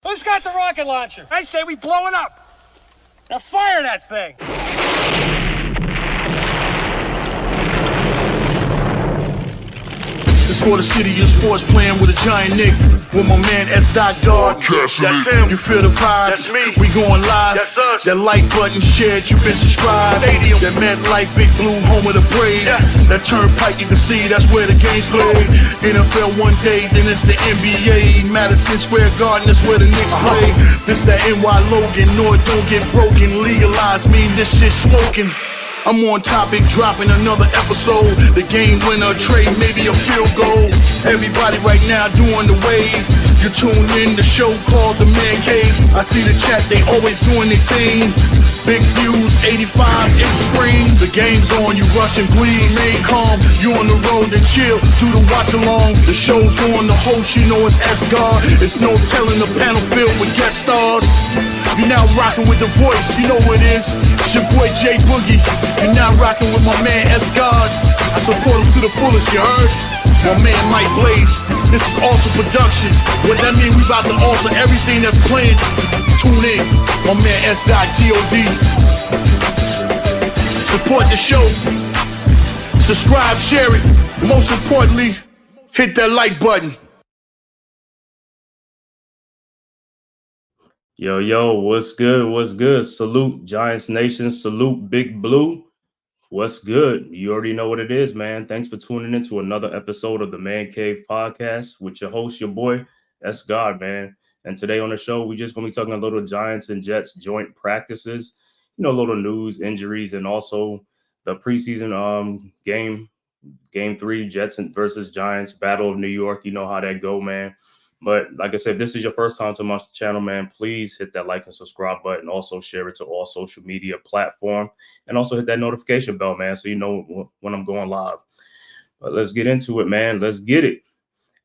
Who's got the rocket launcher? I say we blow it up. Now fire that thing. It's for the city of sports, playing with a giant Nick. With my man S. Guard. That's him. You feel the vibe? That's me. We going live. That's us. That like button shared, you been subscribed. Stadium. That MetLife, Big Blue, home of the Braves. Yeah. That turnpike, you can see that's where the game's played. NFL one day, then it's the NBA. Madison Square Garden, that's where the Knicks play. This that NY Logan, no it don't get broken. Legalize, mean this shit smoking. I'm on topic, dropping another episode. The game winner, trade, maybe a field goal. Everybody right now doing the wave. You tune in, the show called TheMan-Cave. I see the chat, they always doing their thing. Big views, 85 inch screen. The game's on, you rush and bleed, remain calm. You on the road and chill, do the watch along. The show's on, the host, you know it's S-Guard. It's no telling the panel filled with guest stars. You're now rocking with the voice, you know who it is. It's your boy J Boogie. You're now rocking with my man S-Guard. I support him to the fullest, you heard? My man Mike Blaze. This is Alter Productions. What that mean? We about to alter everything that's playing. Tune in. My man S.God. Support the show. Subscribe, share it. Most importantly, hit that like button. Yo, what's good? What's good? Salute Giants Nation. Salute Big Blue. What's good? You already know what it is, man. Thanks for tuning in to another episode of the Man-Cave podcast with your host, your boy, S-God, man. And today on the show, we're just going to be talking a little Giants and Jets joint practices, a little news, injuries, and also the preseason game 3, Jets versus Giants, Battle of New York. You know how that go, man. But like I said, if this is your first time to my channel, man, please hit that like and subscribe button. Also share it to all social media platforms. And also hit that notification bell, man, so you know when I'm going live. But let's get into it, man. Let's get it.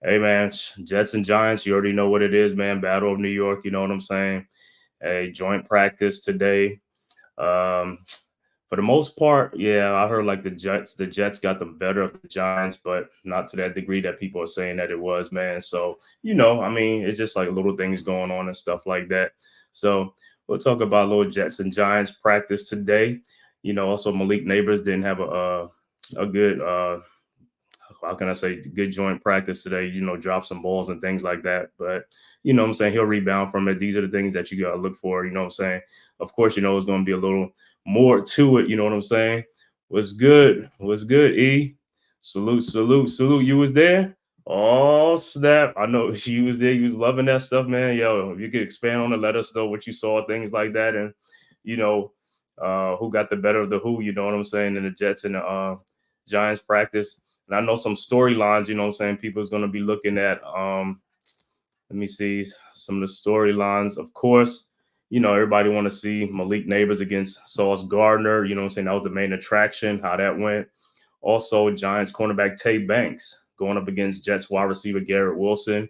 Hey, man, Jets and Giants, you already know what it is, man. Battle of New York, you know what I'm saying? A joint practice today. For the most part, yeah, I heard like the Jets got the better of the Giants, but not to that degree that people are saying that it was, man. So, it's just like little things going on and stuff like that. So we'll talk about little Jets and Giants practice today. Also Malik Neighbors didn't have a good, how can I say, good joint practice today, drop some balls and things like that. But, what I'm saying, he'll rebound from it. These are the things that you got to look for, what I'm saying. Of course, it's going to be a little more to it, you know what I'm saying? What's good? What's good, E? Salute. You was there? Oh, snap. I know she was there. You was loving that stuff, man. Yo, if you could expand on it, let us know what you saw, things like that. And, who got the better of the who, you know what I'm saying, in the Jets and the Giants practice. And I know some storylines, you know what I'm saying, people's going to be looking at. Let me see some of the storylines. Of course, everybody want to see Malik Neighbors against Sauce Gardner. You know what I'm saying? That was the main attraction, how that went. Also, Giants cornerback Tay Banks going up against Jets wide receiver Garrett Wilson.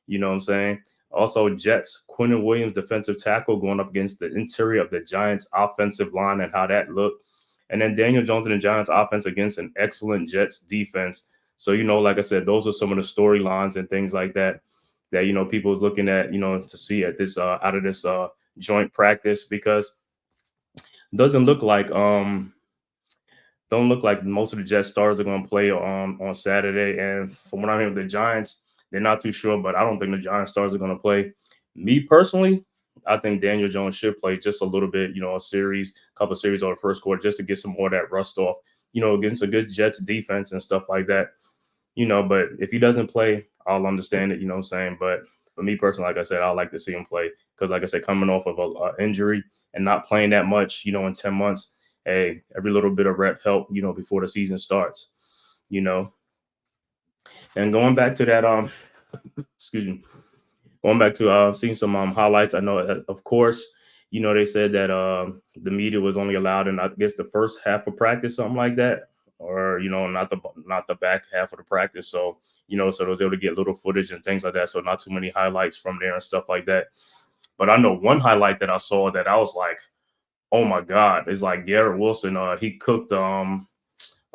You know what I'm saying? Also, Jets Quentin Williams, defensive tackle, going up against the interior of the Giants offensive line and how that looked. And then Daniel Jones and the Giants offense against an excellent Jets defense. So, like I said, those are some of the storylines and things like that people is looking at, to see at this out of this joint practice, because it doesn't look like most of the Jets stars are going to play on Saturday. And from what I'm hearing, the Giants, they're not too sure, but I don't think the Giants stars are going to play. Me personally, I think Daniel Jones should play just a little bit, a couple of series over the first quarter, just to get some more of that rust off, against a good Jets defense and stuff like that. But if he doesn't play, I'll understand it, you know what I'm saying? But for me personally, like I said, I'd like to see him play, because like I said, coming off of an injury and not playing that much, in 10 months, hey, every little bit of rep help, before the season starts, And going back to that, going back to seeing some highlights. I know, of course, they said that the media was only allowed in, I guess, the first half of practice, something like that. Or, not the back half of the practice. So, so they was able to get little footage and things like that. So not too many highlights from there and stuff like that. But I know one highlight that I saw that I was like, oh my God, is like Garrett Wilson. He cooked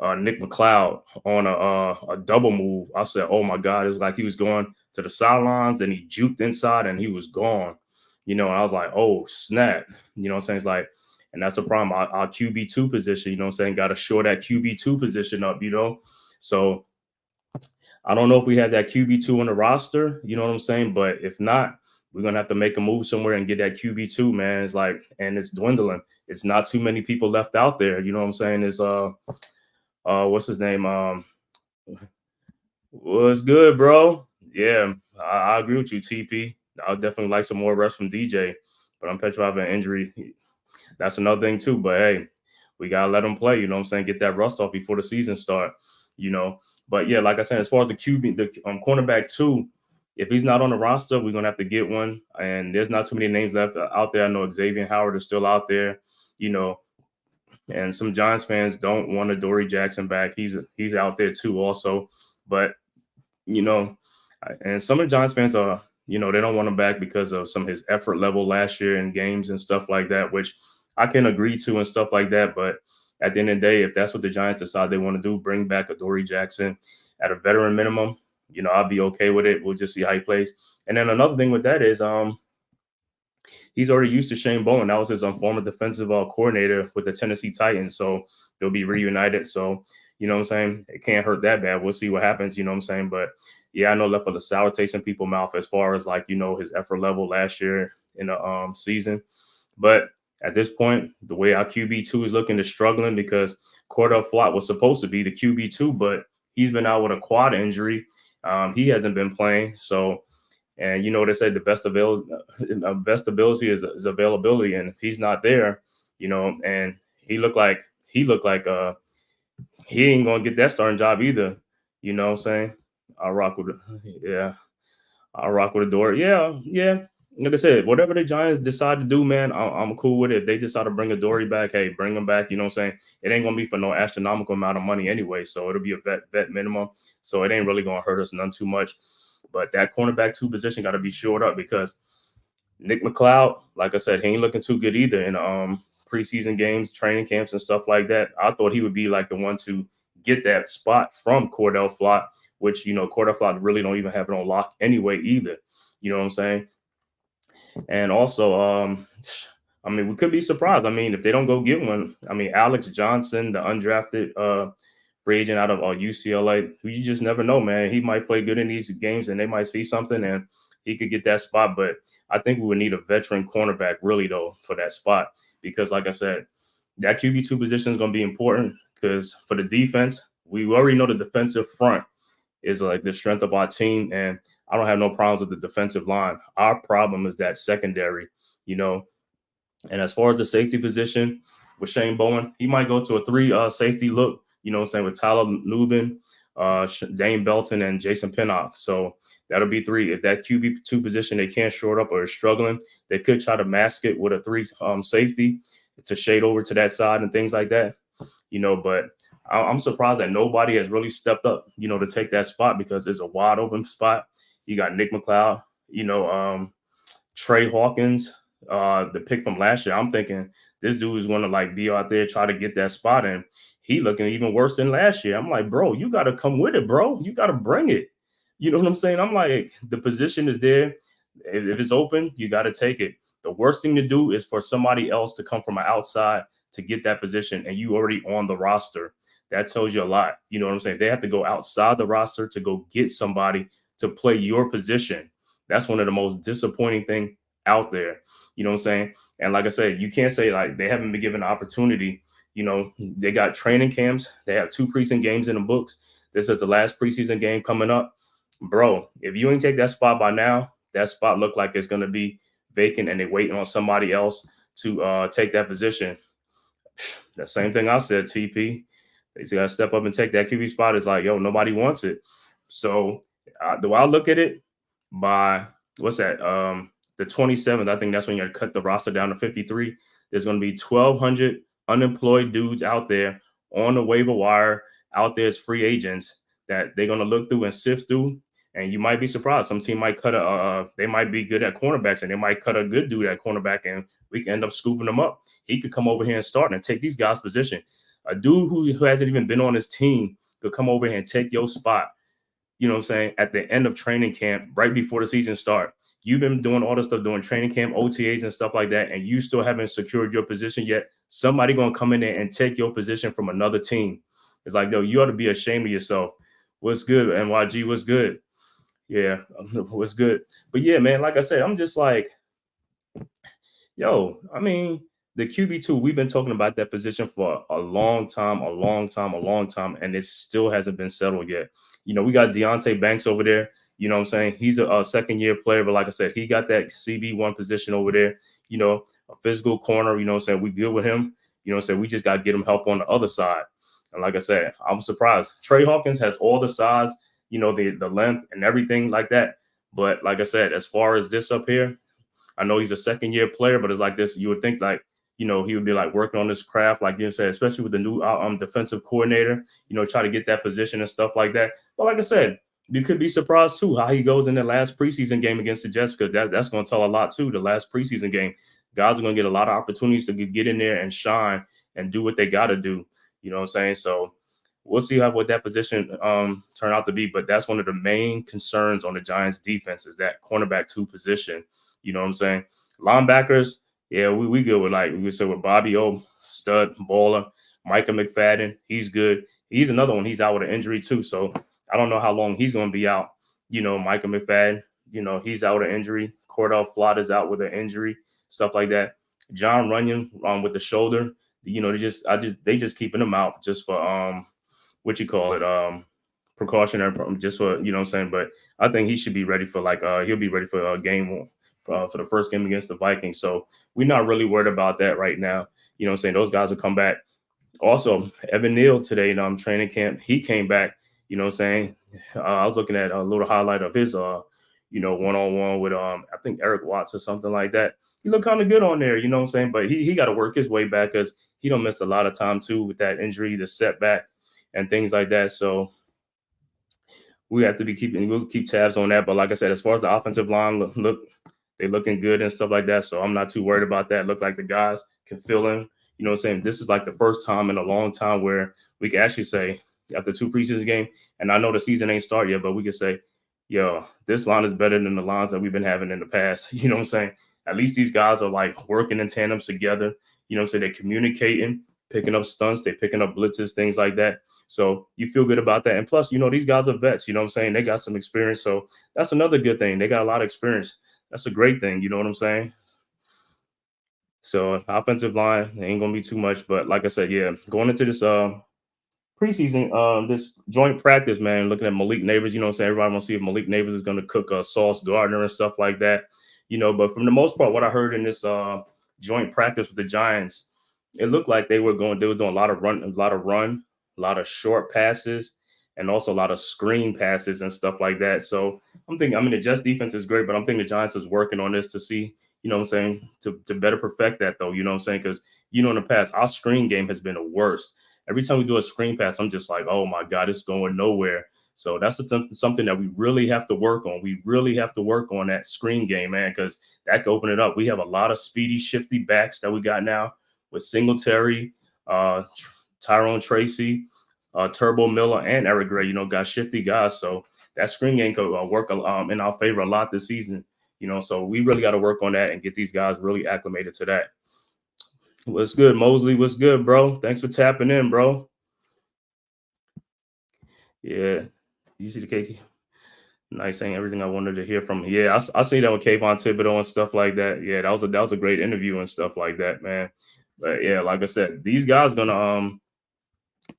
Nick McLeod on a double move. I said, oh my God, it's like he was going to the sidelines, then he juked inside and he was gone. And I was like, oh, snap. What I'm saying? It's like, and that's the problem. Our QB2 position, what I'm saying, got to shore that QB2 position up, So I don't know if we have that QB2 on the roster, you know what I'm saying? But if not, we're going to have to make a move somewhere and get that QB2, man. It's like, and it's dwindling. It's not too many people left out there. You know what I'm saying? It's, what's his name? What's good, bro? Yeah, I agree with you, TP. I'll definitely like some more rest from DJ, but I'm petrified of an injury. That's another thing too. But hey, we gotta let him play. You know what I'm saying? Get that rust off before the season start. But yeah, like I said, as far as the QB, the cornerback too, if he's not on the roster, we're gonna have to get one. And there's not too many names left out there. I know Xavier Howard is still out there. And some Giants fans don't want Adoree Jackson back. He's out there too, also. But and some of the Giants fans are, they don't want him back because of some of his effort level last year in games and stuff like that, which I can agree to and stuff like that. But at the end of the day, if that's what the Giants decide they want to do, bring back Adoree Jackson at a veteran minimum, I'll be okay with it. We'll just see how he plays. And then another thing with that is he's already used to Shane Bowen. That was his former defensive coordinator with the Tennessee Titans. So they'll be reunited. So, you know what I'm saying? It can't hurt that bad. We'll see what happens, you know what I'm saying? But yeah, I know left with a sour taste in people's mouth as far as his effort level last year in the season. But at this point, the way our QB2 is looking is struggling because Cordell Flott was supposed to be the QB2, but he's been out with a quad injury. He hasn't been playing. So, and they say the best ability is availability. And if he's not there, and he looked like he ain't gonna get that starting job either. You know what I'm saying? I'll rock with Adoree. Yeah. Like I said, whatever the Giants decide to do, man, I'm cool with it. If they decide to bring Adoree back, hey, bring him back. You know what I'm saying? It ain't gonna be for no astronomical amount of money anyway. So it'll be a vet minimum. So it ain't really gonna hurt us none too much. But that cornerback 2 position got to be shored up because Nick McLeod, like I said, he ain't looking too good either in preseason games, training camps, and stuff like that. I thought he would be like the one to get that spot from Cordell Flott, which, Cordell Flott really don't even have it on lock anyway either. You know what I'm saying? And also, we could be surprised. If they don't go get one, Alex Johnson, the undrafted free agent out of UCLA, you just never know, man. He might play good in these games and they might see something and he could get that spot. But I think we would need a veteran cornerback really, though, for that spot. Because like I said, that QB2 position is going to be important because for the defense, we already know the defensive front is like the strength of our team. And I don't have no problems with the defensive line. Our problem is that secondary, And as far as the safety position with Shane Bowen, he might go to a 3 safety look, with Tyler Nubin, Dane Belton, and Jason Pinnock. So that'll be 3. If that QB2 position they can't short up or is struggling, they could try to mask it with a 3 safety to shade over to that side and things like that, But I'm surprised that nobody has really stepped up, to take that spot because it's a wide open spot. You got Nick McLeod, Trey Hawkins, the pick from last year. I'm thinking this dude is going to be out there, try to get that spot. And he looking even worse than last year. I'm like, bro, you got to come with it, bro. You got to bring it. You know what I'm saying? I'm like, the position is there. If it's open, you got to take it. The worst thing to do is for somebody else to come from an outside to get that position and you already on the roster. That tells you a lot. You know what I'm saying? They have to go outside the roster to go get somebody to play your position. That's one of the most disappointing things out there. You know what I'm saying? And like I said, you can't say they haven't been given an opportunity. They got training camps. They have 2 preseason games in the books. This is the last preseason game coming up. Bro, if you ain't take that spot by now, that spot look like it's going to be vacant and they're waiting on somebody else to take that position. The same thing I said, TP. They got to step up and take that QB spot. It's like, yo, nobody wants it. So do I look at it by, what's that, the 27th? I think that's when you're going to cut the roster down to 53. There's going to be 1,200 unemployed dudes out there on the waiver wire, out there as free agents that they're going to look through and sift through. And you might be surprised. Some team might cut they might be good at cornerbacks and they might cut a good dude at cornerback and we can end up scooping them up. He could come over here and start and take these guys' position. A dude who hasn't even been on his team could come over here and take your spot, you know what I'm saying, at the end of training camp, right before the season start. You've been doing all this stuff, doing training camp, OTAs and stuff like that, and you still haven't secured your position yet. Somebody going to come in there and take your position from another team. It's like, yo, you ought to be ashamed of yourself. What's good, NYG? What's good? Yeah, what's good? But yeah, man, like I said, I'm just like, yo, I mean, the QB2, we've been talking about that position for a long time, and it still hasn't been settled yet. You know, we got Deonte Banks over there. You know what I'm saying? He's a second-year player, but like I said, he got that CB1 position over there, you know, a physical corner, you know what I'm saying? We good with him. You know what I'm saying? We just got to get him help on the other side. And like I said, I'm surprised. Trey Hawkins has all the size, you know, the length and everything like that. But like I said, as far as this up here, I know he's a second-year player, but it's like this. You would think like, you know, he would be like working on this craft, like you said, especially with the new defensive coordinator, you know, try to get that position and stuff like that. But like I said, you could be surprised too how he goes in the last preseason game against the Jets, because that's going to tell a lot too. The last preseason game, guys are going to get a lot of opportunities to get in there and shine and do what they got to do. You know what I'm saying? So we'll see what that position turn out to be. But that's one of the main concerns on the Giants defense is that cornerback 2 position. You know what I'm saying? Linebackers, yeah, we good with, like we said, with Bobby O, stud, baller. Micah McFadden, he's good. He's another one. He's out with an injury too. So I don't know how long he's going to be out. You know, Micah McFadden, you know, he's out with an injury. Cordell Flott is out with an injury, stuff like that. John Runyon with the shoulder. You know, they just keeping him out just for precautionary, just for, you know what I'm saying. But I think he should be ready for he'll be ready for game 1. For the first game against the Vikings. So we're not really worried about that right now. You know what I'm saying? Those guys will come back. Also, Evan Neal today in training camp, he came back. You know what I'm saying? I was looking at a little highlight of his, you know, one-on-one with, I think, Eric Watts or something like that. He looked kind of good on there, you know what I'm saying? But he got to work his way back because he don't missed a lot of time, too, with that injury, the setback, and things like that. So we have to we'll keep tabs on that. But like I said, as far as the offensive line, look, they're looking good and stuff like that. So I'm not too worried about that. Look like the guys can fill in. You know what I'm saying? This is like the first time in a long time where we can actually say, after 2 preseason games, and I know the season ain't started yet, but we can say, yo, this line is better than the lines that we've been having in the past. You know what I'm saying? At least these guys are like working in tandems together. You know what I'm saying? They're communicating, picking up stunts, they're picking up blitzes, things like that. So you feel good about that. And plus, you know, these guys are vets. You know what I'm saying? They got some experience. So that's another good thing. They got a lot of experience. That's a great thing. You know what I'm saying? So offensive line ain't going to be too much. But like I said, yeah, going into this preseason, this joint practice, man, looking at Malik Neighbors, you know what I'm saying? Everybody wants to see if Malik Neighbors is going to cook Sauce Gardner and stuff like that. You know, but from the most part, what I heard in this joint practice with the Giants, it looked like they were doing a lot of run, a lot of short passes, and also a lot of screen passes and stuff like that. So I'm thinking, I mean, the Jets defense is great, but I'm thinking the Giants is working on this to see, you know what I'm saying, to better perfect that, though, you know what I'm saying? Because, you know, in the past, our screen game has been the worst. Every time we do a screen pass, I'm just like, oh, my God, it's going nowhere. So that's something that we really have to work on. We really have to work on that screen game, man, because that could open it up. We have a lot of speedy, shifty backs that we got now with Singletary, Tyrone Tracy, Turbo Miller, and Eric Gray, you know, got shifty guys. So that screen game could work in our favor a lot this season, you know. So we really got to work on that and get these guys really acclimated to that. What's good, Mosley? What's good, bro? Thanks for tapping in, bro. Yeah. You see the Casey? Nice, saying everything I wanted to hear from him. Yeah, I see that with Kayvon Thibodeau and stuff like that. Yeah, that was a great interview and stuff like that, man. But yeah, like I said, these guys gonna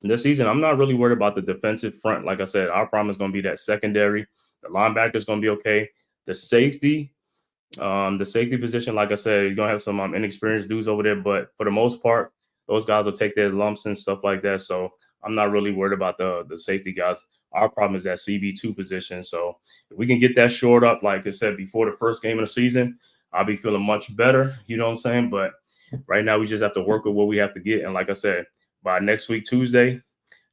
this season, I'm not really worried about the defensive front. Like I said, our problem is gonna be that secondary. The linebacker is gonna be okay. The safety position, like I said, you're gonna have some inexperienced dudes over there, but for the most part, those guys will take their lumps and stuff like that. So I'm not really worried about the safety guys. Our problem is that CB2 position. So if we can get that shored up, like I said, before the first game of the season, I'll be feeling much better. You know what I'm saying? But right now, we just have to work with what we have to get. And like I said, by next week, Tuesday,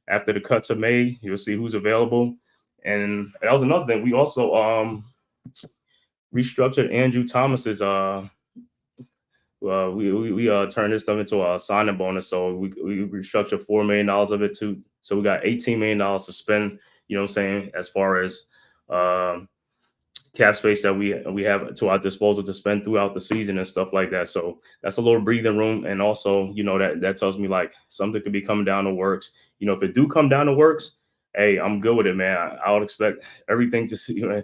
after the cuts are made, you'll see who's available. And that was another thing. We also restructured Andrew Thomas's we turned this stuff into a signing bonus. So we restructured $4 million of it too. So we got $18 million to spend. You know what I'm saying? As far as cap space that we have to our disposal to spend throughout the season and stuff like that. So that's a little breathing room. And also, you know, that tells me like something could be coming down the works. You know, if it do come down the works, hey, I'm good with it, man. I would expect everything to see, you know.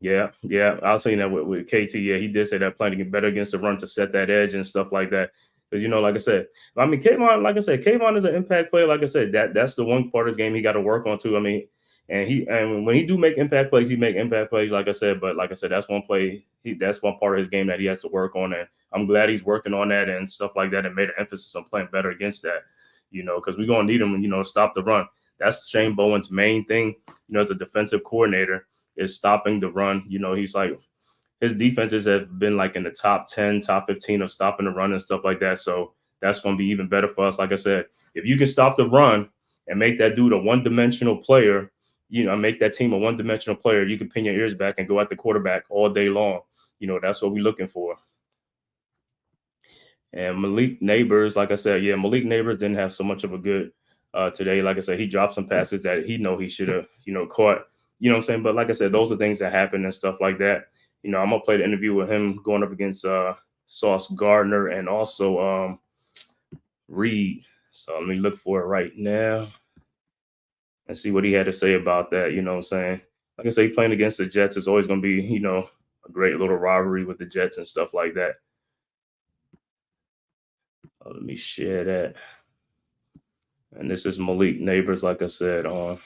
Yeah. I was saying that with KT. Yeah, he did say that playing to get better against the run to set that edge and stuff like that. Because, you know, like I said, I mean, Kayvon, like I said, Kayvon is an impact player. Like I said, that's the one part of his game he got to work on too. I mean, and when he do make impact plays, he make impact plays, like I said. But like I said, that's one part of his game that he has to work on. And I'm glad he's working on that and stuff like that and made an emphasis on playing better against that, you know, because we're going to need him, you know, to stop the run. That's Shane Bowen's main thing, you know, as a defensive coordinator, is stopping the run. You know, he's like, his defenses have been like in the top 10, top 15 of stopping the run and stuff like that. So that's going to be even better for us. Like I said, if you can stop the run and make that dude a one-dimensional player, you know, make that team a one-dimensional player, you can pin your ears back and go at the quarterback all day long. You know, that's what we're looking for. And Malik Neighbors, like I said, yeah, Malik Neighbors didn't have so much of a good today. Like I said, he dropped some passes that he should have, you know, caught. You know what I'm saying? But like I said, those are things that happen and stuff like that. You know, I'm gonna play the interview with him going up against Sauce Gardner and also Reed. So let me look for it right now and see what he had to say about that. You know what I'm saying? Like I say, playing against the Jets is always gonna be, you know, a great little rivalry with the Jets and stuff like that. Let me share that. And this is Malik Neighbors, like I said, on.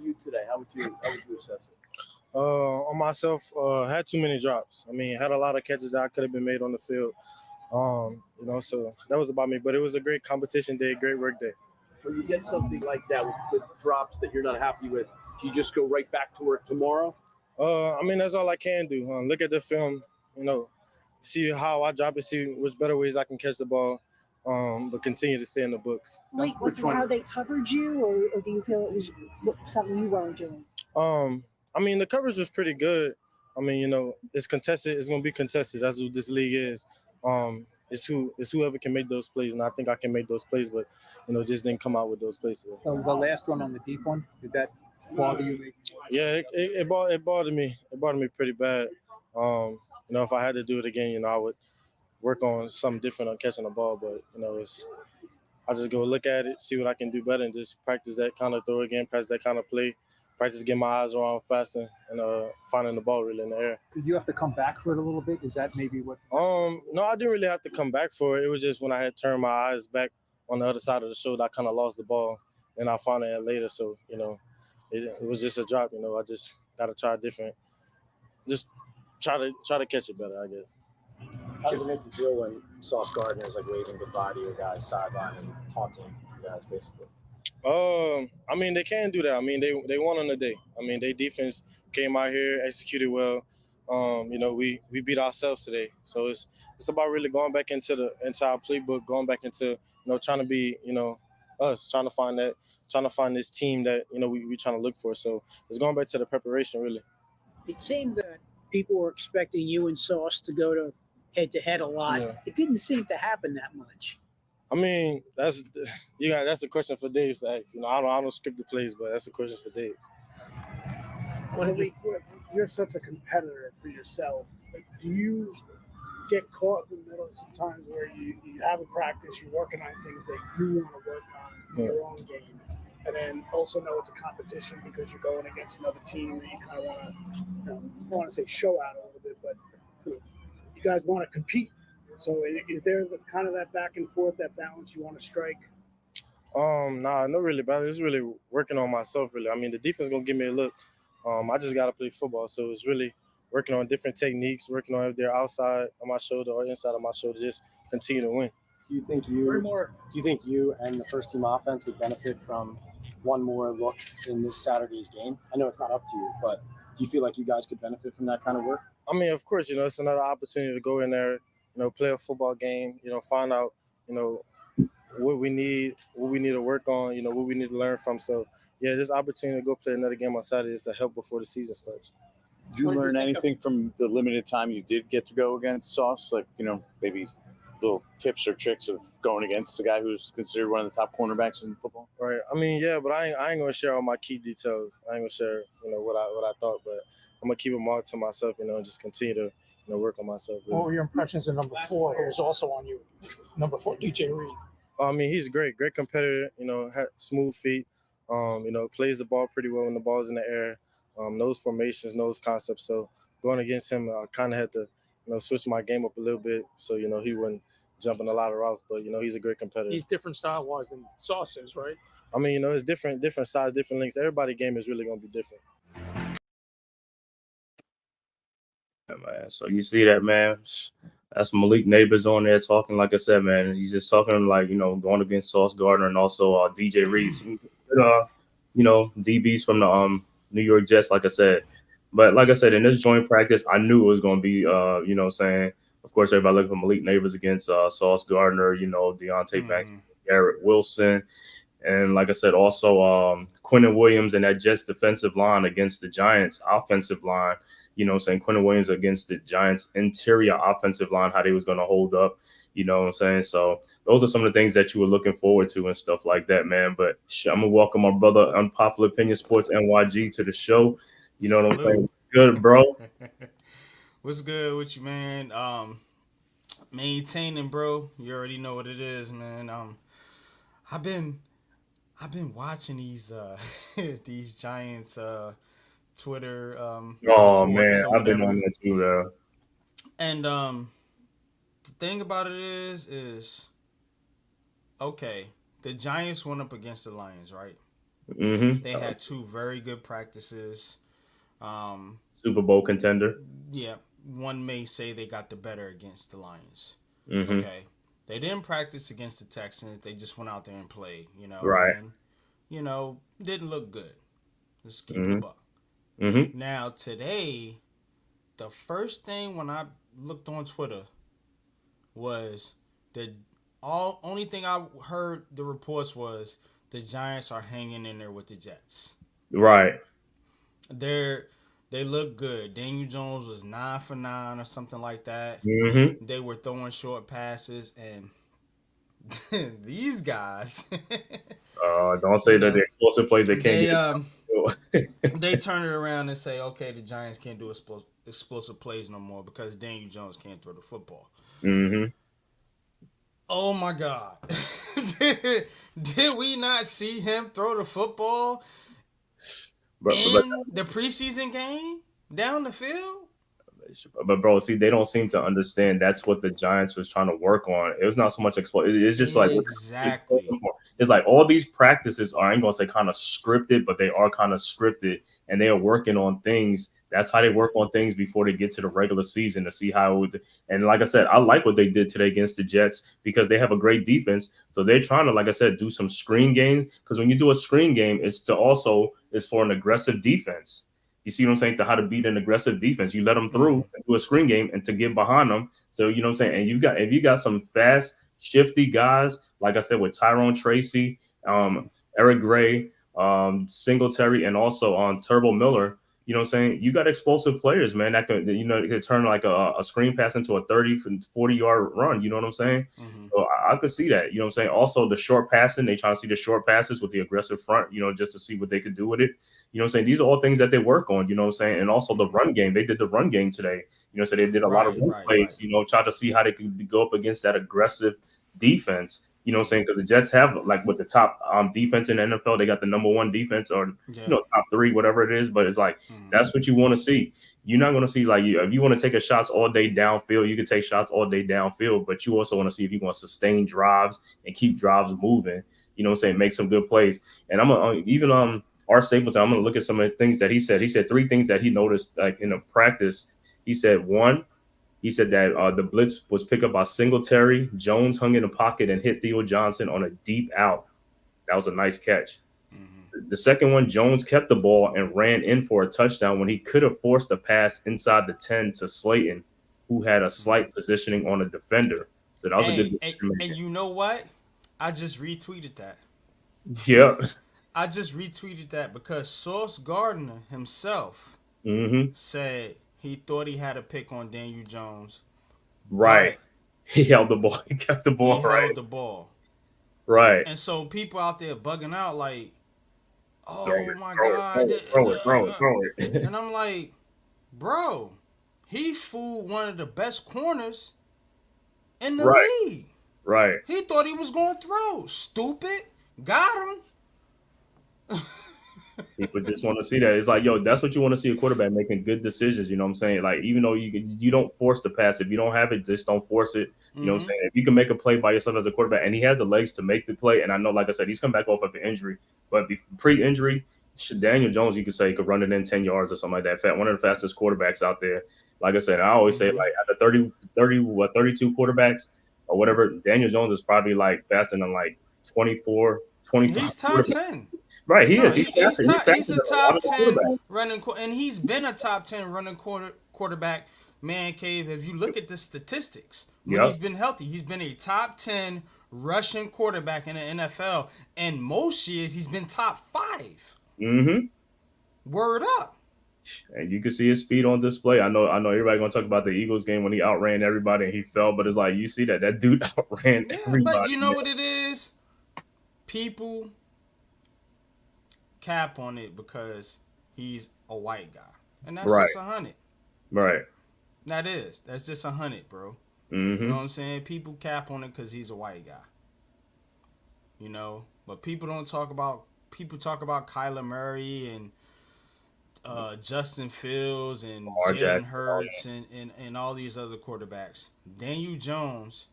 You today, how would you assess it? On myself, had too many drops. I mean, had a lot of catches that could have been made on the field. You know, so that was about me. But it was a great competition day, great work day. When you get something like that with drops that you're not happy with, do you just go right back to work tomorrow? I mean, that's all I can do. Look at the film, you know, see how I drop it, see which better ways I can catch the ball, but continue to stay in the books. Like, was it how they covered you, or do you feel it was something you weren't doing? I mean, the coverage was pretty good. I mean, you know, it's contested. It's going to be contested. That's what this league is. It's whoever can make those plays, and I think I can make those plays, but, you know, just didn't come out with those plays today. The last one on the deep one, did that bother you? Yeah, it bothered me. It bothered me pretty bad. You know, if I had to do it again, you know, I would work on something different on catching the ball, but, you know, I just go look at it, see what I can do better, and just practice that kind of throw again, practice that kind of play, practice getting my eyes around faster and finding the ball really in the air. Did you have to come back for it a little bit? Is that maybe what? No, I didn't really have to come back for it. It was just when I had turned my eyes back on the other side of the shoulder, I kind of lost the ball, and I found it later. So, you know, it was just a drop. You know, I just got to try different. Just try to catch it better, I guess. How does it make you feel when Sauce Gardner is like waving goodbye to your guys sideline and taunting you guys basically? I mean, they can do that. I mean, they won on the day. I mean, their defense came out here, executed well. You know, we beat ourselves today. So it's about really going back into our playbook, going back into, you know, trying to be, you know, us, trying to find this team that, you know, we trying to look for. So it's going back to the preparation, really. It seemed that people were expecting you and Sauce to go to head-to-head a lot. Yeah. It didn't seem to happen that much. I mean, that's a question for Dave to ask. You know, I don't script the plays, but that's a question for Dave. You're such a competitor for yourself. Like, do you get caught in the middle sometimes where you have a practice, you're working on things that you want to work on for your own game, and then also know it's a competition because you're going against another team that you kind of want to, I don't want to say show out a little bit, but you guys want to compete. So is there kind of that back and forth, that balance you want to strike? Nah, not really balance. It's really working on myself, really. I mean, the defense going to give me a look. I just got to play football. So it's really working on different techniques, working on if they're outside of my shoulder or inside of my shoulder, just continue to win. Do you think you and the first team offense would benefit from one more look in this Saturday's game? I know it's not up to you, but do you feel like you guys could benefit from that kind of work? I mean, of course, you know, it's another opportunity to go in there, you know, play a football game, you know, find out, you know, what we need to work on, you know, what we need to learn from. So, yeah, this opportunity to go play another game on Saturday is to help before the season starts. Did you learn anything from the limited time you did get to go against Sauce? Like, maybe little tips or tricks of going against a guy who's considered one of the top cornerbacks in football? Right. I mean, yeah, but I ain't gonna share all my key details. I ain't gonna share, what I thought, but I'm gonna keep them all to myself, and just continue to, work on myself. Really. What were your impressions of number 4, who was also on you? Number 4, DJ Reed. I mean, he's great competitor. Had smooth feet. Plays the ball pretty well when the ball's in the air. Knows formations, knows concepts. So going against him, I kind of had to, switch my game up a little bit, so he wouldn't jump in a lot of routes. But he's a great competitor. He's different style-wise than Sauce is, right? I mean, it's different size, different lengths. Everybody's game is really gonna be different. Yeah, man. So you see that, man. That's Malik Neighbors on there talking. Like I said, man, he's just talking like going against Sauce Gardner and also DJ Reed. DBs from the New York Jets, like I said. But like I said, in this joint practice, I knew it was going to be, saying, of course, everybody looking for Malik Neighbors against Sauce Gardner, Deontay Banks, Garrett Wilson. And like I said, also Quinnen Williams and that Jets defensive line against the Giants offensive line. Quinnen Williams against the Giants interior offensive line, how they was going to hold up. So those are some of the things that you were looking forward to and stuff like that, man. But I'm going to welcome my brother, Unpopular Opinion Sports NYG, to the show. You know what I'm saying? Good, bro. What's good with you, man? Maintaining, bro. You already know what it is, man. I've been watching these these Giants Twitter oh man, I've been on that too, though. And the thing about it is okay, the Giants went up against the Lions, right? Mm-hmm. They had 2 very good practices. Super Bowl contender. Yeah, one may say they got the better against the Lions. Mm-hmm. Okay, they didn't practice against the Texans. They just went out there and played. Right? And, didn't look good. Let's keep Mm-hmm. it a buck. Mm-hmm. Now today, the first thing when I looked on Twitter was only thing I heard the reports was the Giants are hanging in there with the Jets. Right. They look good. Daniel Jones was 9 for 9 or something like that. Mm-hmm. They were throwing short passes, and these guys. Don't say that the explosive plays they can't get. They turn it around and say, okay, the Giants can't do explosive plays no more because Daniel Jones can't throw the football. Mm-hmm. Oh my God. Did we not see him throw the football in the preseason game down the field? But bro, see, they don't seem to understand that's what the Giants was trying to work on. It was not so much explosive. It's just like exactly. It's like all these practices are, I ain't gonna say kind of scripted, but they are kind of scripted, and they are working on things. That's how they work on things before they get to the regular season to see how it would. And like I said, I like what they did today against the Jets because they have a great defense. So they're trying to, like I said, do some screen games, because when you do a screen game, it's for an aggressive defense. You see what I'm saying? To how to beat an aggressive defense, you let them through and do a screen game and to get behind them. So you know what I'm saying. And if you got some fast, shifty guys, like I said, with Tyrone Tracy, Eric Gray, Singletary, and also on Turbo Miller. You know what I'm saying? You got explosive players, man, that could, it could turn like a screen pass into a 30, 40-yard run. You know what I'm saying? Mm-hmm. So I could see that. You know what I'm saying? Also, the short passing, they try to see the short passes with the aggressive front, just to see what they could do with it. You know what I'm saying? These are all things that they work on, you know what I'm saying? And also the run game. They did the run game today. So they did a lot of run plays, try to see how they could go up against that aggressive defense. You know what I'm saying? Because the Jets have, like, with the top defense in the NFL, they got the number 1 defense or, top 3, whatever it is. But it's like, that's what you want to see. You're not going to see, like, if you want to take a shots all day downfield, you can take shots all day downfield. But you also want to see if you want to sustain drives and keep drives moving. You know what I'm saying? Make some good plays. And I'm going to, even Art Stapleton, I'm going to look at some of the things that he said. He said 3 things that he noticed, like, in the practice. He said, 1, he said that the blitz was picked up by Singletary. Jones hung in the pocket and hit Theo Johnson on a deep out. That was a nice catch. Mm-hmm. The second one, Jones kept the ball and ran in for a touchdown when he could have forced a pass inside the 10 to Slayton, who had a slight positioning on a defender. So that was a good. And you know what? I just retweeted that. Yeah. I just retweeted that because Sauce Gardner himself said he thought he had a pick on Daniel Jones. Right. He held the ball. He kept the ball. He held the ball. Right. And so people out there bugging out like, oh my throw God. Throw it. And I'm like, bro, he fooled one of the best corners in the league. Right. He thought he was going to throw. Stupid. Got him. People just want to see that. It's like, yo, that's what you want to see, a quarterback making good decisions. You know what I'm saying? Like, even though you don't force the pass. If you don't have it, just don't force it. You know what I'm saying? If you can make a play by yourself as a quarterback, and he has the legs to make the play, and I know, like I said, he's come back off of an injury, but pre-injury, Daniel Jones, you could say, could run it in 10 yards or something like that. One of the fastest quarterbacks out there. Like I said, I always say, like, at the 32 quarterbacks or whatever, Daniel Jones is probably, like, faster than, like, 24, 25. He's top 10. Right, he is. He's a top 10 running, and he's been a top 10 running quarterback. Man-Cave, if you look at the statistics, when he's been healthy, he's been a top 10 rushing quarterback in the NFL, and most years he's been top 5. Word up. And you can see his speed on display. I know everybody gonna talk about the Eagles game when he outran everybody and he fell, but it's like you see that dude outran everybody. But you know what it is? People cap on it because he's a white guy, and that's just 100. Right. That's just 100, bro. You know what I'm saying? People cap on it because he's a white guy. You know, but people talk about Kyler Murray and Justin Fields and Jalen Hurts and all these other quarterbacks. Daniel Jones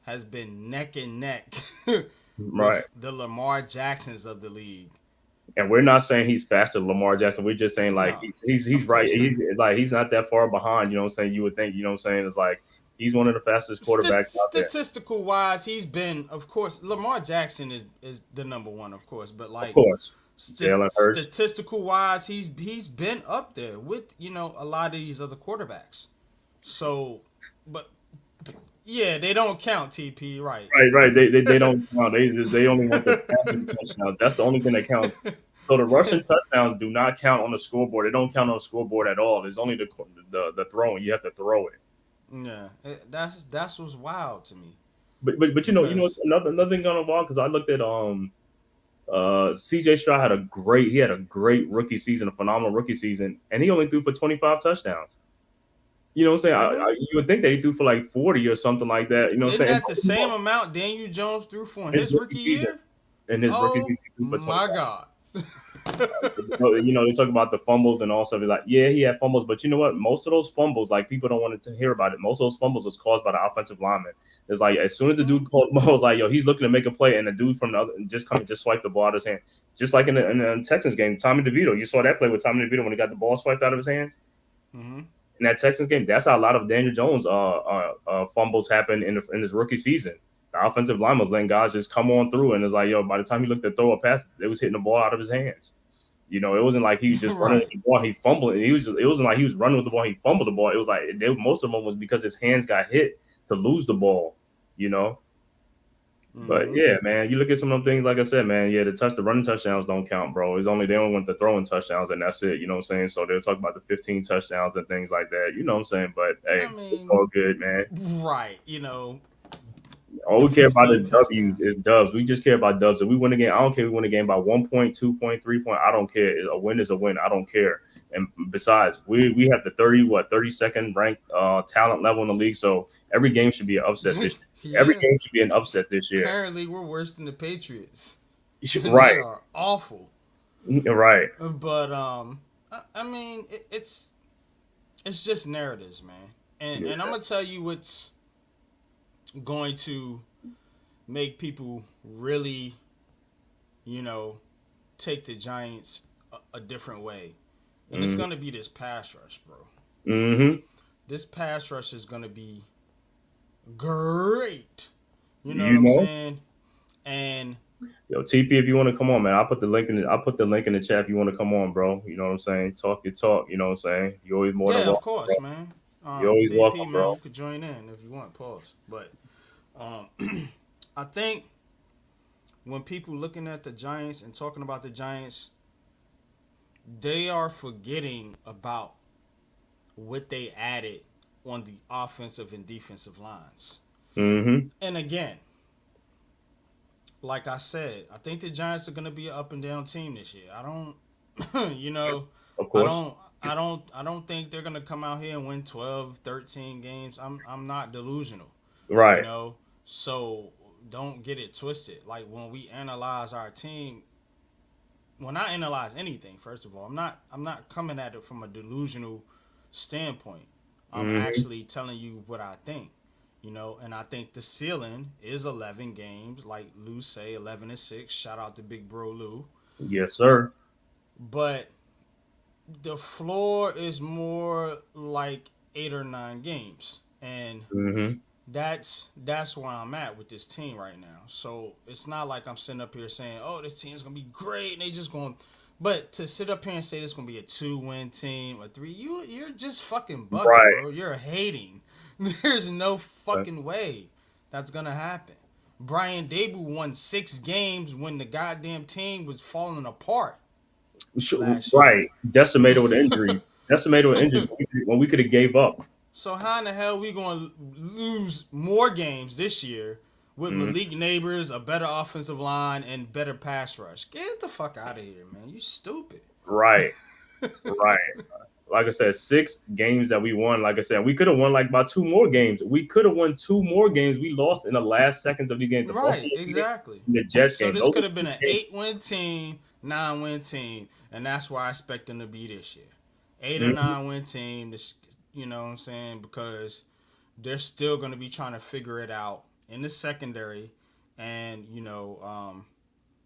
has been neck and neck with the Lamar Jacksons of the league. And we're not saying he's faster than Lamar Jackson. We're just saying like he's right. He's not that far behind. You know what I'm saying? You would think. You know what I'm saying? It's like he's one of the fastest quarterbacks out there. Statistical wise, he's been, of course, Lamar Jackson is the number one, of course. But like, of course, statistical wise, he's been up there with a lot of these other quarterbacks. So, but yeah, they don't count TP, right? Right. They don't count. They only want the passing touchdowns. That's the only thing that counts. So the rushing touchdowns do not count on the scoreboard. They don't count on the scoreboard at all. There's only the throwing. You have to throw it. Yeah, that's what's wild to me. But you know another thing going on because I looked at CJ Stroud had a great rookie season, a phenomenal rookie season, and he only threw for 25 touchdowns. You know what I'm saying? You would think that he threw for like 40 or something like that. You know what I'm saying? Isn't that the same amount Daniel Jones threw for his rookie year? In his rookie season, he threw for 25. My God. They talk about the fumbles and all stuff. Like, yeah, he had fumbles, but you know what? Most of those fumbles, like people don't want to hear about it. Most of those fumbles was caused by the offensive lineman. It's like as soon as the dude called, I was like, yo, he's looking to make a play, and the dude from the other just swiped the ball out of his hand. Just like in the Texans game, Tommy DeVito. You saw that play with Tommy DeVito when he got the ball swiped out of his hands. In that Texans game, that's how a lot of Daniel Jones fumbles happened in his rookie season. The offensive line was letting guys just come on through, and it's like, yo, by the time he looked to throw a pass, it was hitting the ball out of his hands. You know, it wasn't like he was just running with the ball. He fumbled. It wasn't like he was running with the ball. He fumbled the ball. It was like most of them was because his hands got hit to lose the ball. You know. But yeah, man, you look at some of them things. Like I said, man, yeah, the running touchdowns don't count, bro. They only want the throwing touchdowns, and that's it. You know what I'm saying? So they'll talk about the 15 touchdowns and things like that. You know what I'm saying? But hey, it's all good, man. Right. You know. All we care about is W's, is dubs. We just care about dubs. If we win a game, I don't care if we win a game by 1 point, 2 point, 3 point. I don't care. A win is a win. I don't care. And besides, we have the 32nd ranked talent level in the league. So every game should be an upset this year. Every game should be an upset this year. Apparently, we're worse than the Patriots. Right. They are awful. Right. But I mean, it's just narratives, man. And I'm gonna tell you what's going to make people really, take the Giants a different way. And it's going to be this pass rush, bro. This pass rush is going to be great. You know what I'm saying? And yo, TP, if you want to come on, man, I'll put the link in the chat if you want to come on, bro. You know what I'm saying? Talk your talk. You know what I'm saying? You always more than welcome. Of course, bro. Man. You're always TP, welcome, man, bro. you could join in if you want. Pause. But I think when people looking at the Giants and talking about the Giants, they are forgetting about what they added on the offensive and defensive lines. Mm-hmm. And again, like I said, I think the Giants are going to be an up and down team this year. I don't, Of I course. don't, I don't think they're going to come out here and win 12, 13 games. I'm not delusional, Right. So don't get it twisted. Like when we analyze our team, when I analyze anything, first of all, I'm not coming at it from a delusional standpoint. I'm Mm-hmm. actually telling you what I think. And I think the ceiling is 11 games, like Lou say, 11-6. Shout out to Big Bro Lou. Yes, sir. But the floor is more like 8 or 9 games, and Mm-hmm. that's where I'm at with this team right now. So it's not like I'm sitting up here saying, "Oh, this team's gonna be great," and they just going. But to sit up here and say this gonna be a 2-win team, a 3, you're just fucking bugging, Right. bro. You're hating. There's no fucking way that's gonna happen. Brian Dable won 6 games when the goddamn team was falling apart. Last year. Right. Decimated with injuries. Decimated with injuries when we could have gave up. So how in the hell we gonna lose more games this year with Mm-hmm. Malik Neighbors, a better offensive line, and better pass rush? Get the fuck out of here, man. You stupid. Right. Right. Like I said, 6 games that we won. Like I said, we could have won like about 2 more games. We could have won 2 more games. We lost in the last seconds of these games. The Right, Buffalo exactly. game, the Jets So game. this Those could are have been 2 an games. 8-win team, 9-win team, and that's why I expect them to be this year. 8 or Mhm. 9-win team. This, you know what I'm saying? Because they're still going to be trying to figure it out in the secondary, and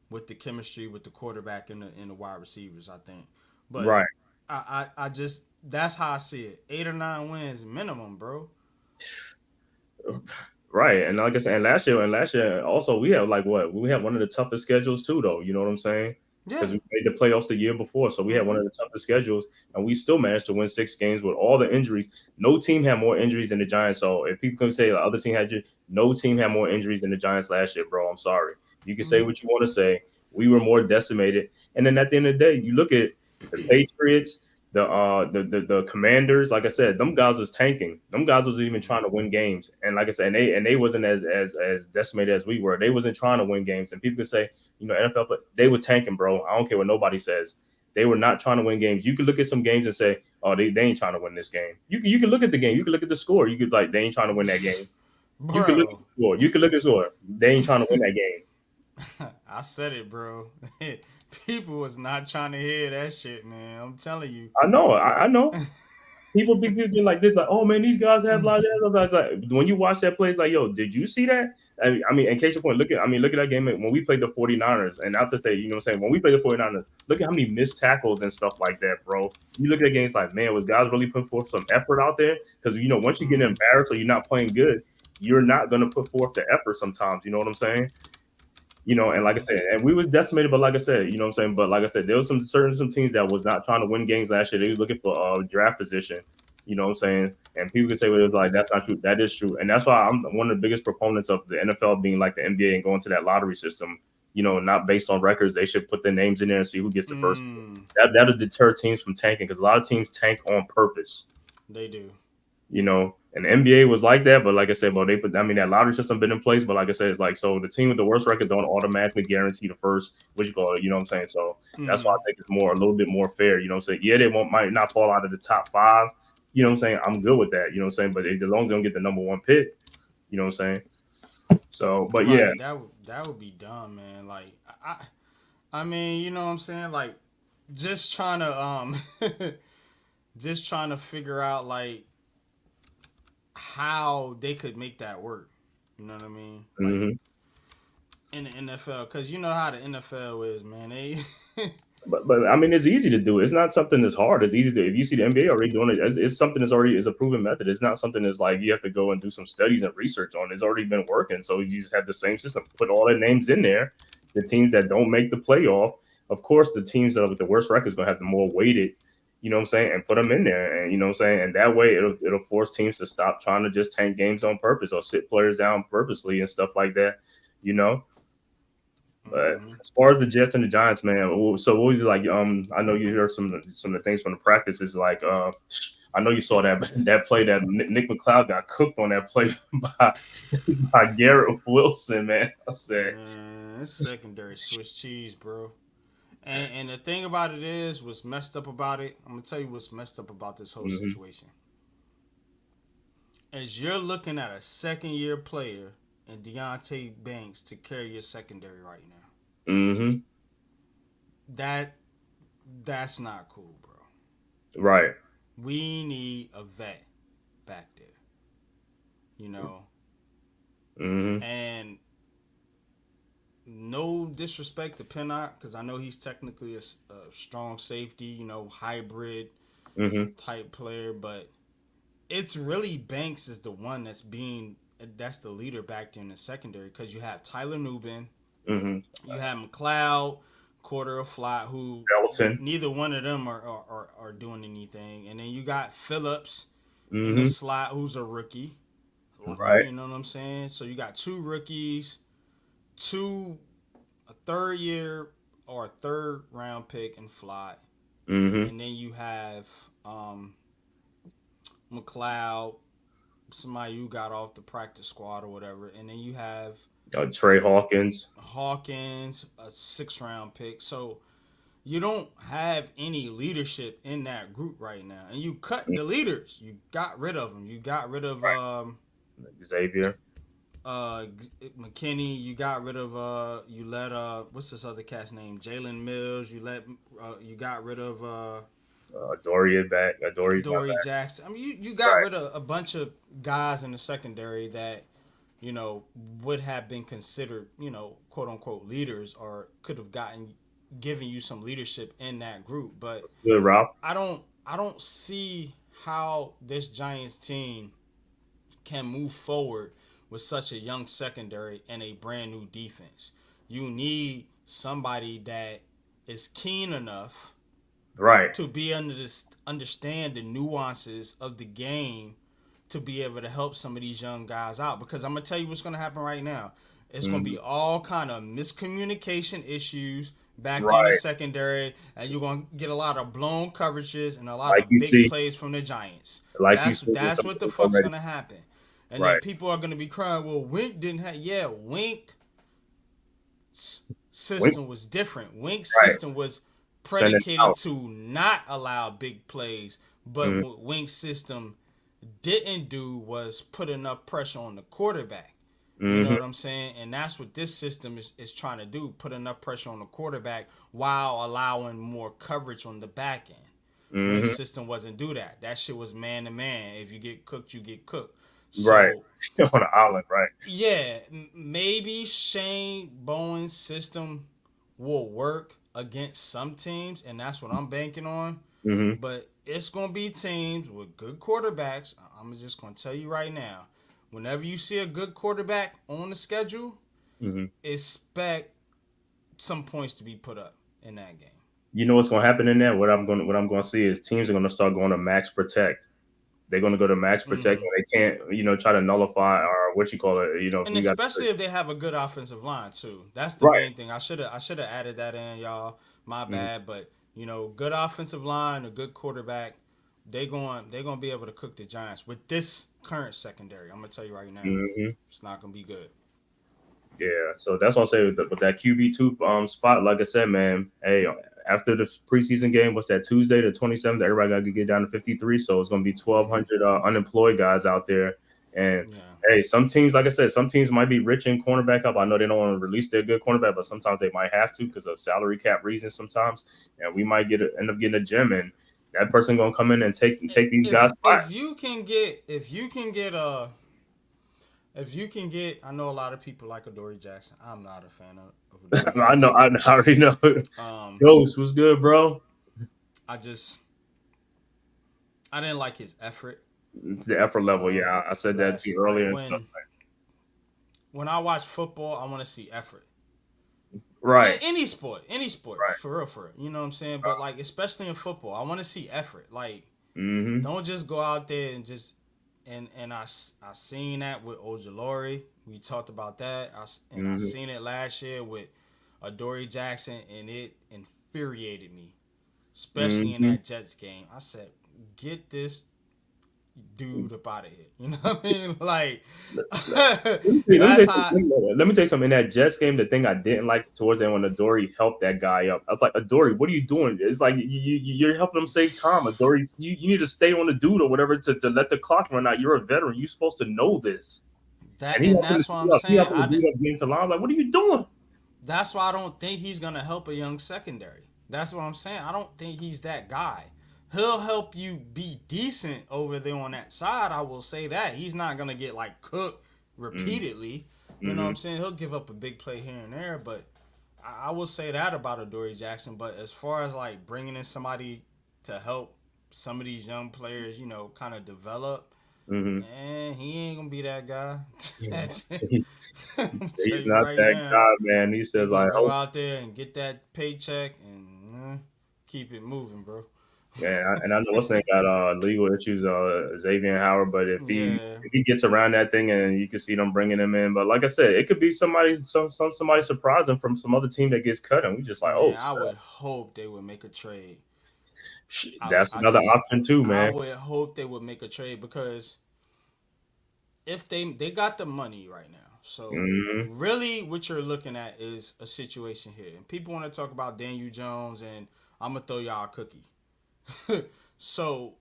with the chemistry with the quarterback and the wide receivers, I think. But Right. I just that's how I see it. 8 or 9 wins minimum, bro. Right. And like I said, and last year also we had like what? We had one of the toughest schedules too, though. You know what I'm saying? Because Yeah. we made the playoffs the year before. So we had one of the toughest schedules, and we still managed to win 6 games with all the injuries. No team had more injuries than the Giants. So if people can say the other team had no team had more injuries than the Giants last year, bro. I'm sorry. You can say what you want to say. We were more decimated. And then at the end of the day, you look at the Patriots, the Commanders. Like I said, them guys was tanking. Them guys was even trying to win games. And like I said, and they wasn't as decimated as we were. They wasn't trying to win games. And people can say, NFL, but they were tanking, bro. I don't care what nobody says. They were not trying to win games. You could look at some games and say, oh, they ain't trying to win this game. You can look at the game. You can look at the score. You could like, they ain't trying to win that game. Bro. You can look at the score. You can look at the score. They ain't trying to win that game. I said it, bro. People was not trying to hear that shit, man. I'm telling you. I know. I know. People be like this, like, oh man, these guys have like that. Like, when you watch that play, it's like, yo, did you see that? I mean, in case of point, look at that game when we played the 49ers, and not to say, you know what I'm saying, when we played the 49ers, look at how many missed tackles and stuff like that, bro. You look at the games like, man, was guys really putting forth some effort out there? Because once you get embarrassed or you're not playing good, you're not gonna put forth the effort sometimes. You know what I'm saying? And like I said, and we were decimated, but like I said, you know what I'm saying? But like I said, there was some teams that was not trying to win games last year. They was looking for draft position, you know what I'm saying? And people can say, well, it was like, that's not true. That is true. And that's why I'm one of the biggest proponents of the NFL being like the NBA and going to that lottery system, not based on records. They should put their names in there and see who gets the first. That'll deter teams from tanking, because a lot of teams tank on purpose. They do. And the NBA was like that, but like I said, that lottery system been in place, but like I said, it's like, so the team with the worst record don't automatically guarantee the first, what you call it, you know what I'm saying? So that's why I think it's a little bit more fair, you know what I'm saying? Yeah, they might not fall out of the top 5, you know what I'm saying? I'm good with that, you know what I'm saying? But as long as they don't get the number 1 pick, you know what I'm saying? So, but right, yeah. That would be dumb, man. Like, I mean, you know what I'm saying? Like, just trying to figure out, like, how they could make that work. You know what I mean? Like, in the NFL, because you know how the NFL is, man. They But I mean, it's easy to do. It's not something that's hard. It's easy to, if you see the NBA already doing it, it's something that's already is a proven method. It's not something that's like you have to go and do some studies and research on. It's already been working. So you just have the same system. Put all their names in there. The teams that don't make the playoff, of course, the teams that are with the worst record is going to have the more weighted, you know what I'm saying, and put them in there. And you know what I'm saying, and that way it'll force teams to stop trying to just tank games on purpose or sit players down purposely and stuff like that. But as far as the Jets and the Giants, man, so what was you like? I know you heard some of the things from the practices. Like, I know you saw that play that Nick McLeod got cooked on that play by Garrett Wilson, man. I said, it's secondary Swiss cheese, bro. And the thing about it is, what's messed up about it, I'm going to tell you what's messed up about this whole situation. As you're looking at a second-year player in Deontay Banks to carry your secondary right now. That's not cool, bro. Right. We need a vet back there. You know? And no disrespect to Pinnock, because I know he's technically a strong safety, you know, hybrid type player, but it's really Banks is the one that's the leader back there in the secondary, because you have Tyler Nubin, you have McLeod, quarter of flat, who Belton. Neither one of them are doing anything, and then you got Phillips in the slot, who's a rookie, right? You know what I'm saying? So you got two rookies, a third year or a third round pick in flat, and then you have McLeod, somebody you got off the practice squad or whatever, and then you have Trey Hawkins, a 6th round pick. So you don't have any leadership in that group right now, and you cut the leaders. You got rid of them. You got rid of Xavier, McKinney. You got rid of you let what's this other cat's name? Jalen Mills. You got rid of Dory back. Dory Jackson. I mean, you got rid of a bunch of guys in the secondary that, you know, would have been considered, you know, quote unquote leaders, or could have given you some leadership in that group. But good, Ralph. I don't see how this Giants team can move forward with such a young secondary and a brand new defense. You need somebody that is keen enough to be understand the nuances of the game, to be able to help some of these young guys out. Because I'm gonna tell you what's gonna happen right now. It's gonna be all kind of miscommunication issues back in the secondary, and you're gonna get a lot of blown coverages and a lot of big plays from the Giants. That's what the fuck's gonna happen. And then people are gonna be crying, well, Wink didn't have. Yeah, Wink's system was different. Wink's system was predicated to not allow big plays, but what Wink's system didn't do was put enough pressure on the quarterback. You know what I'm saying? And that's what this system is trying to do, put enough pressure on the quarterback while allowing more coverage on the back end. Wink's system wasn't do that. That shit was man to man. If you get cooked, you get cooked. So, on the island, right? Yeah, maybe Shane Bowen's system will work against some teams, and that's what I'm banking on. But it's going to be teams with good quarterbacks. I'm just going to tell you right now, whenever you see a good quarterback on the schedule, expect some points to be put up in that game. You know what's going to happen in that? What I'm going to see is teams are going to start going to max protect. They're going to go to max protect, and they can't, you know, try to nullify or what you call it, you know. And especially if they have a good offensive line too. That's the main thing. I should have added that in, y'all. My bad, but you know, good offensive line, a good quarterback, they're going to be able to cook the Giants with this current secondary. I'm going to tell you right now, it's not going to be good. Yeah, so that's what I say with that QB2 spot. Like I said, man, hey, after the preseason game, what's that, Tuesday the 27th? Everybody got to get down to 53, so it's going to be 1,200 unemployed guys out there. And hey, some teams, like I said, some teams might be rich in cornerback up. I know they don't want to release their good cornerback, but sometimes they might have to because of salary cap reasons sometimes. And we might end up getting a gem, and that person going to come in and take these guys' spot. If you can get, I know a lot of people like Adoree Jackson. I'm not a fan of Adoree Jackson. I already know. Ghost was good, bro. I didn't like his effort. The effort level, yeah. I said that to you earlier and stuff. When I watch football, I want to see effort. Right. Any sport, right. For real. You know what I'm saying? But like, especially in football, I want to see effort. Like, don't just go out there and just. And I seen that with Ojulari. We talked about that. I seen it last year with Adoree Jackson, and it infuriated me, especially in that Jets game. I said, get this dude up out of here. You know what I mean? Like, that's how. Let me tell you something. In that Jets game, the thing I didn't like towards the end when Adoree helped that guy up, I was like, Adoree, what are you doing? It's like you're helping him save time. Adoree, you need to stay on the dude or whatever to let the clock run out. You're a veteran. You're supposed to know this. And that's what I'm saying. Like, what are you doing? That's why I don't think he's gonna help a young secondary. That's what I'm saying. I don't think he's that guy. He'll help you be decent over there on that side. I will say that. He's not going to get, like, cooked repeatedly. You know what I'm saying? He'll give up a big play here and there, but I will say that about Adoree Jackson. But as far as, like, bringing in somebody to help some of these young players, you know, kind of develop, man, he ain't going to be that guy. He's not right that guy, man. He says, like, go out there and get that paycheck and keep it moving, bro. Yeah, and I know what's name got legal issues, Xavier Howard, but if he gets around that thing, and you can see them bringing him in, but like I said, it could be somebody surprising from some other team that gets cut, and we just like, I would hope they would make a trade. That's another option too, man. I would hope they would make a trade because if they got the money right now, so really what you're looking at is a situation here, and people want to talk about Daniel Jones, and I'm gonna throw y'all a cookie. So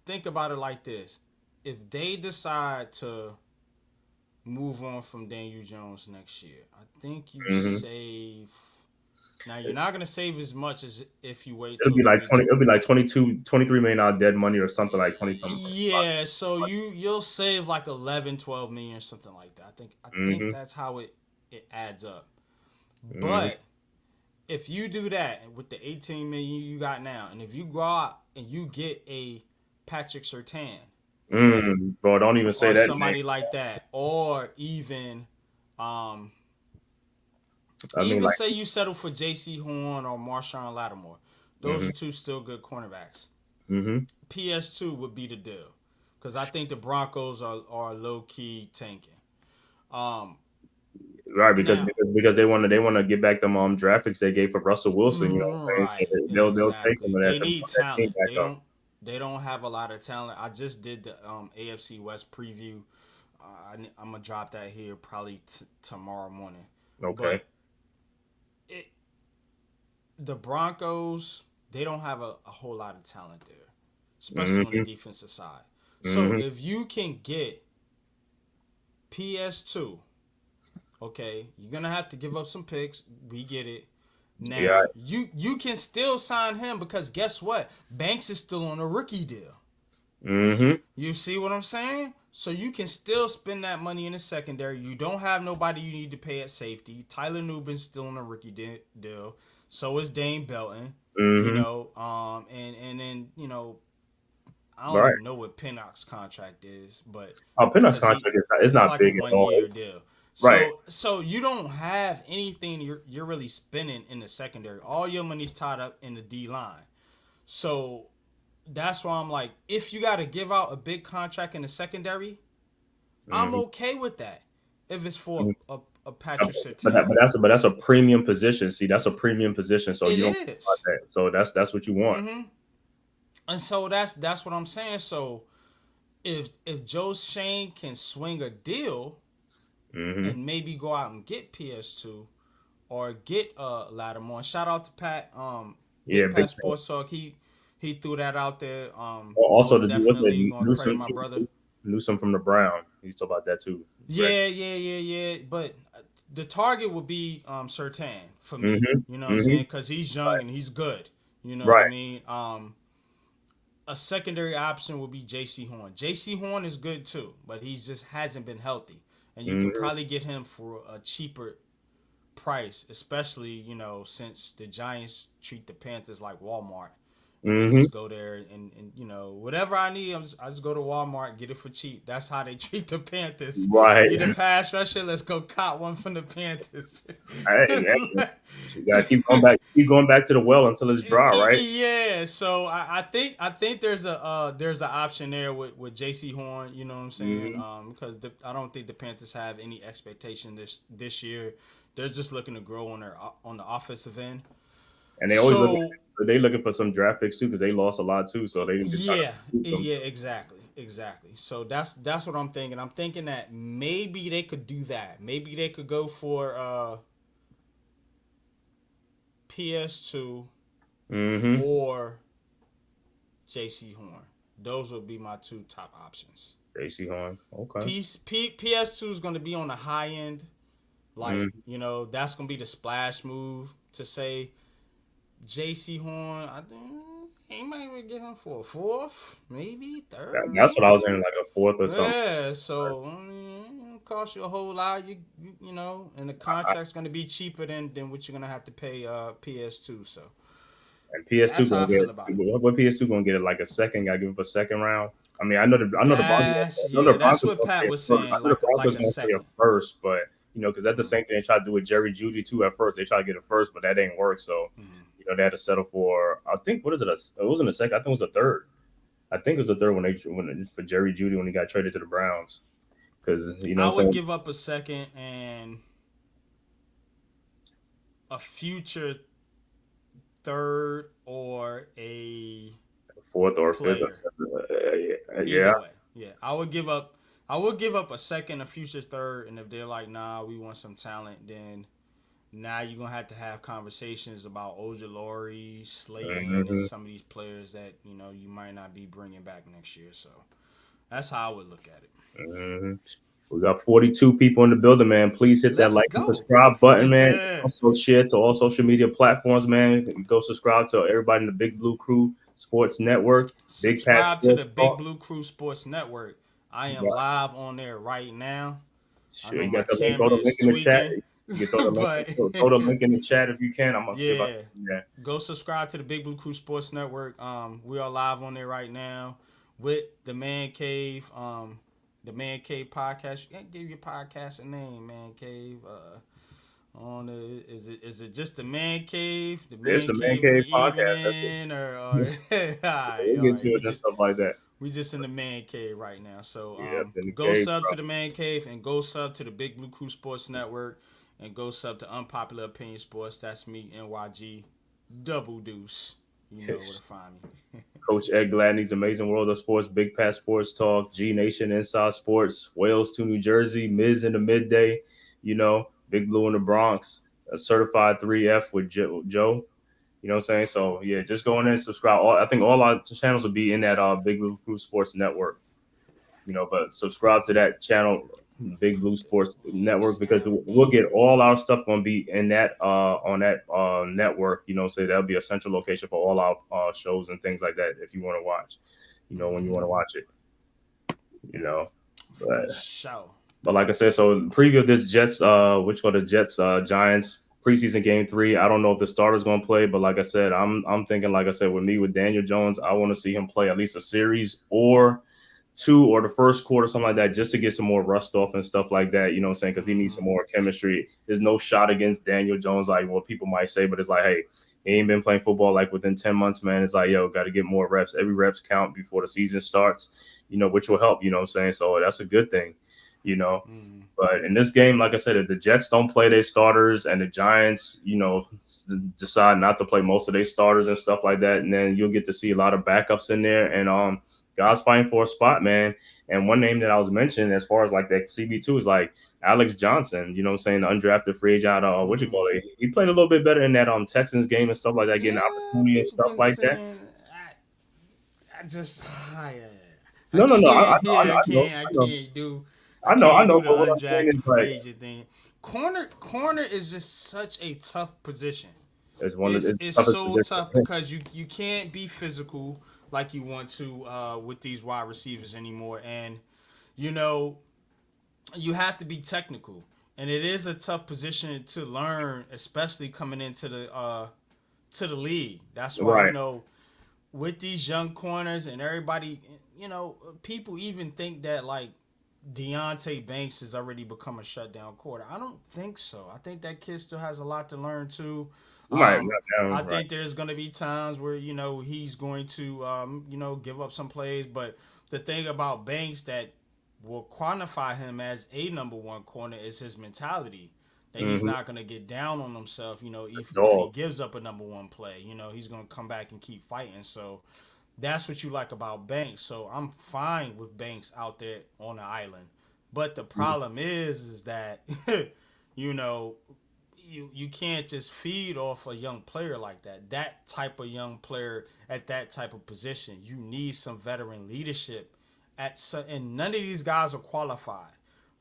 think about it like this. If they decide to move on from Daniel Jones next year, I think you save. Now you're not gonna save as much as if you wait. It'll be like 20. It'll be like $23 million dead money or something like 20 something. Yeah, so you'll save like 11, 12 million or something like that. I think that's how it adds up. But if you do that with the 18 million you got now, and if you go out and you get a Patrick Surtain, bro, don't even say that. Somebody like that, or even, say you settle for J.C. Horn or Marshawn Lattimore. Those are two still good cornerbacks. PS2 would be the deal, because I think the Broncos are low key tanking. Right, because they want to get back them draft picks they gave for Russell Wilson. You know what I'm saying? So they'll take some of that. They need talent. They don't have a lot of talent. I just did the AFC West preview. I'm gonna drop that here probably tomorrow morning. Okay. But the Broncos, they don't have a whole lot of talent there, especially on the defensive side. So if you can get PS2. Okay, you're gonna have to give up some picks. We get it. Now you can still sign him because guess what? Banks is still on a rookie deal. You see what I'm saying? So you can still spend that money in the secondary. You don't have nobody you need to pay at safety. Tyler Nubin's still on a rookie deal. So is Dane Belton. You know, and then you know, I don't even know what Pinnock's contract is, but Pinnock's contract is not like big a at all. 1-year deal. Right. So you don't have anything you're really spending in the secondary. All your money's tied up in the D line. So that's why I'm like, if you got to give out a big contract in the secondary, I'm okay with that. If it's for a Patrick Surtain. But that's a premium position. See, that's a premium position. So it you don't is. That. So that's what you want. And so that's what I'm saying. So if Joe Shane can swing a deal. And maybe go out and get PS2 or get Lattimore. Shout out to Pat. Pat Sports Talk. He threw that out there. Also, the definitely gonna credit my brother. Newsome from the Brown. He talked about that too. Yeah. But the target would be Surtain for me. You know what I'm saying? Because he's young and he's good. You know what I mean? A secondary option would be J.C. Horn. J.C. Horn is good too, but he just hasn't been healthy. And you can probably get him for a cheaper price, especially, you know, since the Giants treat the Panthers like Walmart. I just go there and you know, whatever I need, I just go to Walmart, get it for cheap. That's how they treat the Panthers. Right. Need a pass rusher, let's go cop one from the Panthers. Hey, you gotta keep going back to the well until it's dry, right? Yeah. So I think there's an option there with J.C. Horn. You know what I'm saying? Because I don't think the Panthers have any expectation this year they're just looking to grow on the offensive end. And they always looking for some draft picks too because they lost a lot too. So they yeah, exactly. So that's what I'm thinking. I'm thinking that maybe they could do that. Maybe they could go for PS2 or JC Horn. Those would be my 2 top options. JC Horn, okay. PS2 is going to be on the high end. Like, that's going to be the splash move to say JC Horn. I think he might be getting him for a 4th, maybe 3rd. That's what I was saying, like a 4th or something. Yeah, so cost you a whole lot. You know, and the contract's going to be cheaper than what you're going to have to pay PS2. So. And PS2 gonna get what PS2 gonna get it like a second. Gotta give up a second round. I mean, I know the Broncos. That's what Pat was saying. Like a second first, but because that's the same thing they tried to do with Jerry Jeudy too. At first, they tried to get it first, but that didn't work. So they had to settle for. I think what is it? It wasn't a second. I think it was a third. I think it was a third when for Jerry Jeudy when he got traded to the Browns. Because I would give up a second and a future 3rd or a 4th or player. 5th. Yeah. I would give up a second, a future 3rd, and if they're like, nah, we want some talent, then now you're gonna have to have conversations about Ojulari, Slayton, and some of these players that you might not be bringing back next year. So that's how I would look at it. We got 42 people in the building, man. Please hit that like and subscribe button, man. Yeah. Also share to all social media platforms, man. Go subscribe to everybody in the Big Blue Crew Sports Network. Subscribe to the Big Blue Crew Sports Network. I am live on there right now. Sure, you got the link. Go to the link in the chat. You throw the link in the chat if you can. I'm Go subscribe to the Big Blue Crew Sports Network. We are live on there right now with the Man Cave. The Man-Cave podcast. You can't give your podcast a name, Man-Cave. Is it just the Man-Cave? It's the Man-Cave podcast. We'll get to it and stuff like that. We just in the Man-Cave right now. So go sub to the Man-Cave and go sub to the Big Blue Crew Sports Network and go sub to Unpopular Opinion Sports. That's me, NYG, Double Deuce. You know where to find me. Coach Ed Gladney's Amazing World of Sports, Big Pat Sports Talk, G Nation Inside Sports, Wales to New Jersey, Miz in the midday, Big Blue in the Bronx, a certified 3F with Joe. You know what I'm saying? So yeah, just go in there and subscribe. I think all our channels will be in that Big Blue Crew Sports Network. But subscribe to that channel, Big Blue Sports Network, because we'll get all our stuff going to be in that on that network. So that'll be a central location for all our shows and things like that. If you want to watch, when you want to watch it, But like I said, so preview of this Jets, Giants preseason game 3. I don't know if the starter's going to play, but like I said, I'm thinking, like I said, with Daniel Jones, I want to see him play at least a series or 2 or the first quarter, something like that, just to get some more rust off and stuff like that, because he needs some more chemistry. There's no shot against Daniel Jones, like what people might say, but it's like, hey, he ain't been playing football like within 10 months, man. It's like, got to get more reps. Every reps count before the season starts, which will help, So that's a good thing, But in this game, like I said, if the Jets don't play their starters and the Giants, decide not to play most of their starters and stuff like that, and then you'll get to see a lot of backups in there. And guys fighting for a spot, man. And one name that I was mentioning as far as like that CB2 is like Alex Johnson, the undrafted free agent out what you call it. He played a little bit better in that Texans game and stuff like that, getting opportunity and stuff like that. I know. But what I'm saying is like, corner is just such a tough position. It's so tough because you can't be physical like you want to with these wide receivers anymore, and you have to be technical, and it is a tough position to learn, especially coming into the league. That's why with these young corners and everybody, people even think that like Deonte Banks has already become a shutdown corner. I don't think so. I think that kid still has a lot to learn too. I think there's going to be times where, he's going to, give up some plays. But the thing about Banks that will quantify him as a number 1 corner is his mentality. that he's not going to get down on himself, you know, if he gives up a number one play. You know, he's going to come back and keep fighting. So that's what you like about Banks. So I'm fine with Banks out there on the island. But the problem is that, you know, you can't just feed off a young player like that. That type of young player at that type of position, you need some veteran leadership. And none of these guys are qualified.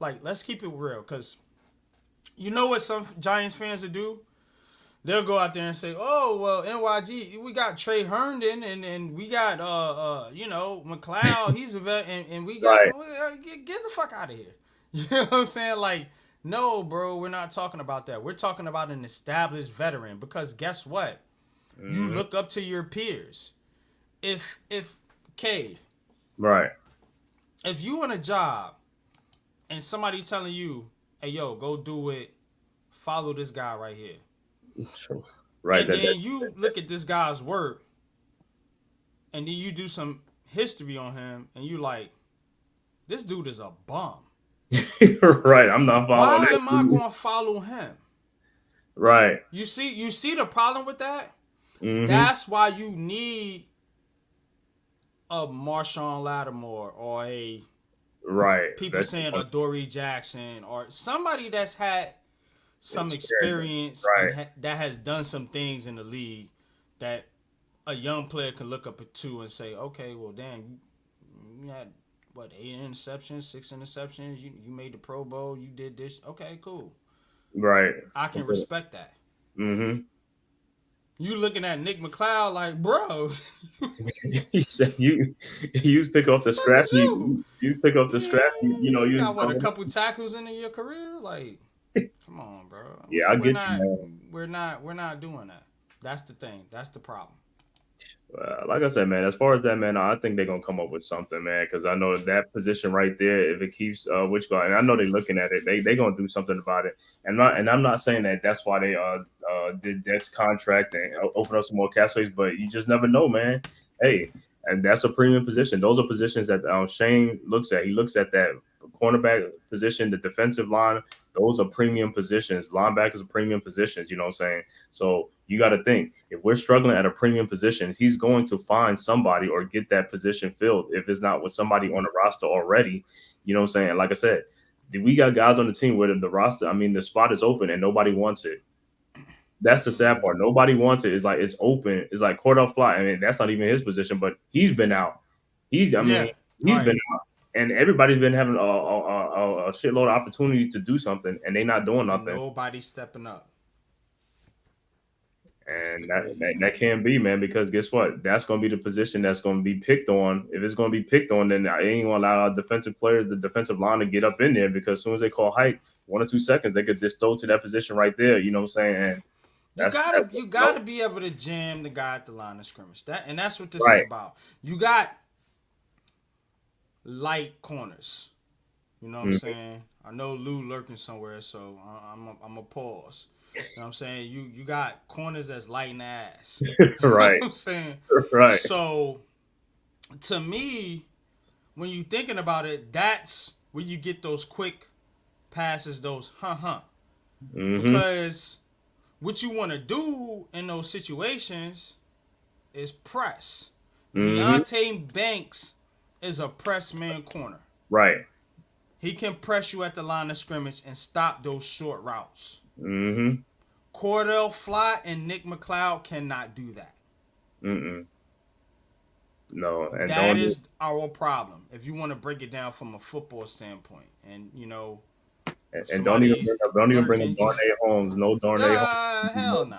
Like, let's keep it real, because you know what some Giants fans will do? They'll go out there and say, "Oh, well, NYG, we got Trey Herndon, and we got you know, McLeod, he's a vet, and we got get the fuck out of here." You know what I'm saying? Like, no, bro, we're not talking about that. We're talking about an established veteran, because guess what? You look up to your peers. If Cave, right, if you on a job and somebody telling you, "Hey, yo, go do it. Follow this guy right here." Right. And then you look at this guy's work, and then you do some history on him, and you like, this dude is a bum. Right. I'm not following. Why am I going to follow him? Right. You see the problem with that? That's why you need a Marshawn Lattimore or a people saying a Dory Jackson or somebody that's had some experience and that has done some things in the league that a young player can look up to and say, okay, well, damn, you had, 8 interceptions, 6 interceptions, you made the Pro Bowl, you did this. Okay, cool. Right. I can respect that. You looking at Nick McLeod like, bro. He said you pick off the scrap. You pick off the scrap. You know, you got a couple tackles in your career? Like, come on, bro. Yeah, I get you, man. We're not doing that. That's the thing. That's the problem. Like I said, man, as far as that, man, I think they're gonna come up with something, man. Because I know that position right there, if it keeps which guy, and I know they're looking at it, they gonna do something about it. And I'm not saying that that's why they did Dex contract and open up some more cap space, but you just never know, man. Hey, and that's a premium position. Those are positions that Shane looks at. He looks at that cornerback position, the defensive line. Those are premium positions. Linebackers are premium positions. You know what I'm saying? So you got to think, if we're struggling at a premium position, he's going to find somebody or get that position filled. If it's not with somebody on the roster already, you know what I'm saying? Like I said, we got guys on the team where the roster, I mean, the spot is open and nobody wants it. That's the sad part. Nobody wants it. It's like it's open. It's like Cordell Fly. I mean, that's not even his position, but he's been out. He's been out. And everybody's been having a shitload of opportunities to do something, and they're not doing nothing. Nobody's stepping up. And that can't be, man, because guess what? That's going to be the position that's going to be picked on. If it's going to be picked on, then I ain't going to allow our defensive players, the defensive line, to get up in there, because as soon as they call height, 1 or 2 seconds, they could just throw to that position right there. You know what I'm saying? And you gotta be able to jam the guy at the line of scrimmage. That's what this is about. You got light corners. You know what I'm saying? I know Lou lurking somewhere, so I'm a pause. You know what I'm saying? You got corners that's light in the ass. Right. You know what I'm saying? Right. So to me, when you're thinking about it, that's where you get those quick passes, those because what you want to do in those situations is press. Deontay Banks is a press man corner. Right. He can press you at the line of scrimmage and stop those short routes. Cordell Fly and Nick McLeod cannot do that. No. And that is our problem, if you want to break it down from a football standpoint. And, you know, and don't even bring up Darnay Holmes. No Darnay Holmes. Hell nah.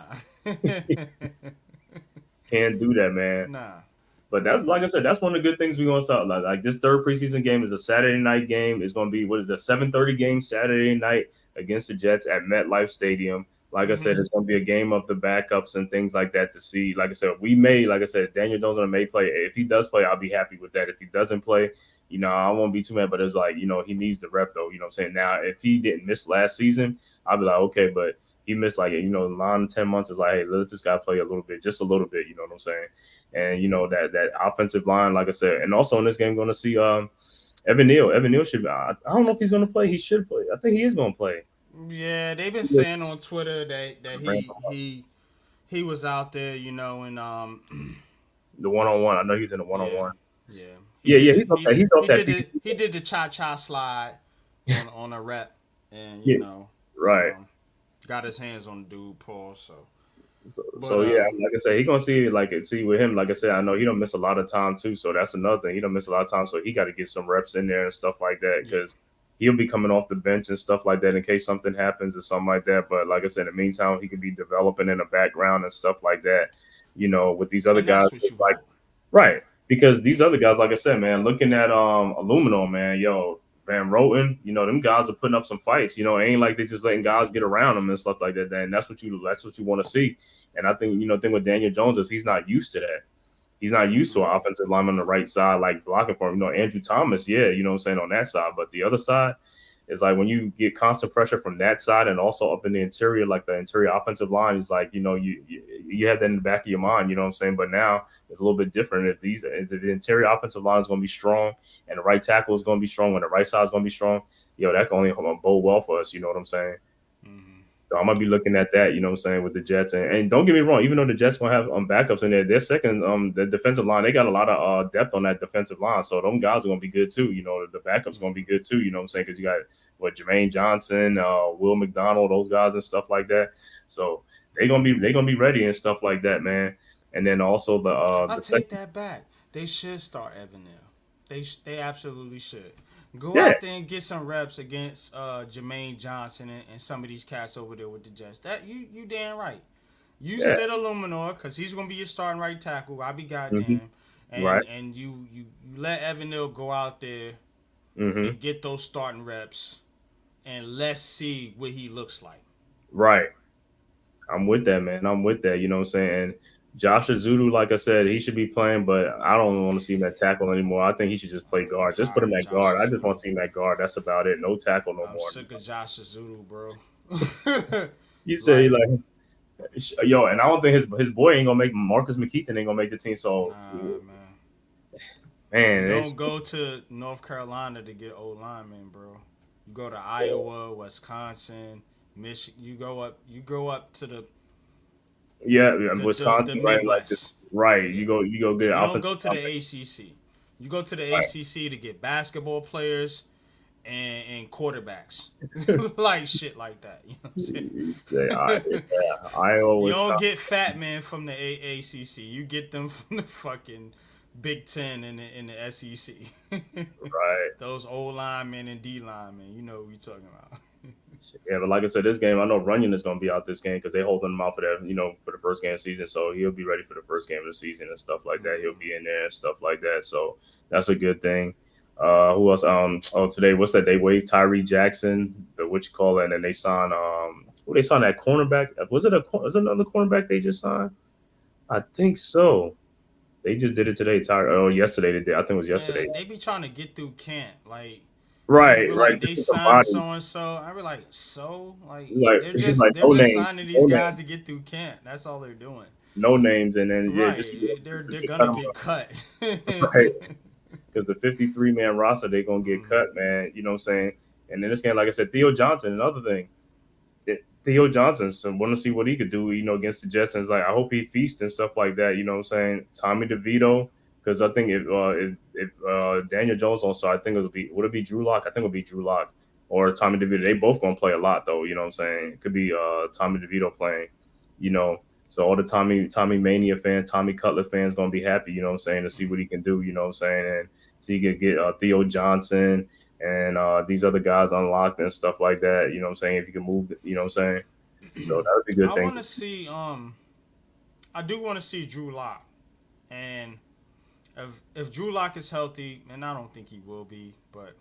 Can't do that, man. Nah. But that's, like I said, that's one of the good things we're going to start. Like this third preseason game is a Saturday night game. It's going to be, a 7:30 game Saturday night against the Jets at MetLife Stadium. Like I said, it's going to be a game of the backups and things like that to see. Like I said, Daniel Jones may play. If he does play, I'll be happy with that. If he doesn't play, you know, I won't be too mad. But it's like, you know, he needs the rep, though. You know what I'm saying? Now, if he didn't miss last season, I'll be like, okay, but he missed 9-10 months. Is like, hey, let this guy play a little bit, just a little bit. You know what I'm saying? And, you know, that offensive line, like I said, and also in this game, going to see Evan Neal. Evan Neal should be, I don't know if he's going to play. He should play. I think he is going to play. Yeah, they've been saying on Twitter that he was out there, you know, and The one-on-one. I know he's in the yeah, one-on-one. yeah. Yeah, yeah, he's okay. He's off that. He did the cha slide on a rep, and Yeah, right. got his hands on the dude, Paul. So, So yeah, like I said, he gonna see with him. Like I said, I know he don't miss a lot of time too. So that's another thing. He don't miss a lot of time, so he got to get some reps in there and stuff like that because he'll be coming off the bench and stuff like that in case something happens or something like that. But like I said, in the meantime, he could be developing in the background and stuff like that. You know, with these other guys, like right, because these other guys, like I said, man, looking at Aluminum, man, yo. Van Roten, you know, them guys are putting up some fights. You know, it ain't like they just letting guys get around them and stuff like that. And that's what you want to see. And I think, thing with Daniel Jones is he's not used to that. He's not used to an offensive lineman on the right side, like blocking for him. Andrew Thomas, yeah, you know what I'm saying, on that side. But the other side is like when you get constant pressure from that side and also up in the interior, like the interior offensive line is like, you have that in the back of your mind, you know what I'm saying? But now it's a little bit different. If the interior offensive line is going to be strong and the right tackle is going to be strong and the right side is going to be strong, that can only bode well for us, you know what I'm saying? So I'm gonna be looking at that, you know what I'm saying, with the Jets. And don't get me wrong, even though the Jets gonna have backups in there, their second the defensive line, they got a lot of depth on that defensive line. So them guys are gonna be good too. You know, the backups gonna be good too, you know what I'm saying? Because you got Jermaine Johnson, Will McDonald, those guys and stuff like that. So they're gonna be ready and stuff like that, man. And then also I take that back. They should start Evan Neal. They absolutely should. Go out there and get some reps against Jermaine Johnson and some of these cats over there with the Jets. That you damn right. You sit Illuminor because he's gonna be your starting right tackle. I'll be goddamn. And you let Evan Neal go out there and get those starting reps, and let's see what he looks like. Right. I'm with that, man. I'm with that. You know what I'm saying? Josh Azudu, like I said, he should be playing, but I don't want to see him at tackle anymore. I think he should just play guard. Just put him at guard. I just want to see him at guard. That's about it. No tackle no more. I'm sick of Josh Azudu, bro. You say like, yo, and I don't think his boy ain't gonna make Marcus McKeithen ain't gonna make the team. So, man, you don't go to North Carolina to get old linemen, bro. You go to Iowa, Wisconsin, Michigan. You go up to the Wisconsin, right? Like this, right. You go get. You don't go to the ACC. You go to the ACC to get basketball players and quarterbacks, like shit like that. You know what I'm saying? You say Iowa. You don't get fat man from the ACC. You get them from the fucking Big Ten and the SEC. Right. Those O linemen and D linemen. You know what we talking about. Yeah, but like I said, this game, I know Runyon is going to be out this game because they're holding him out for for the first game of the season. So he'll be ready for the first game of the season and stuff like that. He'll be in there and stuff like that. So that's a good thing. Who else? Today, what's that? They waived Tyree Jackson, and then they signed they signed that cornerback. Was it another cornerback they just signed? I think so. They just did it today. Yesterday they did. I think it was yesterday. They be trying to get through camp, like. Right. They signed so and so. I be like, they're just signing these guys to get through camp. That's all they're doing. No names, and then they're gonna get cut. Right. Because the 53-man roster, they're gonna get cut, man. You know what I'm saying? And then this game, like I said, Theo Johnson, another thing. Theo Johnson, so want to see what he could do, against the Jets. And it's like, I hope he feasts and stuff like that. You know what I'm saying? Tommy DeVito. Because I think if Daniel Jones don't start, I think would it be Drew Lock? I think it would be Drew Lock or Tommy DeVito. They both gonna play a lot though. You know what I'm saying? It could be Tommy DeVito playing. So all the Tommy Mania fans, Tommy Cutler fans gonna be happy. You know what I'm saying, to see what he can do. You know what I'm saying, and see he can get Theo Johnson and these other guys unlocked and stuff like that. You know what I'm saying? If you can move, you know what I'm saying. So that would be a good thing. I want to see. I do want to see Drew Lock, and. If Drew Lock is healthy, and I don't think he will be, but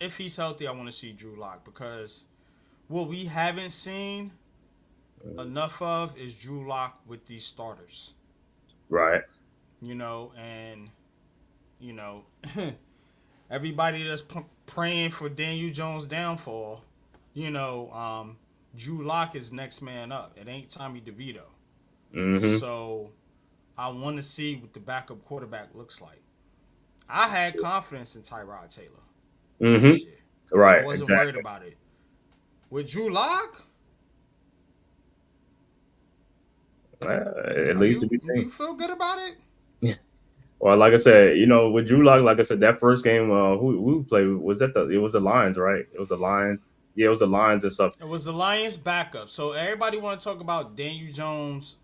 if he's healthy, I want to see Drew Lock because what we haven't seen enough of is Drew Lock with these starters. Right. Everybody that's praying for Daniel Jones' downfall, Drew Lock is next man up. It ain't Tommy DeVito. Mm-hmm. So I want to see what the backup quarterback looks like. I had confidence in Tyrod Taylor. Mm-hmm. Right. I wasn't worried about it. With Drew Lock, It leads to be seen. you feel good about it? Well, like I said, with Drew Lock, like I said, that first game, who played was that it was the Lions, right? It was the Lions. Yeah, it was the Lions and stuff. It was the Lions backup. So everybody want to talk about Daniel Jones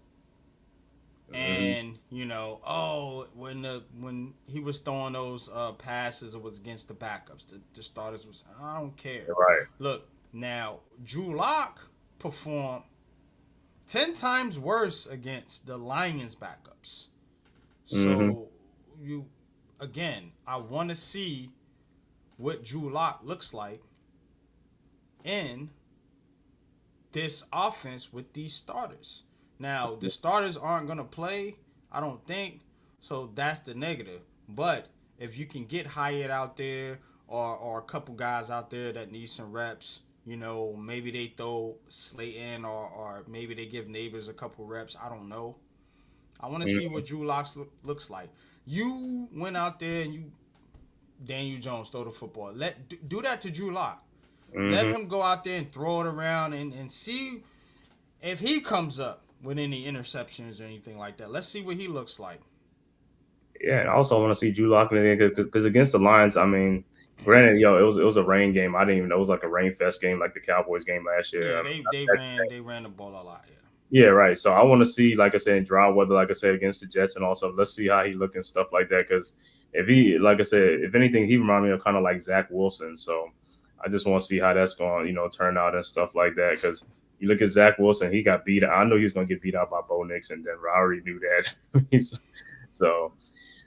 and when he was throwing those passes, it was against the backups. The starters was I don't care. Right. Look, now Drew Lock performed 10 times worse against the Lions backups. So I want to see what Drew Lock looks like in this offense with these starters. Now, the starters aren't going to play, I don't think, so that's the negative. But if you can get Hyatt out there or a couple guys out there that need some reps, maybe they throw Slayton or maybe they give Neighbors a couple reps. I don't know. I want to see what Drew Lock looks like. You went out there and Daniel Jones throw the football. Do that to Drew Lock. Let him go out there and throw it around and see if he comes up with any interceptions or anything like that. Let's see what he looks like. Yeah, and I also want to see Drew Lock because against the Lions, I mean, granted, it was a rain game. I didn't even know it was like a rain fest game like the Cowboys game last year. Yeah, they ran the ball a lot. Yeah. Yeah, right. So I want to see, like I said, in dry weather, like I said, against the Jets, and also let's see how he look and stuff like that. Because if he, like I said, if anything, he remind me of kind of like Zach Wilson. So I just want to see how that's going, turn out and stuff like that. Because you look at Zach Wilson, he got beat. I know he was going to get beat out by Bo Nix and Denver. I already knew that. So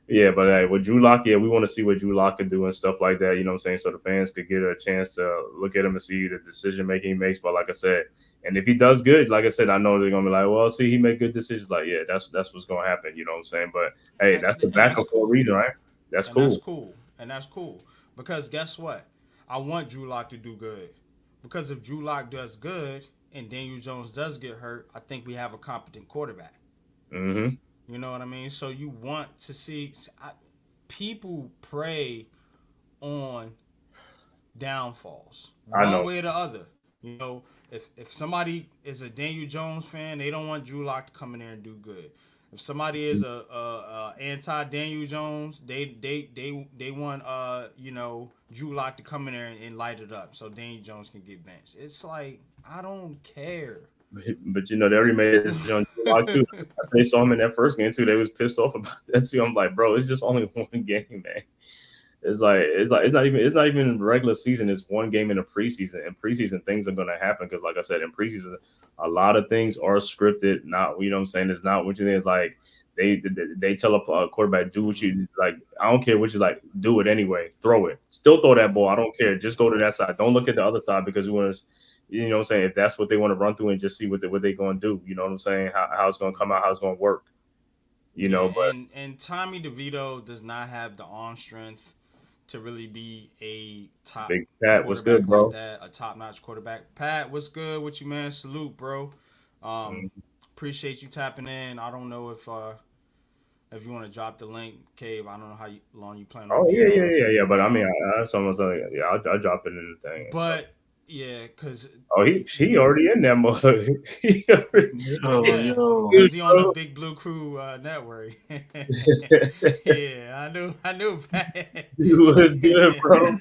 yeah, but with Drew Lock, we want to see what Drew Lock can do and stuff like that. You know what I'm saying? So the fans could get a chance to look at him and see the decision making he makes. But like I said. And if he does good, like I said, I know they're gonna be like, well, see, he made good decisions. Like, yeah, that's what's gonna happen. You know what I'm saying? But hey, that's the backup for a reason, right? That's cool. That's cool. Because guess what? I want Drew Lock to do good. Because if Drew Lock does good and Daniel Jones does get hurt, I think we have a competent quarterback. Mm-hmm. You know what I mean? So you want to see people prey on downfalls one way or the other. If somebody is a Daniel Jones fan, they don't want Drew Lock to come in there and do good. If somebody is a anti Daniel Jones, they want Drew Lock to come in there and light it up so Daniel Jones can get benched. It's like I don't care. But they already made this Drew Lock too. They saw him in that first game too. They was pissed off about that too. I'm like, bro, it's just only one game, man. It's not even regular season. It's one game in the preseason. In preseason, things are going to happen because, like I said, in preseason, a lot of things are scripted. Not, you know what I'm saying? It's not what you think. It's like they tell a quarterback, do what you like. I don't care what you like. Do it anyway. Throw it. Still throw that ball. I don't care. Just go to that side. Don't look at the other side because we want to. You know what I'm saying? If that's what they want to run through and just see what they're going to do. You know what I'm saying? How it's going to come out. How it's going to work. But and Tommy DeVito does not have the arm strength to really be a top Big Pat, what's good, bro? Like that, a top-notch quarterback. Pat, what's good with you, man? Salute, bro. Appreciate you tapping in. I don't know if you want to drop the link, Cave. I don't know how long you plan on. Oh yeah. But I mean, someone's I'll drop it in the thing. But yeah, because he already in that mode. Because he on the Big Blue Crew network. Yeah, I knew. What's good, bro?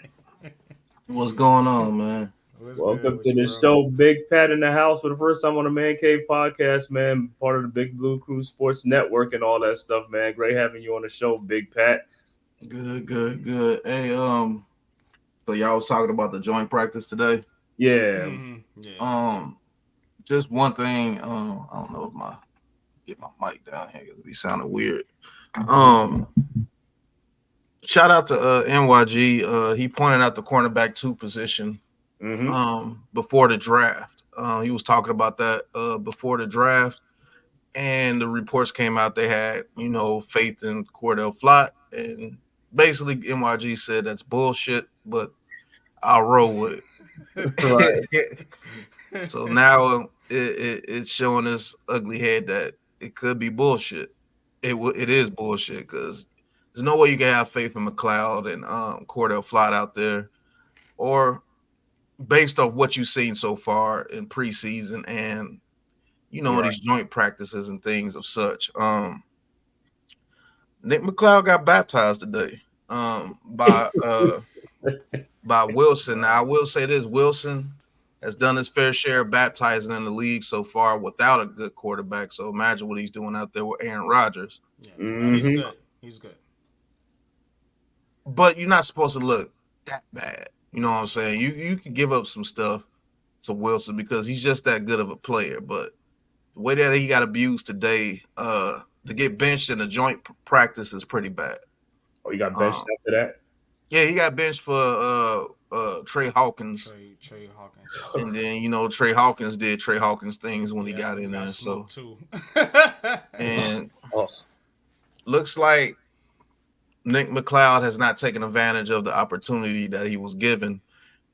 What's going on, man? Welcome to the show, Big Pat in the house for the first time on the Man-Cave podcast, man. Part of the Big Blue Crew Sports Network and all that stuff, man. Great having you on the show, Big Pat. Good. Hey, so y'all was talking about the joint practice today. Yeah. Just one thing. I don't know if get my mic down here because it be sounding weird. Shout out to NYG. He pointed out the cornerback 2 position before the draft. He was talking about that before the draft, and the reports came out they had faith in Cordell Flott, and basically NYG said that's bullshit, but I'll roll with it. Right. So now it's showing this ugly head that it could be bullshit. It is bullshit because there's no way you can have faith in McLeod and Cordell Flott out there, or based off what you've seen so far in preseason and these joint practices and things of such. Nick McLeod got baptized today by Wilson. Now I will say this: Wilson has done his fair share of baptizing in the league so far without a good quarterback. So imagine what he's doing out there with Aaron Rodgers. Yeah, no, he's good. He's good. But you're not supposed to look that bad. You know what I'm saying? You can give up some stuff to Wilson because he's just that good of a player. But the way that he got abused today, to get benched in a joint practice is pretty bad. Oh, he got benched after that? Yeah, he got benched for Trey Hawkins. Trey Hawkins. And then Trey Hawkins did Trey Hawkins things when he got in there. So too. and looks like Nick McLeod has not taken advantage of the opportunity that he was given.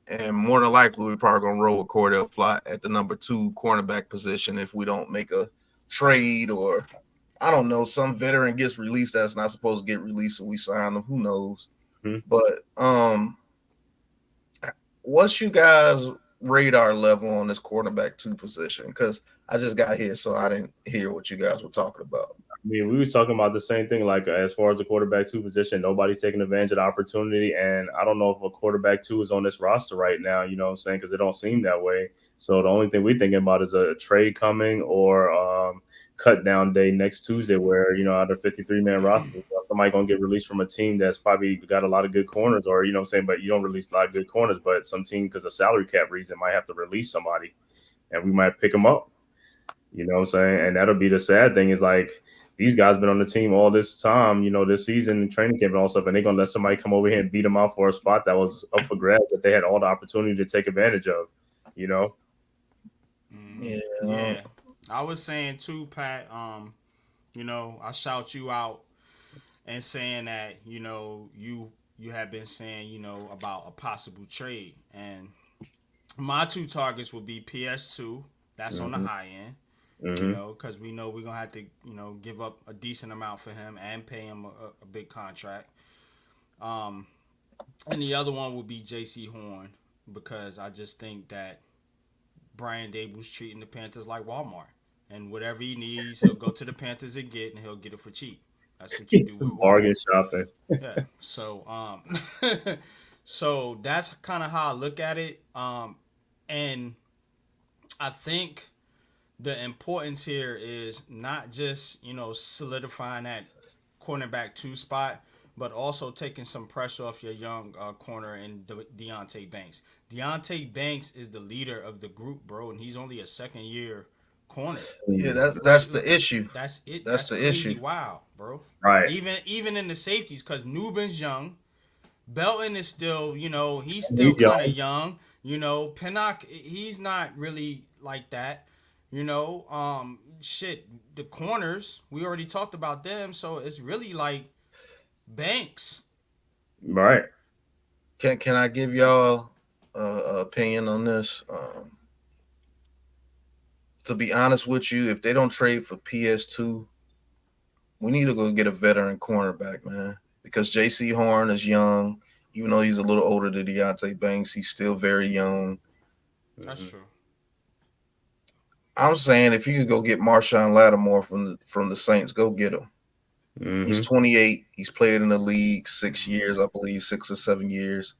And more than likely, we're probably going to roll with Cordell Plott at the number 2 cornerback position if we don't make a trade or, I don't know, some veteran gets released that's not supposed to get released and we sign him. Who knows? But what's you guys' radar level on this cornerback 2 position? Because I just got here, so I didn't hear what you guys were talking about. I mean, we was talking about the same thing. Like, as far as the quarterback 2 position, nobody's taking advantage of the opportunity. And I don't know if a quarterback 2 is on this roster right now, you know what I'm saying? Because it don't seem that way. So the only thing we're thinking about is a trade coming or cut down day next Tuesday where, out of 53-man roster, somebody going to get released from a team that's probably got a lot of good corners or, you know what I'm saying? But you don't release a lot of good corners, but some team, because of salary cap reason, might have to release somebody and we might pick them up. You know what I'm saying? And that'll be the sad thing is like, these guys been on the team all this time, this season, training camp and all stuff, and they're going to let somebody come over here and beat them out for a spot that was up for grabs that they had all the opportunity to take advantage of, Yeah. I was saying too, Pat, I shout you out and saying that, you have been saying, about a possible trade. And my 2 targets would be PS2. That's on the high end. Because we know we're going to have to, give up a decent amount for him and pay him a big contract. And the other one would be J.C. Horn because I just think that Brian Dable's treating the Panthers like Walmart. And whatever he needs, he'll go to the Panthers and get, and he'll get it for cheap. That's what you do with bargain shopping. Yeah. So, so that's kind of how I look at it. And I think the importance here is not just, solidifying that cornerback 2 spot, but also taking some pressure off your young corner in Deonte Banks. Deonte Banks is the leader of the group, bro, and he's only a second-year corner. Yeah, that's the issue. That's it. That's the crazy issue. Wow, bro. Right. Even in the safeties, because Nubin's young. Belton is still, he's still kind of young. Pinnock, he's not really like that. The corners, we already talked about them, so it's really like Banks. Right. Can I give y'all an opinion on this? To be honest with you, if they don't trade for PS2, we need to go get a veteran cornerback, man. Because J.C. Horn is young. Even though he's a little older than Deonte Banks, he's still very young. That's true. I'm saying if you could go get Marshawn Lattimore from the Saints, go get him. He's 28. He's played in the league 6 years, I believe, 6 or 7 years.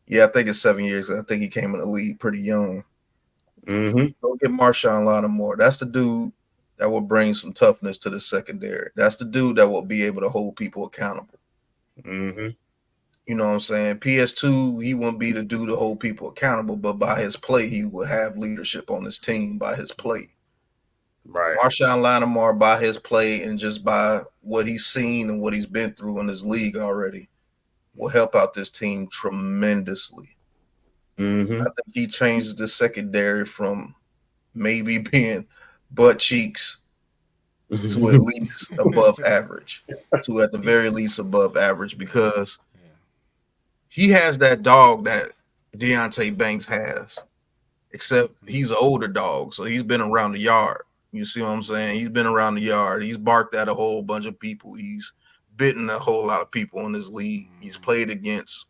Yeah, I think it's 7 years. I think he came in the league pretty young. Go get Marshawn Lattimore. That's the dude that will bring some toughness to the secondary. That's the dude that will be able to hold people accountable. You know what I'm saying? PS2, he won't be the dude to hold people accountable, but by his play, he will have leadership on his team by his play. Right. Marshawn Lattimore, by his play and just by what he's seen and what he's been through in his league already, will help out this team tremendously. I think he changes the secondary from maybe being butt cheeks to at least above average, to at the very least above average, because he has that dog that Deonte Banks has, except he's an older dog, so he's been around the yard. You see what I'm saying? He's been around the yard. He's barked at a whole bunch of people. He's bitten a whole lot of people in this league. He's played against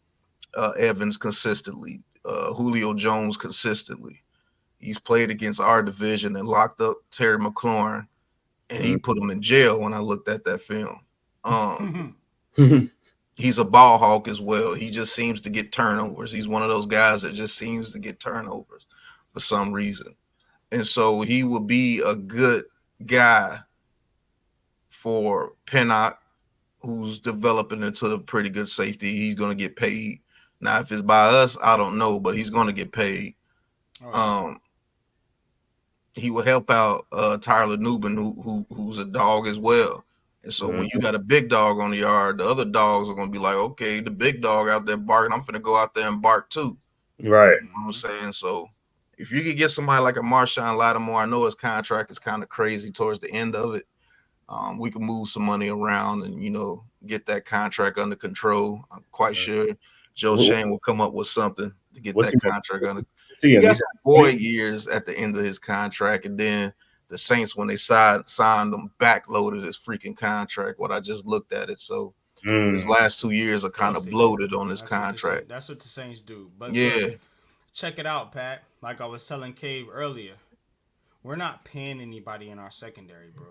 Evans consistently. Julio Jones consistently. He's played against our division and locked up Terry McLaurin, and he put him in jail when I looked at that film. He's a ball hawk as well. He just seems to get turnovers. He's one of those guys that just seems to get turnovers for some reason. And so he will be a good guy for Pinnock, who's developing into a pretty good safety. He's going to get paid. Now, if it's by us, I don't know, but he's going to get paid. He will help out Tyler Nubin, who's a dog as well. And so when you got a big dog on the yard, the other dogs are going to be like, okay, the big dog out there barking, I'm going to go out there and bark too. Right. You know what I'm saying? So if you could get somebody like a Marshawn Lattimore, I know his contract is kind of crazy towards the end of it. We can move some money around and, get that contract under control. I'm quite sure Joe Shane will come up with something to get that contract under. He got 4 years at the end of his contract, and then the Saints, when they signed him, backloaded his freaking contract. What I just looked at it, so his last 2 years are kind of bloated on his contract. That's what the Saints do. But yeah, look, check it out, Pat. Like I was telling Cave earlier, we're not paying anybody in our secondary, bro.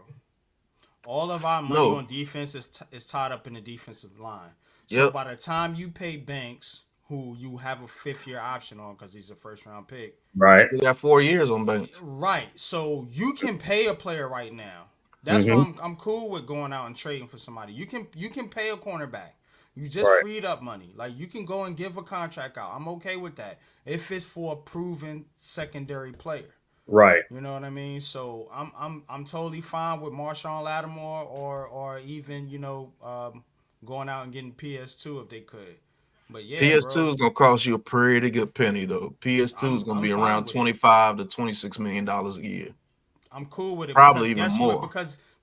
All of our money on defense is tied up in the defensive line. So by the time you pay Banks, who you have a 5th-year option on because he's a first-round pick. Right. He got 4 years on Banks. Right. So you can pay a player right now. That's why I'm cool with going out and trading for somebody. You can pay a cornerback. You just freed up money. Like, you can go and give a contract out. I'm okay with that if it's for a proven secondary player. Right. You know what I mean? So I'm totally fine with Marshawn Lattimore or even, going out and getting PS2 if they could. But yeah, PS2 is gonna cost you a pretty good penny though. PS2 is gonna be around $25 to $26 million a year. I'm cool with it. Probably even more.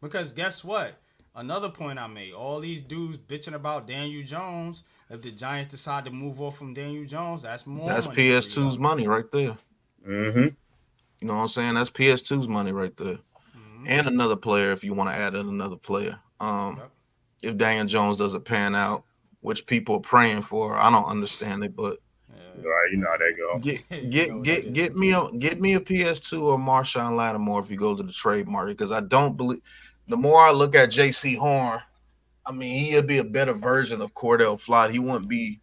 Because guess what? Another point I made. All these dudes bitching about Daniel Jones. If the Giants decide to move off from Daniel Jones, that's more. That's money PS2's money right there. Mm-hmm. You know what I'm saying? That's PS2's money right there. And another player if you want to add in another player. If Daniel Jones doesn't pan out, which people are praying for, I don't understand it, but right, you know how they go. Get me a PS2 or Marshawn Lattimore if you go to the trade market, because I don't believe. The more I look at J.C. Horn, I mean, he'll be a better version of Cordell Flott. He wouldn't be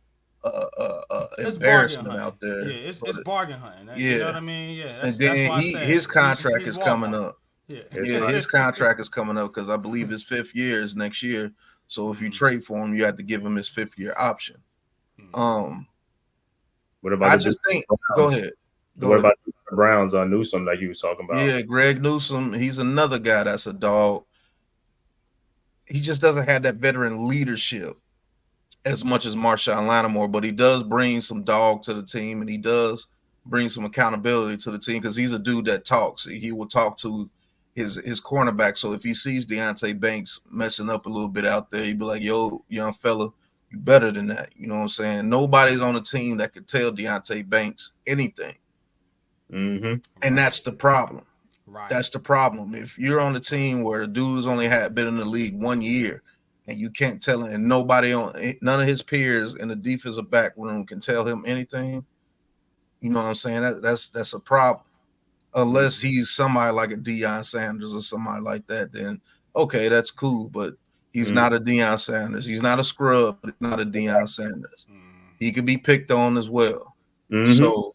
embarrassment out there. Yeah, it's bargain hunting. Yeah, you know what I mean. Yeah, and then his contract is coming up. Yeah, his contract is coming up because I believe his 5th year is next year. So if you trade for him, you have to give him his 5th-year option. What about? I just think. Go ahead. What about the Browns on Newsome that you was talking about? Yeah, Greg Newsome. He's another guy that's a dog. He just doesn't have that veteran leadership as much as Marshawn Lattimore, but he does bring some dog to the team, and he does bring some accountability to the team because he's a dude that talks. He will talk to his cornerback. So if he sees Deonte Banks messing up a little bit out there, he'd be like, yo, young fella, you better than that. You know what I'm saying? Nobody's on the team that could tell Deonte Banks anything. Mm-hmm. And that's the problem. Right. That's the problem. If you're on the team where the dude's only been in the league 1 year and you can't tell him, and none of his peers in the defensive back room can tell him anything, you know what I'm saying? That's a problem. Unless he's somebody like a Deion Sanders or somebody like that, then okay, that's cool. But he's not a Deion Sanders. He's not a scrub, but he's not a Deion Sanders. He could be picked on as well. So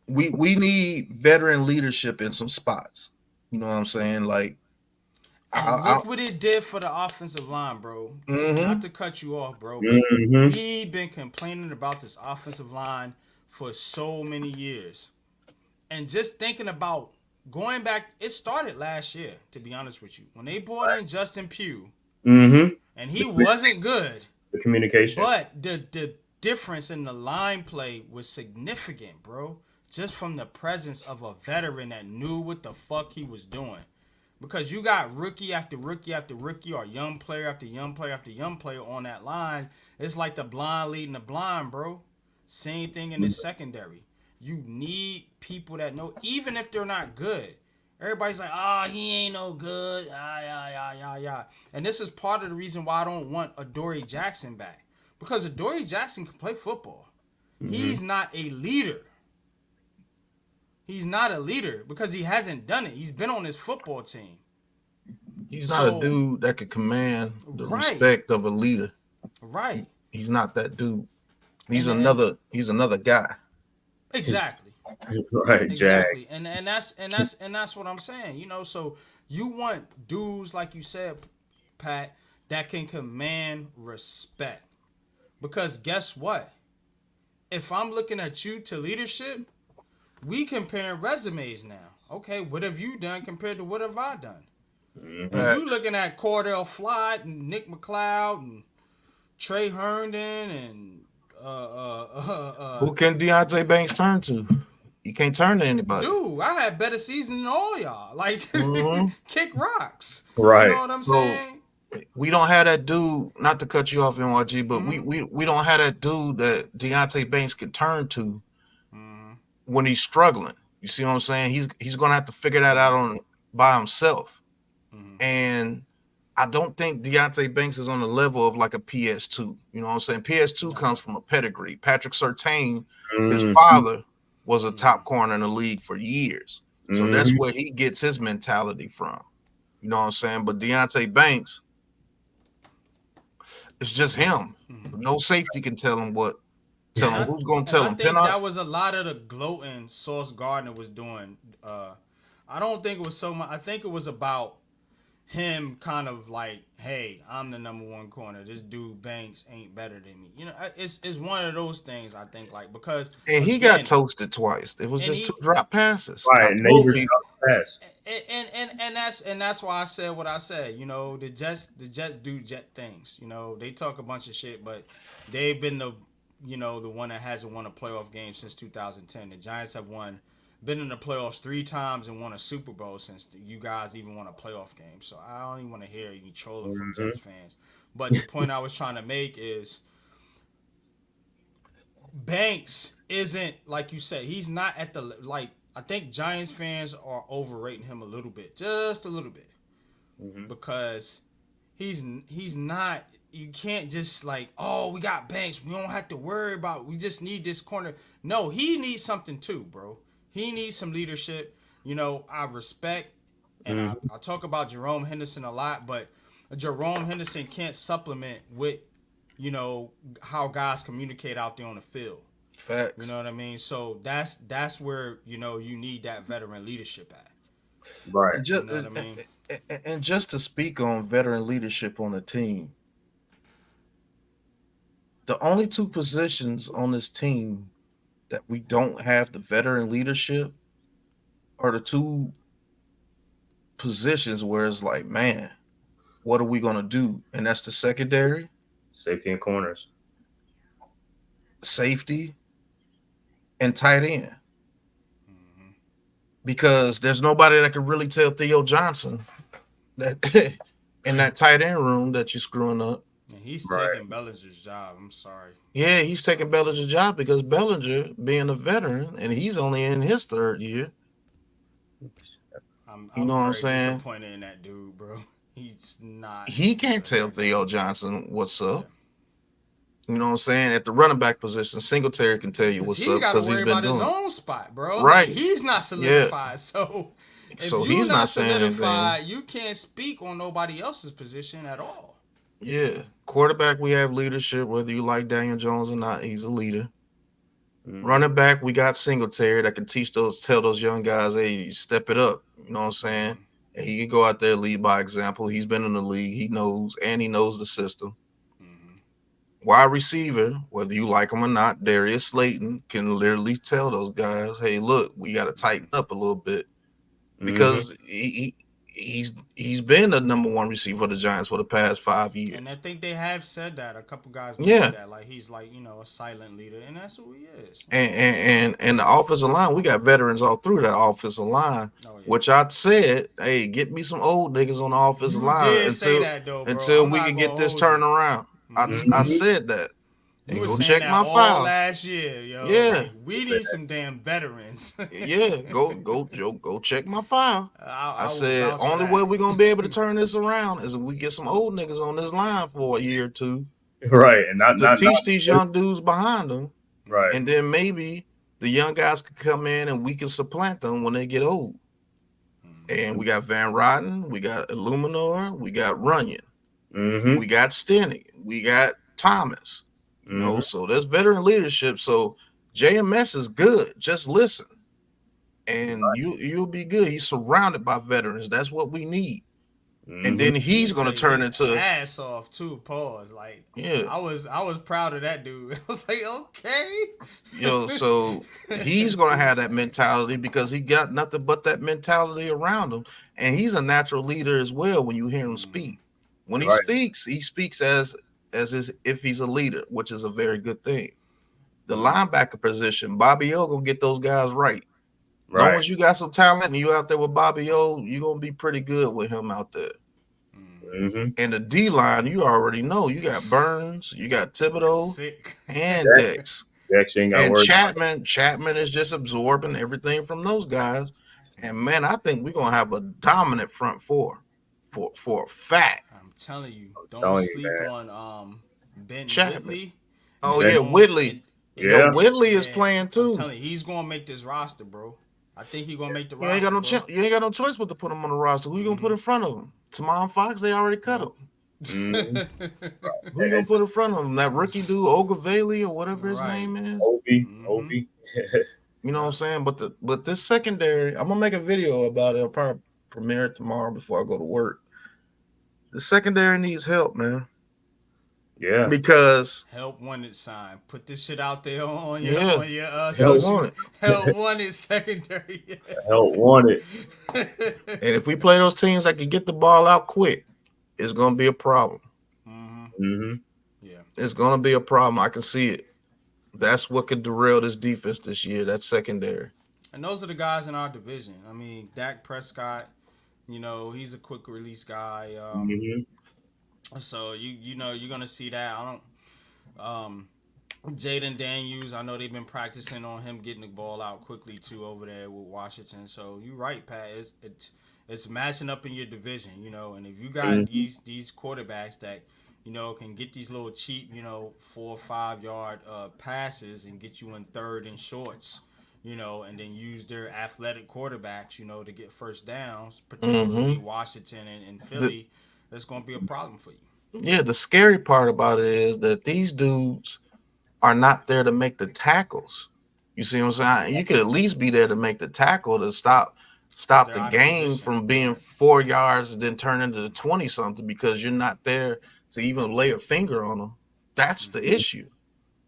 we need veteran leadership in some spots. You know what I'm saying? Like, look what it did for the offensive line, bro. Not to cut you off, bro, but we've been complaining about this offensive line for so many years. And just thinking about going back, it started last year, to be honest with you. When they brought in Justin Pugh, and he wasn't good. The communication. But the difference in the line play was significant, bro. Just from the presence of a veteran that knew what the fuck he was doing. Because you got rookie after rookie after rookie, or young player after young player after young player on that line. It's like the blind leading the blind, bro. Same thing in the secondary. You need people that know, even if they're not good. Everybody's like, he ain't no good. And this is part of the reason why I don't want Adoree Jackson back. Because Adoree Jackson can play football. He's not a leader. He's not a leader because he hasn't done it. He's been on his football team. He's not a dude that could command the respect of a leader. Right. He's not that dude. He's another guy. Exactly. Right, exactly. And that's what I'm saying. You know, so you want dudes like you said, Pat, that can command respect. Because guess what? If I'm looking at you to leadership, we comparing resumes now. Okay, what have you done compared to what have I done? And you looking at Cordell Flott and Nick McLeod and Trey Herndon and who can Deontay Banks turn to? You can't turn to anybody. Dude, I had better season than all y'all. Like, kick rocks. Right. You know what I'm saying? We don't have that dude, not to cut you off, NYG, but we don't have that dude that Deontay Banks can turn to when he's struggling. You see what I'm saying? He's going to have to figure that out by himself. And I don't think Deontay Banks is on the level of like a PS2. You know what I'm saying? PS2 comes from a pedigree. Patrick Surtain, his father, was a top corner in the league for years. So that's where he gets his mentality from. You know what I'm saying? But Deontay Banks, it's just him. No safety can tell him who's going to tell him. I think that was a lot of the gloating Sauce Gardner was doing. I don't think it was so much. I think it was about him kind of like, hey, I'm the number one corner. This dude Banks ain't better than me. You know, it's one of those things, I think, like, because and he got toasted twice. It was just 2 drop passes. Right, and that's why I said what I said. You know, the Jets do Jet things. You know, they talk a bunch of shit, but they've been the one that hasn't won a playoff game since 2010. The Giants have been in the playoffs 3 times and won a Super Bowl since you guys even won a playoff game. So I don't even want to hear any trolling from Jets fans. But the point I was trying to make is Banks isn't, like you said, he's not at the, like, I think Giants fans are overrating him a little bit, just a little bit, because he's not. You can't just like, oh, we got Banks, we don't have to worry about it. We just need this corner. No, he needs something too, bro. He needs some leadership. You know, I respect, and I talk about Jerome Henderson a lot, but Jerome Henderson can't supplement with, you know, how guys communicate out there on the field. Facts. You know what I mean? So that's where, you know, you need that veteran leadership at. Right. You know what I mean? And just to speak on veteran leadership on a team, the only 2 positions on this team that we don't have the veteran leadership are the 2 positions where it's like, man, what are we going to do? And that's the secondary. Safety and corners. Safety and tight end. Because there's nobody that can really tell Theo Johnson that in that tight end room that you're screwing up. And he's taking Bellinger's job. I'm sorry. Yeah, he's taking Bellinger's job because Bellinger, being a veteran, and he's only in his 3rd year. I'm what I'm saying? Disappointed in that dude, bro. He's not. He can't tell Theo Johnson what's up. You know what I'm saying? At the running back position, Singletary can tell you what's up because he's been doing his own spot, bro. Right. Like, he's not solidified. Yeah. So if you're not solidified, you can't speak on nobody else's position at all. Yeah. Quarterback, we have leadership, whether you like Daniel Jones or not. He's a leader. Running back, we got Singletary that can tell those young guys, hey, step it up. You know what I'm saying? And he can go out there and lead by example. He's been in the league. He knows the system. Wide receiver, whether you like him or not, Darius Slayton can literally tell those guys, hey, look, we got to tighten up a little bit because he's been the number 1 receiver for the Giants for the past 5 years. And I think they have said that. A couple guys mentioned that. Like, he's like, you know, a silent leader, and that's who he is. And the offensive line, we got veterans all through that offensive line, which I said, hey, get me some old niggas on the offensive line until we can get this turned around. I said that. You go check my file last year, yo. Yeah, like, we need some damn veterans. Yeah, go check my file. I said only way we're gonna be able to turn this around is if we get some old niggas on this line for a year or 2, right? And not teach these young dudes behind them. Right. And then maybe the young guys could come in and we can supplant them when they get old. And we got Van Rotten, we got Illuminor, we got Runyon, we got Stinney, we got Thomas. You know, so there's veteran leadership. So JMS is good. Just listen, and you'll be good. He's surrounded by veterans. That's what we need. And then he's going to turn into ass off too. Pause. Like, yeah, I was proud of that dude. I was like, okay, so he's going to have that mentality because he got nothing but that mentality around him, and he's a natural leader as well. When you hear him speak, when he speaks as if he's a leader, which is a very good thing. The linebacker position, Bobby O gonna get those guys right. As long as you got some talent and you out there with Bobby O, you're gonna be pretty good with him out there. And the D line, you already know you got Burns, you got Thibodeau, and Dex. And Chapman is just absorbing everything from those guys. And man, I think we're gonna have a dominant front four for a fact. I'm telling you, don't sleep on Ben Whitley. Oh yeah, Whitley. Whitley is playing too. I'm telling you, he's gonna make this roster, bro. I think he's gonna make the roster. You ain't got no choice but to put him on the roster. Who you gonna put in front of him? Tamon Fox, they already cut him. Who you gonna put in front of him? That rookie dude, Ogaveli or whatever his name is. Obi. You know what I'm saying? But this secondary, I'm gonna make a video about it. I'll probably premiere it tomorrow before I go to work. The secondary needs help, man. Yeah, because help wanted sign. Put this shit out there on your social. Help wanted secondary. Help wanted. And if we play those teams that can get the ball out quick, it's gonna be a problem. Yeah, it's gonna be a problem. I can see it. That's what could derail this defense this year. That secondary. And those are the guys in our division. I mean, Dak Prescott. You know, he's a quick release guy. So you know you're gonna see that. I don't Jaden Daniels, I know they've been practicing on him getting the ball out quickly too over there with Washington. So you're right, Pat. It's matching up in your division, you know, and if you got these quarterbacks that, you know, can get these little cheap, you know, 4 or 5 yard passes and get you in third and shorts, you know, and then use their athletic quarterbacks, you know, to get first downs, particularly Washington and Philly. That's going to be a problem for you. Yeah, the scary part about it is that these dudes are not there to make the tackles. You see what I'm saying? You could at least be there to make the tackle to stop the game from being 4 yards and then turn into 20-something because you're not there to even lay a finger on them. That's the issue.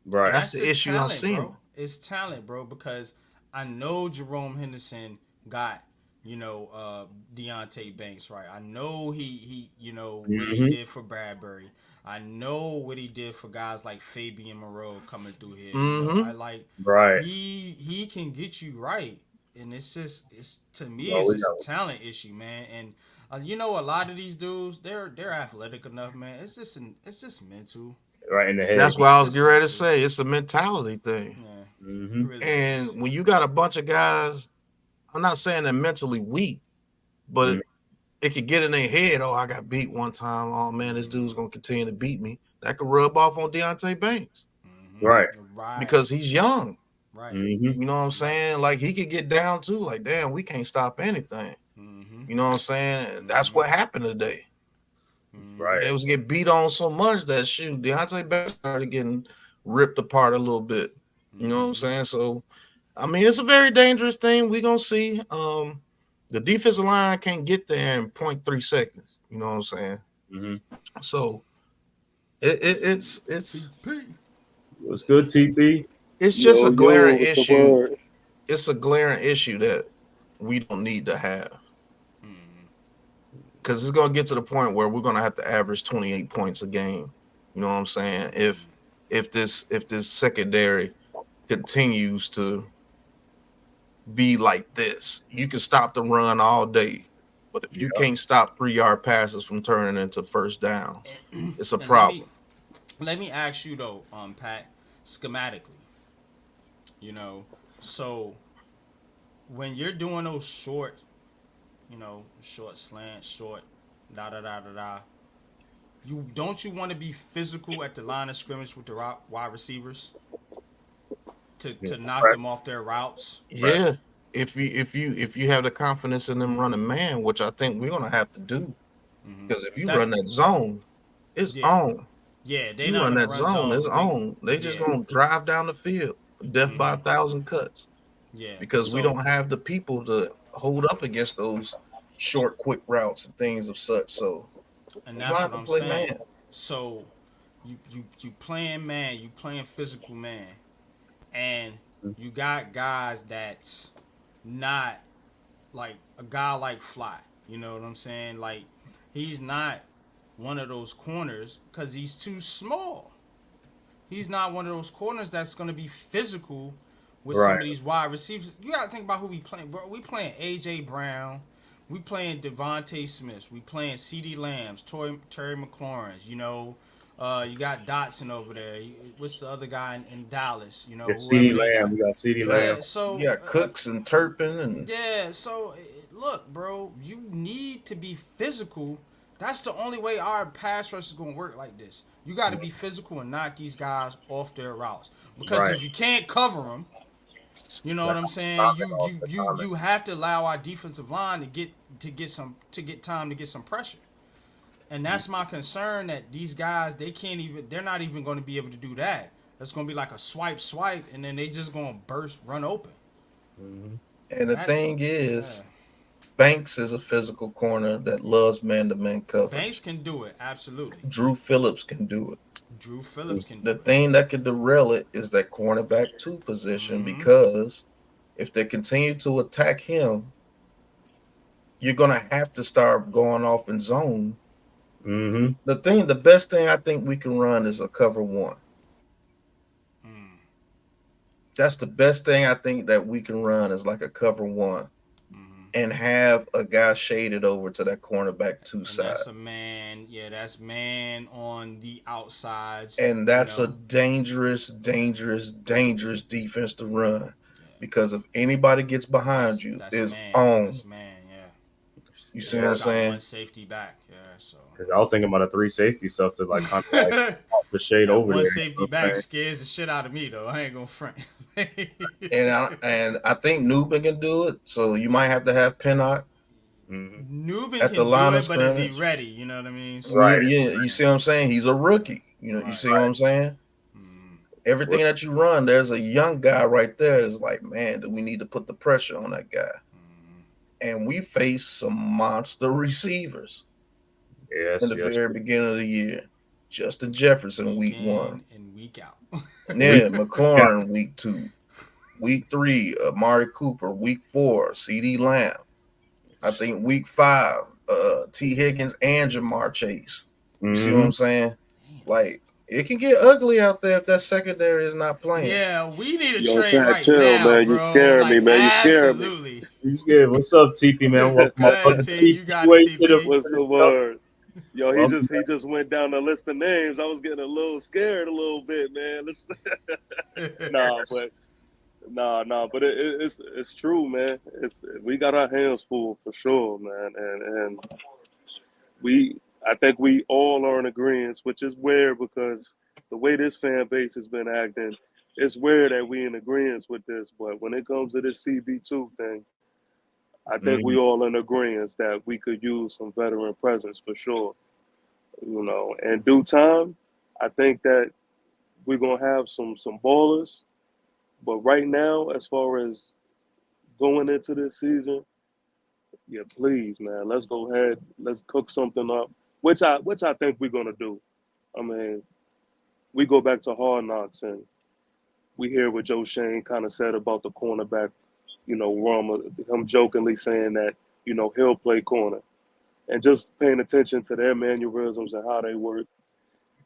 Right. That's the issue talent, I'm seeing. Bro. It's talent, bro, because I know Jerome Henderson got, you know, Deontay Banks, right? I know he you know, what he did for Bradbury. I know what he did for guys like Fabian Moreau coming through here. You know, I like he can get you right. And it's to me it's just a talent issue, man. And you know, a lot of these dudes, they're athletic enough, man. It's just mental. Right in the head. That's what I was getting ready to say. It's a mentality thing. Yeah. Really and when you got a bunch of guys, I'm not saying they're mentally weak, but it could get in their head. Oh, I got beat one time. Oh man, this dude's gonna continue to beat me. That could rub off on Deontay Banks, right? Because he's young, right? You know what I'm saying? Like he could get down too. Like damn, we can't stop anything. You know what I'm saying? That's what happened today. Right? It was get beat on so much that Deontay Banks started getting ripped apart a little bit. You know what I'm saying? So. I mean, it's a very dangerous thing. We're going to see. The defensive line can't get there in 0.3 seconds. You know what I'm saying? So, it's what's good, TP? It's just a glaring issue. It's a glaring issue that we don't need to have. Because it's going to get to the point where we're going to have to average 28 points a game. You know what I'm saying? If this secondary continues to be like this, you can stop the run all day, but if you can't stop 3-yard passes from turning into first down, it's a problem. Let me ask you though, Pat, schematically, you know, so when you're doing those short slant, short you want to be physical at the line of scrimmage with the wide receivers? to knock them off their routes. Yeah. If you have the confidence in them running man, which I think we're gonna have to do, because if you run that zone, it's on. Yeah, they You not run gonna that run zone, it's zone. on. They just gonna drive down the field, death by 1,000 cuts. Yeah, Because we don't have the people to hold up against those short, quick routes and things of such. So, and we're that's gonna have what to I'm play saying. man. So, you playing man, you playing physical man, and you got guys that's not like a guy like Fly. You know what I'm saying? Like, he's not one of those corners because he's too small. He's not one of those corners that's going to be physical with some of these wide receivers. You got to think about who we playing, bro. We playing A.J. Brown. We playing Devontae Smith. We playing C.D. Lambs, Terry McLaurin's. You know, you got Dotson over there. What's the other guy in Dallas? You know, C.D. Lamb. We got C.D. Lamb. So you got Cooks and Turpin and so look, bro, you need to be physical. That's the only way our pass rush is going to work like this. You got to be physical and knock these guys off their routes. Because if you can't cover them, you know what I'm saying? You have to allow our defensive line to get time to get some pressure. And that's my concern, that these guys, they're not even going to be able to do that. It's going to be like a swipe, and then they just going to run open. And the thing is, Banks is a physical corner that loves man-to-man coverage. Banks can do it, absolutely. Drew Phillips can do it. The thing that could derail it is that cornerback 2 position, because if they continue to attack him, you're gonna have to start going off in zone. The best thing I think we can run is a cover 1. That's the best thing I think that we can run is like a cover 1. And have a guy shaded over to that cornerback 2 side. That's a man. Yeah, that's man on the outsides. And that's a dangerous defense to run. Because if anybody gets behind you, it's on. That's man, You see what I'm saying? One safety back. Yeah, so. I was thinking about a 3 safety stuff to like kind of like the shade over one there. One safety back scares the shit out of me though. I ain't gonna front. and I think Nubin can do it. So you might have to have Pinnock Nubin at can the line do of it, but is he scrimmage. ready? You know what I mean? So, Right. Yeah, you see what I'm saying? He's a rookie. You see what I'm saying? Everything that you run, there's a young guy right there. It's like, man, do we need to put the pressure on that guy? And we face some monster receivers. In the very beginning of the year. Justin Jefferson week 1. And week out. Yeah, McLaurin week 2. Week 3, Amari Cooper. Week 4, C.D. Lamb. I think week 5, T. Higgins and Jamar Chase. You see what I'm saying? Like, it can get ugly out there if that secondary is not playing. Yeah, we need a trade right chill, now, man. bro. You scaring me, man. You scaring me. Absolutely. You scared? What's up, TP, man? Welcome up, You got it, TP. What's the word? Yo, he just went down the list of names. I was getting a little scared a little bit, man. Listen. but it's true, man. We got our hands full for sure, man, and I think we all are in agreement, which is weird because the way this fan base has been acting, it's weird that we in agreement with this. But when it comes to this CB2 thing, I think we all in agreement that we could use some veteran presence for sure. You know, in due time, I think that we're gonna have some ballers. But right now, as far as going into this season, yeah, please, man, let's go ahead, let's cook something up, which I think we're gonna do. I mean, we go back to Hard Knocks and we hear what Joe Shane kind of said about the cornerback, you know, him jokingly saying that, you know, he'll play corner. And just paying attention to their mannerisms and how they work,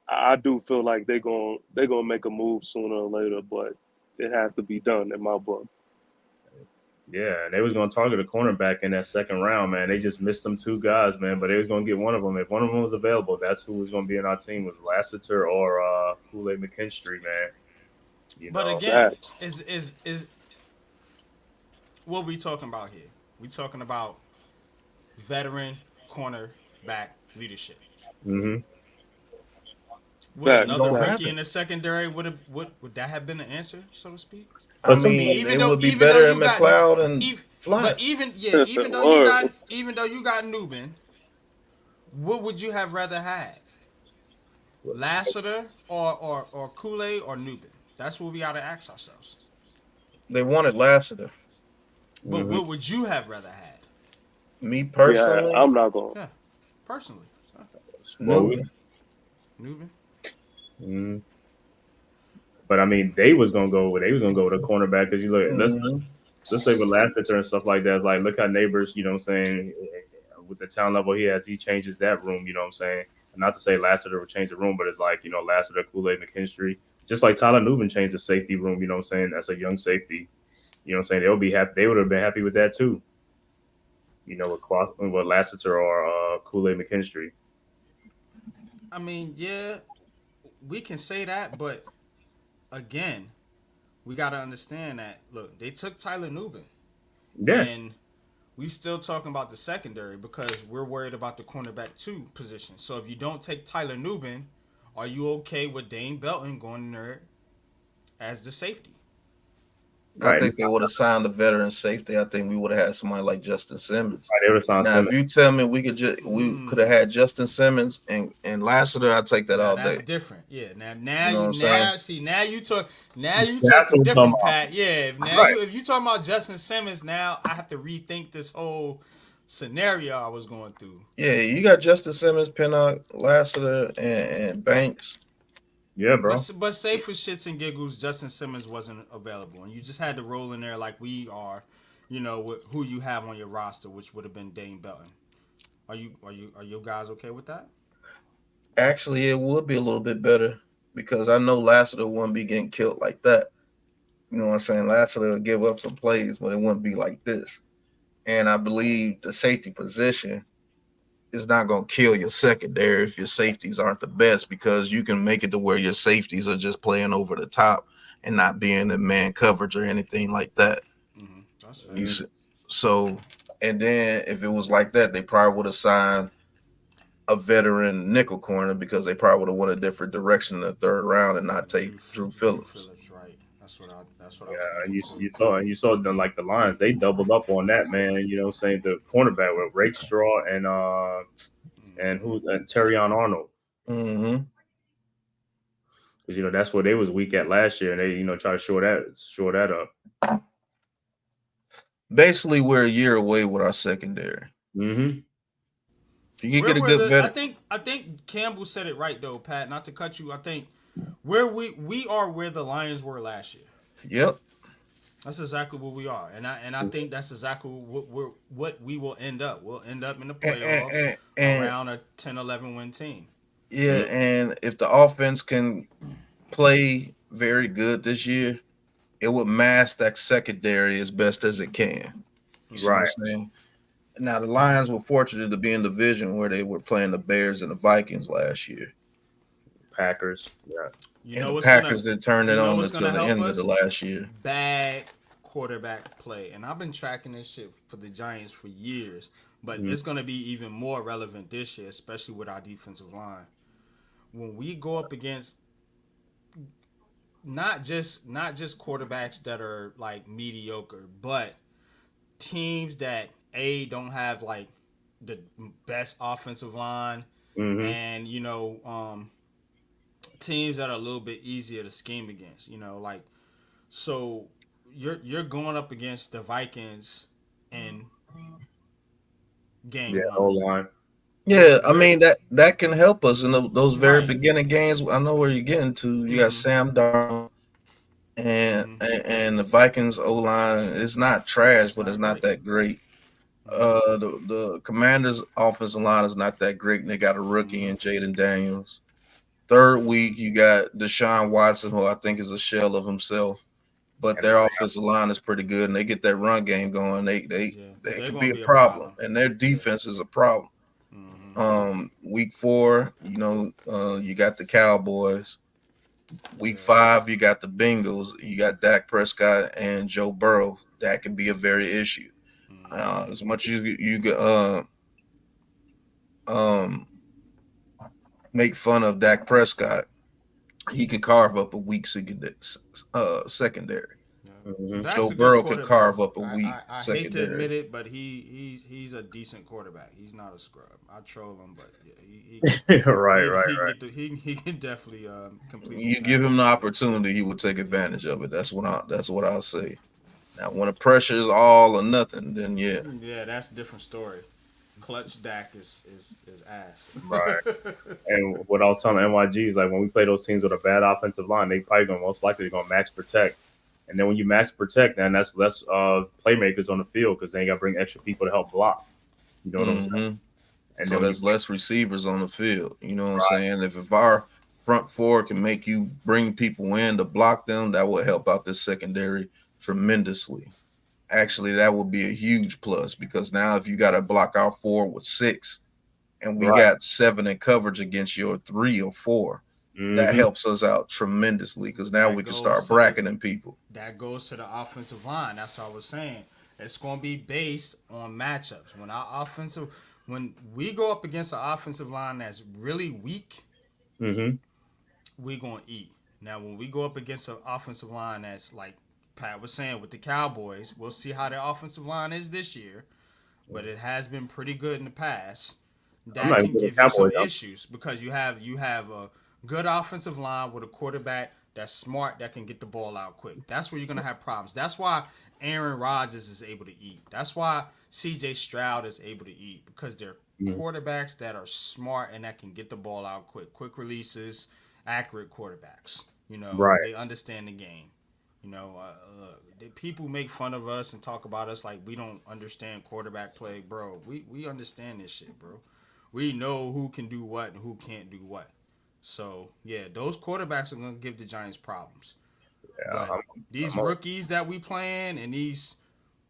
I do feel like they're gonna make a move sooner or later, but it has to be done in my book. Yeah, and they was gonna target a cornerback in that second round, man. They just missed them 2 guys, man. But they was gonna get one of them. If one of them was available, that's who was gonna be in our team, was Lassiter or Kool-Aid McKinstry, man. But again, is what we talking about here? We talking about veteran cornerback leadership. Would another rookie in the secondary would that have been the answer, so to speak? I some mean, even it though would be even though better you than got McLeod and even Fly. but even though you Word. got Newbin, what would you have rather had? Lassiter or Kool-Aid or Newbin? That's what we gotta ask ourselves. They wanted Lassiter. But Mhm. what would you have rather had? Me Yeah, personally, I'm not going. Yeah, personally, Well, we, Newbin. Newbin. mm, but I mean, they was gonna go with a cornerback because you look. Mhm. Let's say with Lassiter and stuff like that. It's like look how Neighbors, you know what I'm saying, with the talent level he has, he changes that room. You know what I'm saying. Not to say Lassiter would change the room, but it's like Lassiter, Kool-Aid, McKinstry, just like Tyler Newbin changed the safety room. You know what I'm saying. That's a young safety. You know what I'm saying. They'll be happy. They would have been happy with that too. With Lassiter or Kool-Aid McKinstry. I mean, yeah, we can say that, but again, we gotta understand that. Look, they took Tyler Newbin, Yeah. and we still talking about the secondary because we're worried about the cornerback 2 position. So if you don't take Tyler Newbin, are you okay with Dane Belton going in there as the safety? I Right. think they would have signed a veteran safety. I think we would have had somebody like Justin Simmons. They would have signed Now, Simmons. if you tell me we could have had Justin Simmons and Lassiter, I'd take that Now all that's day. different. Yeah. Now You know what I'm saying? now you talking what we're talking different, about. Pat. Yeah. Right. If you talking about Justin Simmons, now I have to rethink this whole scenario I was going through. Yeah, you got Justin Simmons, Pinnock, Lassiter, and Banks. Yeah, bro. But say for shits and giggles, Justin Simmons wasn't available, and you just had to roll in there like we are, with who you have on your roster, which would have been Dane Belton. Are you guys okay with that? Actually, it would be a little bit better because I know Lassiter wouldn't be getting killed like that. You know what I'm saying? Lassiter would give up some plays, but it wouldn't be like this. And I believe the safety position is not going to kill your secondary if your safeties aren't the best because you can make it to where your safeties are just playing over the top and not being in man coverage or anything like that. That's fair. You see, so, and then if it was like that, they probably would have signed a veteran nickel corner because they probably would have went a different direction in the third round and not take Drew Phillips. Right. That's what I was Yeah, and thinking. you saw them like the Lions. They doubled up on that, man. You know what I'm saying? The cornerback with Rakestraw and Terrion Arnold. Mm-hmm. Because that's where they was weak at last year, and they try to shore that up. Basically, we're a year away with our secondary. Mm-hmm. You can get a good veteran. I think Campbell said it right though, Pat. Not to cut you. I think where we are where the Lions were last year. Yep. That's exactly what we are, and I think that's exactly what we will end up. We'll end up in the playoffs around a 10-11 win team. Yeah, and if the offense can play very good this year, it would mask that secondary as best as it can. You see what I'm saying? Now the Lions were fortunate to be in the division where they were playing the Bears and the Vikings last year. Packers, yeah. The Packers didn't turn it on until the end of the last year. Bad quarterback play, and I've been tracking this shit for the Giants for years, but it's going to be even more relevant this year, especially with our defensive line. When we go up against not just quarterbacks that are like mediocre, but teams that don't have like the best offensive line, and teams that are a little bit easier to scheme against. So you're going up against the Vikings in game one. O-line. Yeah, I mean that can help us in those very beginning games. I know where you're getting to. You got Sam Darnold and the Vikings O-line is not trash, but it's not that great. The Commanders' offensive line is not that great, and they got a rookie in Jaden Daniels. Third week, you got Deshaun Watson, who I think is a shell of himself, but their offensive line is pretty good, and they get that run game going. They could be a problem, and their defense is a problem. Week 4, you got the Cowboys. Week 5, you got the Bengals. You got Dak Prescott and Joe Burrow. That could be a very issue. As much as you make fun of Dak Prescott, he can carve up a weak secondary. Dak's Joe a good Burrow could quarterback. carve up a weak I hate to secondary. admit it, but he's a decent quarterback. He's not a scrub. I troll him, but yeah, he can definitely complete some You give passes. him the opportunity, he would take advantage of it. That's what I'll say. Now, when the pressure is all or nothing, then yeah. Yeah, that's a different story. Clutch Dak is ass. Right. And what I was telling NYG is like when we play those teams with a bad offensive line, they probably gonna most likely gonna max protect. And then when you max protect, then that's less playmakers on the field because they got to bring extra people to help block. You know what I'm saying? And So then there's less receivers on the field. You know what I'm Right. saying? If our front four can make you bring people in to block them, that will help out this secondary tremendously. Actually, that would be a huge plus because now if you got to block our 4 with 6 and we Right. got 7 in coverage against your 3 or 4, that helps us out tremendously because now we can start bracketing people. That goes to the offensive line. That's what I was saying. It's going to be based on matchups. When we go up against an offensive line that's really weak, we're going to eat. Now, when we go up against an offensive line that's like Pat was saying with the Cowboys, we'll see how their offensive line is this year, but it has been pretty good in the past. That can give you some issues because you have a good offensive line with a quarterback that's smart that can get the ball out quick. That's where you're going to have problems. That's why Aaron Rodgers is able to eat. That's why CJ Stroud is able to eat because they're quarterbacks that are smart and that can get the ball out quick releases, accurate quarterbacks. You know, they understand the game. You know, people make fun of us and talk about us like we don't understand quarterback play, bro. We understand this shit, bro. We know who can do what and who can't do what. So, yeah, those quarterbacks are going to give the Giants problems. Yeah, but these rookies that we playing and these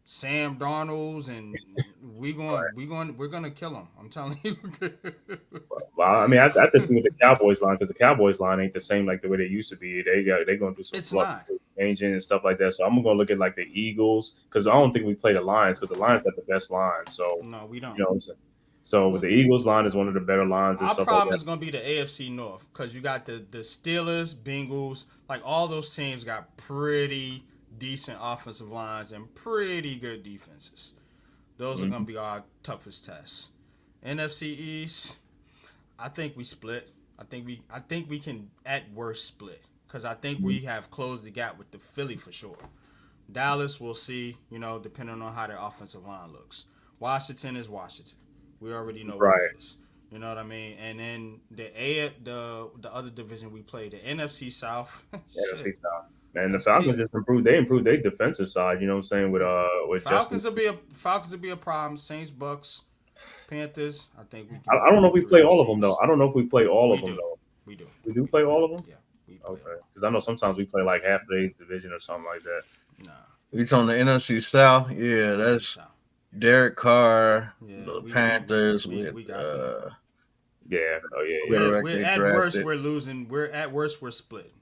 Sam Darnolds and we're going to kill them. I'm telling you. Well, I mean, I have to see with the Cowboys line because the Cowboys line ain't the same like the way they used to be. They're going through some changing and stuff like that. So I'm going to look at like the Eagles because I don't think we play the Lions because the Lions got the best line. So no, we don't. You know what I'm saying? So with the Eagles line is one of the better lines and Our stuff problem like is going to be the AFC North because you got the Steelers, Bengals, like all those teams got pretty decent offensive lines and pretty good defenses. Those are going to be our toughest tests. NFC East, I think we split. I think we can at worst split because I think we have closed the gap with the Philly for sure. Dallas, we'll see, depending on how their offensive line looks. Washington is Washington. We already know what it is. You know what I mean? And then the other division we play, the NFC South. NFC South. And the Falcons just improved. They improved their defensive side. You know what I'm saying? With Falcons will be a problem. Saints, Bucks, Panthers. I think we can. I don't know if we play all of them though. I don't know if we play all of them though. We do. We do play all of them. Yeah. We play okay. Because I know sometimes we play like half the division or something like that. Nah. You on the NFC South? Yeah, that's Derek Carr, the Panthers with at worst we're losing. At worst we're split.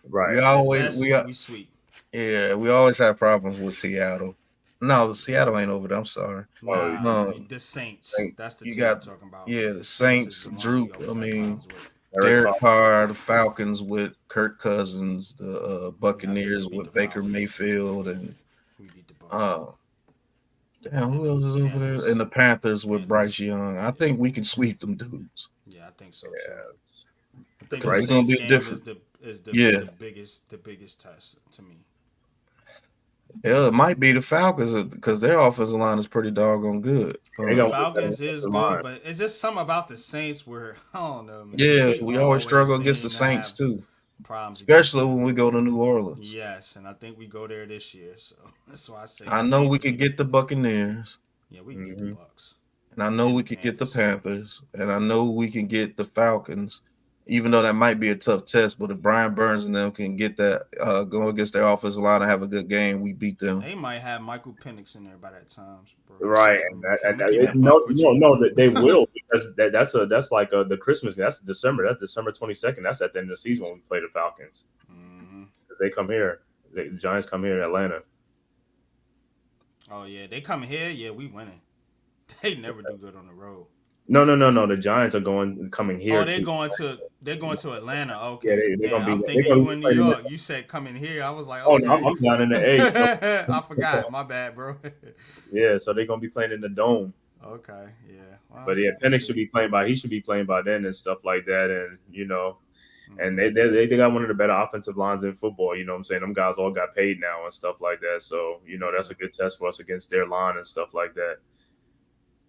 Right. We sweep. Yeah, we always have problems with Seattle. No, Seattle ain't over there. I'm sorry. No, the Saints. That's the team I'm talking about. Yeah, the Saints, Drew. I mean, Derek Carr, the Falcons with Kirk Cousins, the Buccaneers with Baker Mayfield, and damn, who else is over there? And the Panthers with Bryce Young. I think we can sweep them dudes. Yeah, I think so too. I think the Saints game is the biggest test to me. Yeah, it might be the Falcons because their offensive line is pretty doggone good. The Falcons is good, but it's just something about the Saints where I don't know. Man. Yeah, we always struggle against the Saints too. Problems, especially when we go to New Orleans. Yes, and I think we go there this year, so that's why I say. I know we could get the Buccaneers. Yeah, we can get the Bucks. And I know we could get the Panthers, and I know we can get the Falcons. Even though that might be a tough test, but if Brian Burns and them can get that go against their offensive line and have a good game, we beat them. They might have Michael Penix in there by that time, bro. Right, that they will because that's like the Christmas. That's December. That's December 22nd. That's at the end of the season when we play the Falcons. They come here. The Giants come here in Atlanta. Oh yeah, they come here. Yeah, we winning. They never do good on the road. No. The Giants are coming here. Oh, they're going to Atlanta. Yeah, Okay. they're gonna be. I'm They're thinking gonna you be in New playing in York. the, You said coming here. I was like, oh no, okay. I'm down in the A. I forgot. My bad, bro. Yeah, so they're gonna be playing in the dome. Okay. Yeah. Well, But yeah, we'll Penix see. should be playing by. He should be playing by then and stuff like that. And and they got one of the better offensive lines in football. You know what I'm saying? Them guys all got paid now and stuff like that. So that's a good test for us against their line and stuff like that.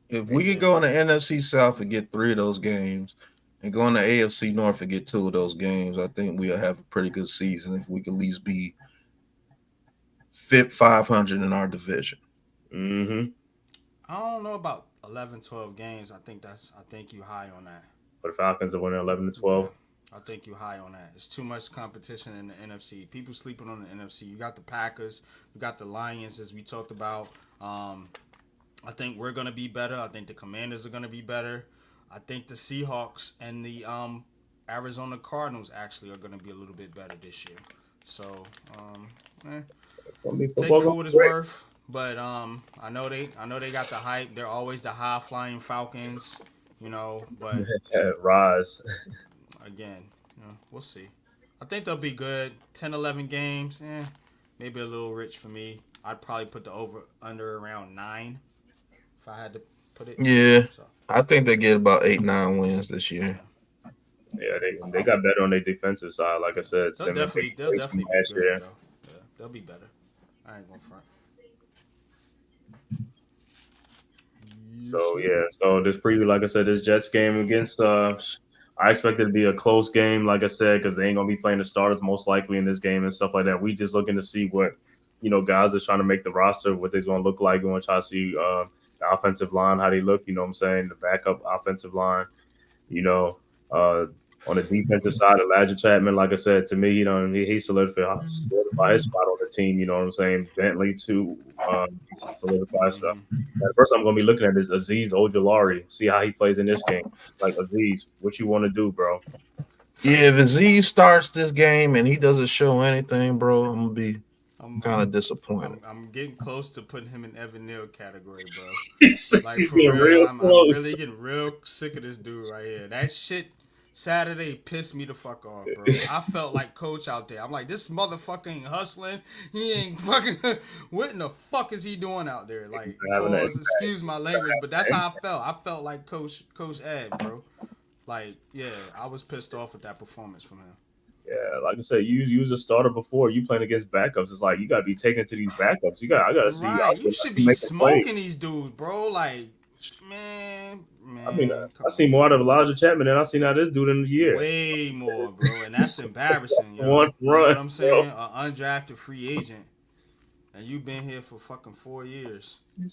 If we could go in the NFC South and get 3 of those games, and go in the AFC North and get 2 of those games, I think we'll have a pretty good season if we could at least be 500 in our division. Mm-hmm. I don't know about 11, 12 games. I think you high on that. For the Falcons to win 11 to 12. I think you high on that. It's too much competition in the NFC. People sleeping on the NFC. You got the Packers. You got the Lions, as we talked about. I think we're going to be better. I think the Commanders are going to be better. I think the Seahawks and the Arizona Cardinals actually are going to be a little bit better this year. So, take it for what it's worth. But I know they got the hype. They're always the high flying Falcons, but rise. Again, we'll see. I think they'll be good. 10, 11 games, maybe a little rich for me. I'd probably put the over under around 9 if I had to put it. Yeah, so. I think they get about 8, 9 wins this year. Yeah, they got better on their defensive side. Like I said, they'll definitely be good. Yeah, they'll be better. I ain't gonna front. So this preview, like I said, this Jets game against I expect it to be a close game, like I said, because they ain't gonna be playing the starters most likely in this game and stuff like that. We just looking to see what guys are trying to make the roster, what they're gonna look like. We want to try to see the offensive line, how they look. You know what I'm saying? The backup offensive line. On the defensive side, Elijah Chapman, like I said, to me, he solidified his spot on the team. You know what I'm saying? Bentley too, solidified stuff. The first I'm gonna be looking at is Azeez Ojulari. See how he plays in this game. Like Azeez, what you want to do, bro? Yeah, if Azeez starts this game and he doesn't show anything, bro, I'm gonna be kind of disappointed. I'm getting close to putting him in Evan Neal category, bro. He's for real, I'm really getting real sick of this dude right here. That shit Saturday pissed me the fuck off, bro. I felt like Coach out there. I'm like, this motherfucker ain't hustling. He ain't fucking. What in the fuck is he doing out there? Like, excuse my language, but that's how I felt. I felt like Coach Ed, bro. Like, yeah, I was pissed off with that performance from him. Yeah, like I said, you was a starter before. You playing against backups. It's like you gotta be taken to these backups. I gotta see. Right, you should be smoking these dudes, bro. Like, man. I mean, I seen more out of Elijah Chapman than I seen out of this dude in the year. Way more, bro, and that's embarrassing, yo. One run, you know what I'm saying? An undrafted free agent, and you've been here for fucking 4 years. Golly,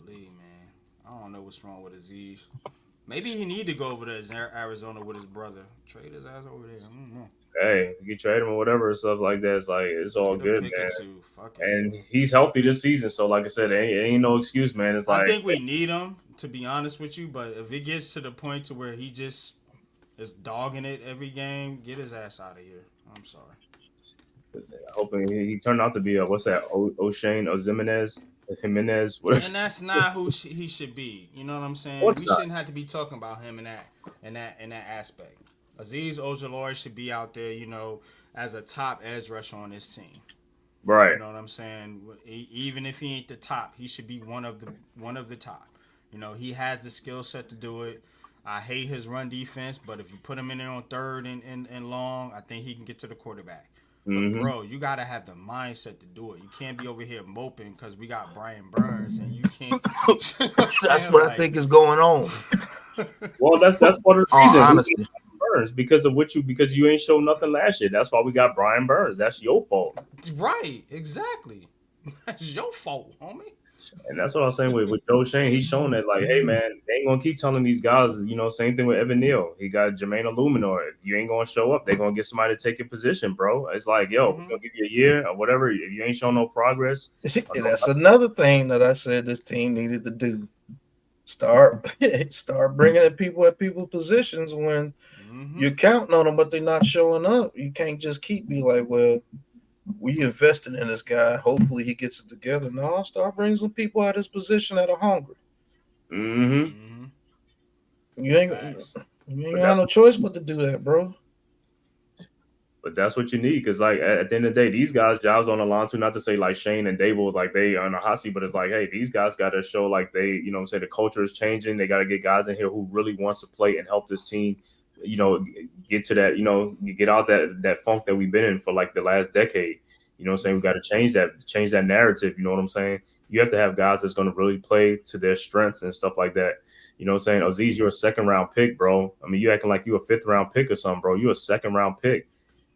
man, I don't know what's wrong with Azeez. Maybe he need to go over to Arizona with his brother. Trade his ass over there. I don't know. Hey, you trade him or whatever and stuff like that. It's all good, man. And he's healthy this season, so like I said, it ain't no excuse, man. It's like I think we need him, to be honest with you. But if it gets to the point to where he just is dogging it every game, get his ass out of here. I'm sorry. Hoping he turned out to be what's that? O'Shane or Jimenez, whatever. And that's not who he should be. You know what I'm saying? We shouldn't have to be talking about him in that aspect. Azeez Ojulari should be out there, as a top edge rusher on this team. Right. You know what I'm saying? Even if he ain't the top, he should be one of the top. He has the skill set to do it. I hate his run defense, but if you put him in there on third and long, I think he can get to the quarterback. But, bro, you got to have the mindset to do it. You can't be over here moping because we got Brian Burns and you can't. That's what I think is going on. Well, that's part of the reason. Honestly. Burns because you ain't showed nothing last year. That's why we got Brian Burns. That's your fault. Right, exactly. That's your fault, homie. And that's what I was saying with Joe Shane. He's showing that, like, hey, man, they ain't going to keep telling these guys, same thing with Evan Neal. He got Jermaine Illuminor. If you ain't going to show up, they're going to get somebody to take your position, bro. It's like, yo, we're going to give you a year or whatever. If you ain't showing no progress. That's another thing that I said this team needed to do. Start bringing in people at people's positions when you're counting on them, but they're not showing up. You can't just keep be like, well, we invested in this guy. Hopefully he gets it together. No, start bringing some people out of his position that are hungry. Mm-hmm. You ain't got no choice but to do that, bro. But that's what you need, because like at the end of the day, these guys' jobs on the line too. Not to say like Shane and Dable is like they are in a hot seat, but it's like, hey, these guys got to show like they, say the culture is changing. They got to get guys in here who really wants to play and help this team, get to that, get out that funk that we've been in for like the last decade. We got to change that narrative. You know what I'm saying? You have to have guys that's going to really play to their strengths and stuff like that. You know what I'm saying? Aziz, you're a second round pick, bro. I mean, you acting like you a fifth round pick or something, bro. You're a second round pick.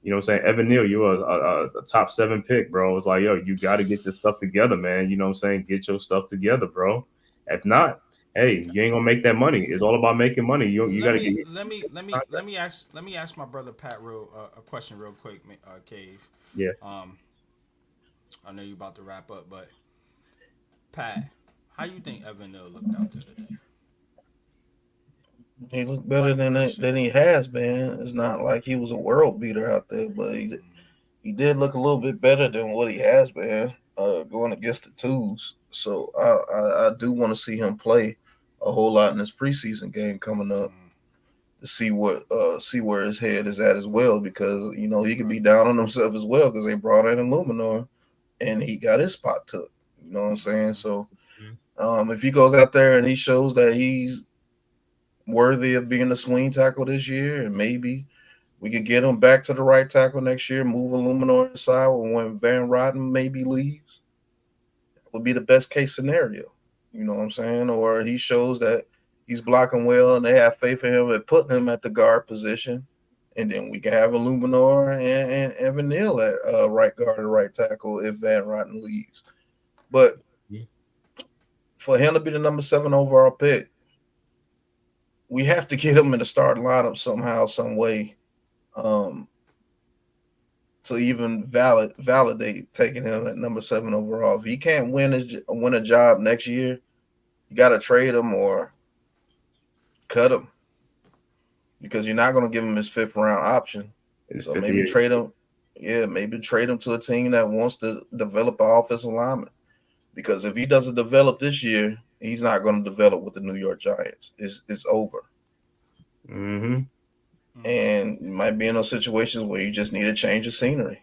You know what I'm saying? Evan Neal, you're a top 7 pick, bro. It's like, yo, you got to get your stuff together, man. You know what I'm saying? Get your stuff together, bro. If not, hey, you ain't gonna make that money. It's all about making money. You got to get. Let me ask my brother Pat a question real quick, Cave. Yeah. I know you about to wrap up, but Pat, how you think Evan Neal looked out there today? He looked better than he has been. It's not like he was a world beater out there, but he did look a little bit better than what he has been going against the twos. So I do want to see him play a whole lot in this preseason game coming up to see where his head is at as well, because he could be down on himself as well because they brought in Illuminor and he got his spot took. You know what I'm saying? So if he goes out there and he shows that he's worthy of being a swing tackle this year, and maybe we could get him back to the right tackle next year, move Illuminor inside when Van Rotten maybe leaves. That would be the best case scenario. You know what I'm saying? Or he shows that he's blocking well and they have faith in him and putting him at the guard position. And then we can have Illuminor and Evan Neal at right guard or right tackle if Van Rotten leaves. But for him to be the number 7 overall pick, we have to get him in the starting lineup somehow, some way, to even validate taking him at number 7 overall. If he can't win a job next year, you got to trade him or cut him, because you're not going to give him his 5th round option. So maybe trade him. Yeah, maybe trade him to a team that wants to develop an offensive lineman. Because if he doesn't develop this year, he's not going to develop with the New York Giants. It's over. Mm-hmm. And you might be in those situations where you just need a change of scenery.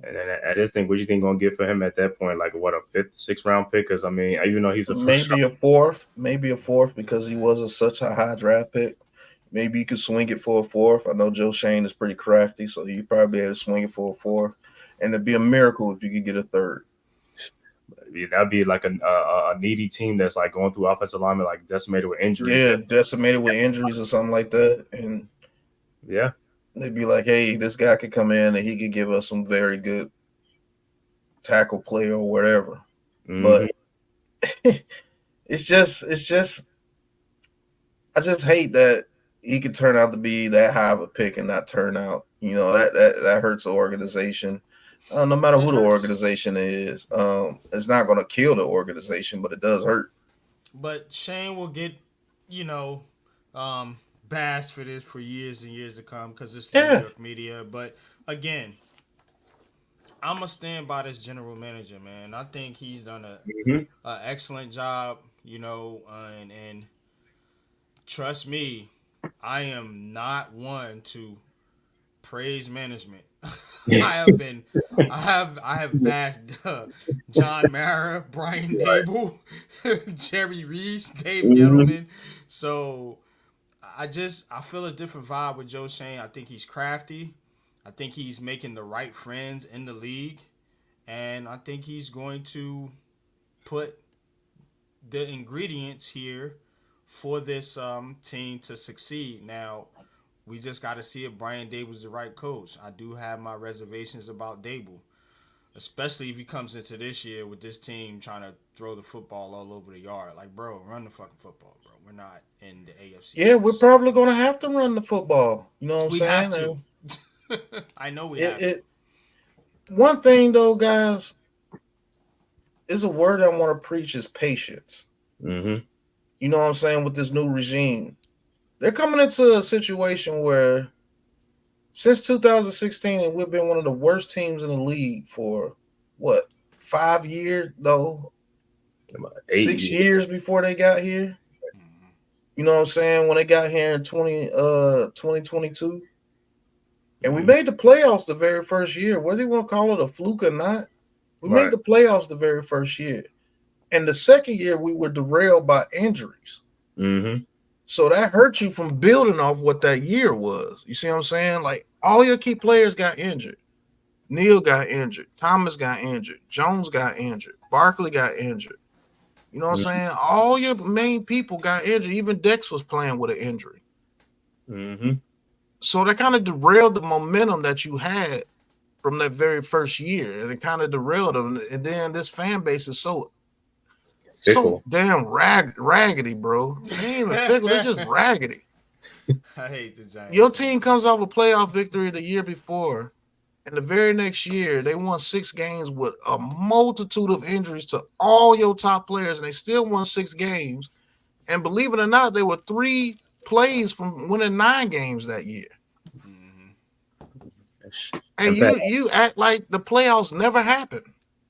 And I just think, what you think gonna get for him at that point? Like what, a 5th, 6th round pick? Because I mean, even though he's maybe a fourth because he was such a high draft pick. Maybe you could swing it for a 4th. I know Joe Shane is pretty crafty, so you probably have to swing it for a 4th. And it'd be a miracle if you could get a 3rd. That'd be like a needy team that's like going through offensive linemen, like decimated with injuries. Yeah, decimated with injuries or something like that. And yeah, they'd be like, hey, this guy could come in and he could give us some very good tackle play or whatever. Mm-hmm. But it's just I just hate that he could turn out to be that high of a pick and not turn out. That hurts the organization. No matter who the organization is, it's not going to kill the organization, but it does hurt. But Shane will get, bashed for this for years and years to come because it's the New York media. But again, I'm going to stand by this general manager, man. I think he's done an excellent job, and trust me, I am not one to praise management. I have bashed John Mara, Brian Dable, Jerry Reese, Dave Gettleman. So I feel a different vibe with Joe Shane. I think he's crafty. I think he's making the right friends in the league, and I think he's going to put the ingredients here for this team to succeed. Now, we just got to see if Brian Dable's the right coach. I do have my reservations about Dable, especially if he comes into this year with this team trying to throw the football all over the yard. Like, bro, run the fucking football, bro. We're not in the AFC. Yeah, we're probably going to have to run the football. You know what I'm saying? We have to. I know we have to. One thing, though, guys, is a word I want to preach is patience. Mm-hmm. You know what I'm saying? With this new regime, they're coming into a situation where since 2016, we've been one of the worst teams in the league for, 5 years, though? 6 years before they got here. You know what I'm saying? When they got here in 2022. And we made the playoffs the very first year. Whether you want to call it a fluke or not, we made the playoffs the very first year. And the second year, we were derailed by injuries. Mm-hmm. So that hurt you from building off what that year was. You see what I'm saying? Like, all your key players got injured. Neal got injured. Thomas got injured. Jones got injured. Barkley got injured. You know what I'm saying? All your main people got injured. Even Dex was playing with an injury. Mm-hmm. So that kind of derailed the momentum that you had from that very first year. And it kind of derailed them. And then this fan base is so damn raggedy, bro. They ain't even fickle. They're just raggedy. I hate the Giants. Your team comes off a playoff victory the year before, and the very next year they won 6 games with a multitude of injuries to all your top players, and they still won 6 games. And believe it or not, they were 3 plays from winning 9 games that year. And you act like the playoffs never happened.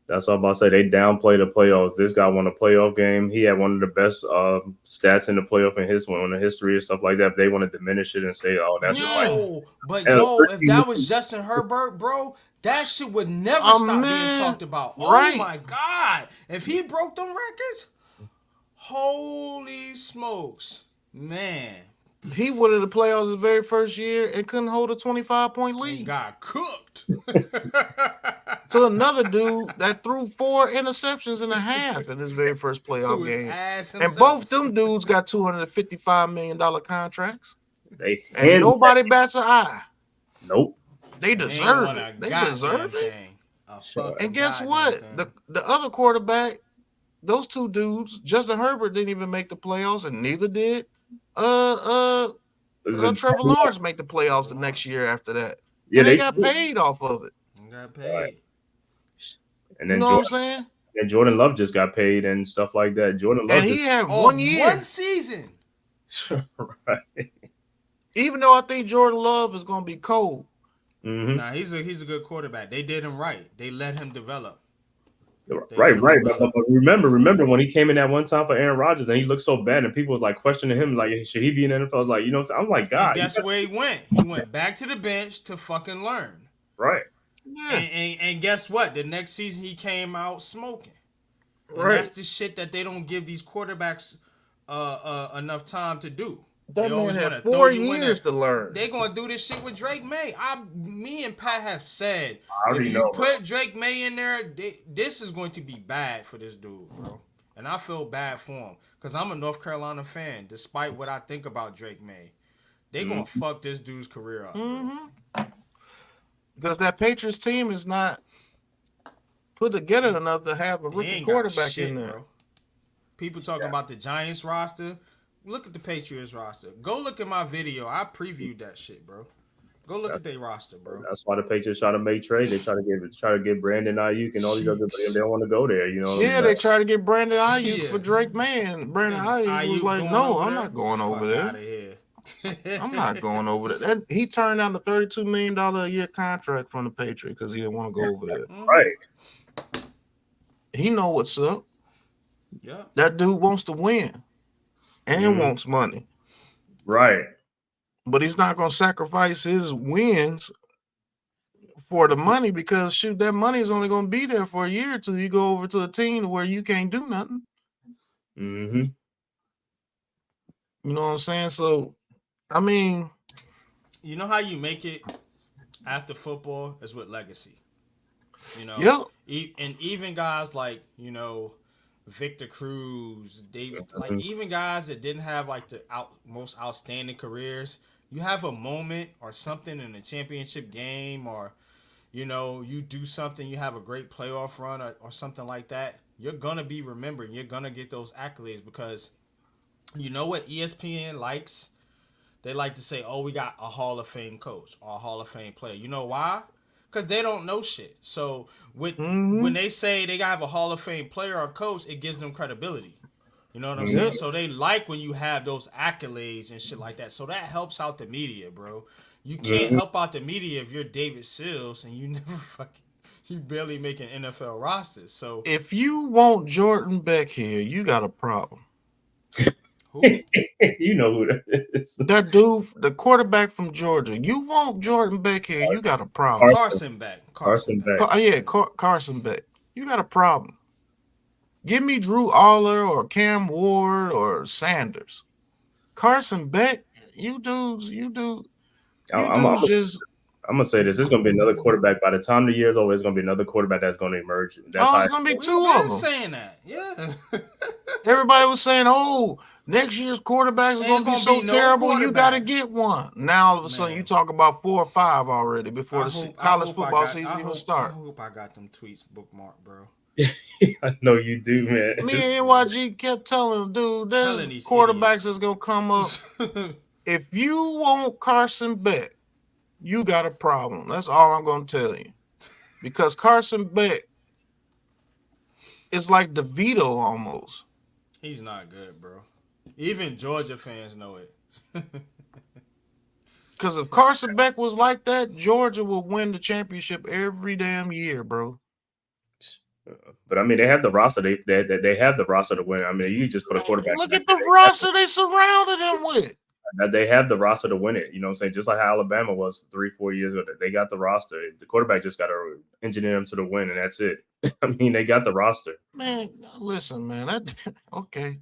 That's what I'm about to say. They downplay the playoffs. This guy won a playoff game. He had one of the best stats in the playoff in the history and stuff like that. But they want to diminish it and say, "Oh, that's but if that was Justin Herbert, bro, that shit would never stop being talked about. Oh my God! If he broke them records, holy smokes, man! He went to the playoffs the very first year and couldn't hold a 25-point lead. He got cooked. To another dude that threw 4 interceptions and a half in his very first playoff game. And both them dudes got $255 million contracts. And nobody bats an eye. Nope. They deserve it. They deserve it. And guess what? The other quarterback, those 2 dudes, Justin Herbert didn't even make the playoffs, and neither did Trevor Lawrence make the playoffs the next year after that. Yeah, they got paid off of it. Got paid. And then you know what I'm saying? And Jordan Love just got paid and stuff like that. Jordan Love, and he had 1 year, 1 season. Right. Even though I think Jordan Love is going to be cold. Mm-hmm. Nah, he's a good quarterback. They did him right. They let him develop. Right. But remember when he came in that one time for Aaron Rodgers and he looked so bad and people was like questioning him, like, should he be in the NFL? I was like, you know what I'm saying? I'm like, God. And guess where he went? He went back to the bench to fucking learn. Right. Yeah. And guess what? The next season he came out smoking. And right. That's the shit that they don't give these quarterbacks enough time to do. That they man had 4 years to learn. They're gonna do this shit with Drake May. Me and Pat have said if you know, put Drake May in there, this is going to be bad for this dude, bro. And I feel bad for him because I'm a North Carolina fan. Despite what I think about Drake May, they gonna fuck this dude's career up. Mm-hmm. Because that Patriots team is not put together enough to have a rookie quarterback in there. Bro. People talking about the Giants roster. Look at the Patriots roster. Go look at my video. I previewed that shit, bro. Go look at their roster, bro. That's why the Patriots try to make trades. They try to get Brandon Ayuk and all these other, but they don't want to go there. You know. Yeah, they try to get Brandon Ayuk for Drake May, and Brandon Ayuk was like, "No, I'm not going over there. I'm not going over there." He turned down the $32 million a year contract from the Patriots because he didn't want to go over there. Right. He know what's up. Yeah. That dude wants to win. And wants money. Right. But he's not going to sacrifice his wins for the money because, shoot, that money is only going to be there for a year or two. You go over to a team where you can't do nothing. Mm-hmm. You know what I'm saying? So, I mean. You know how you make it after football is with legacy. You know? Yep. And even guys like, you know, Victor Cruz, even guys that didn't have like the most outstanding careers, you have a moment or something in a championship game, or you know, you do something, you have a great playoff run or something like that, you're gonna be remembered. You're gonna get those accolades because you know what ESPN likes? They like to say, "Oh, we got a Hall of Fame coach or a Hall of Fame player." You know why? Because they don't know shit. So when they say they have a Hall of Fame player or coach, it gives them credibility. You know what I'm saying? So they like when you have those accolades and shit like that. So that helps out the media, bro. You can't help out the media if you're David Sills and you never fucking you barely making NFL rosters. So if you want Jordan Beck here, you got a problem. who? You know who that is. That dude, the quarterback from Georgia. You want Jordan Beck here, you got a problem. Carson Beck. Carson Beck. Carson Beck. You got a problem. Give me Drew Aller or Cam Ward or Sanders. Carson Beck, you dudes I'm gonna say this. There's gonna be another quarterback by the time the year's over. There's gonna be another quarterback that's gonna emerge. That's it's gonna be two of them. Saying that, yeah. Everybody was saying, "Oh, next year's quarterbacks are gonna be so terrible. You got to get one." Now all of a sudden, you talk about 4 or 5 already before the college football season even starts. I hope I got them tweets bookmarked, bro. I know you do, man. Me and NYG kept telling him, dude, there's quarterbacks that's gonna come up. If you want Carson Beck, you got a problem. That's all I'm gonna tell you. Because Carson Beck is like DeVito almost. He's not good, bro. Even Georgia fans know it. Because if Carson Beck was like that, Georgia will win the championship every damn year, bro. But I mean, they have the roster. They have the roster to win. I mean, you just put a quarterback. Look at the roster they surrounded him with. They have the roster to win it. You know what I'm saying? Just like how Alabama was 3-4 years ago. They got the roster. The quarterback just got to engineer them to the win, and that's it. I mean, they got the roster. Man, listen, man. Okay.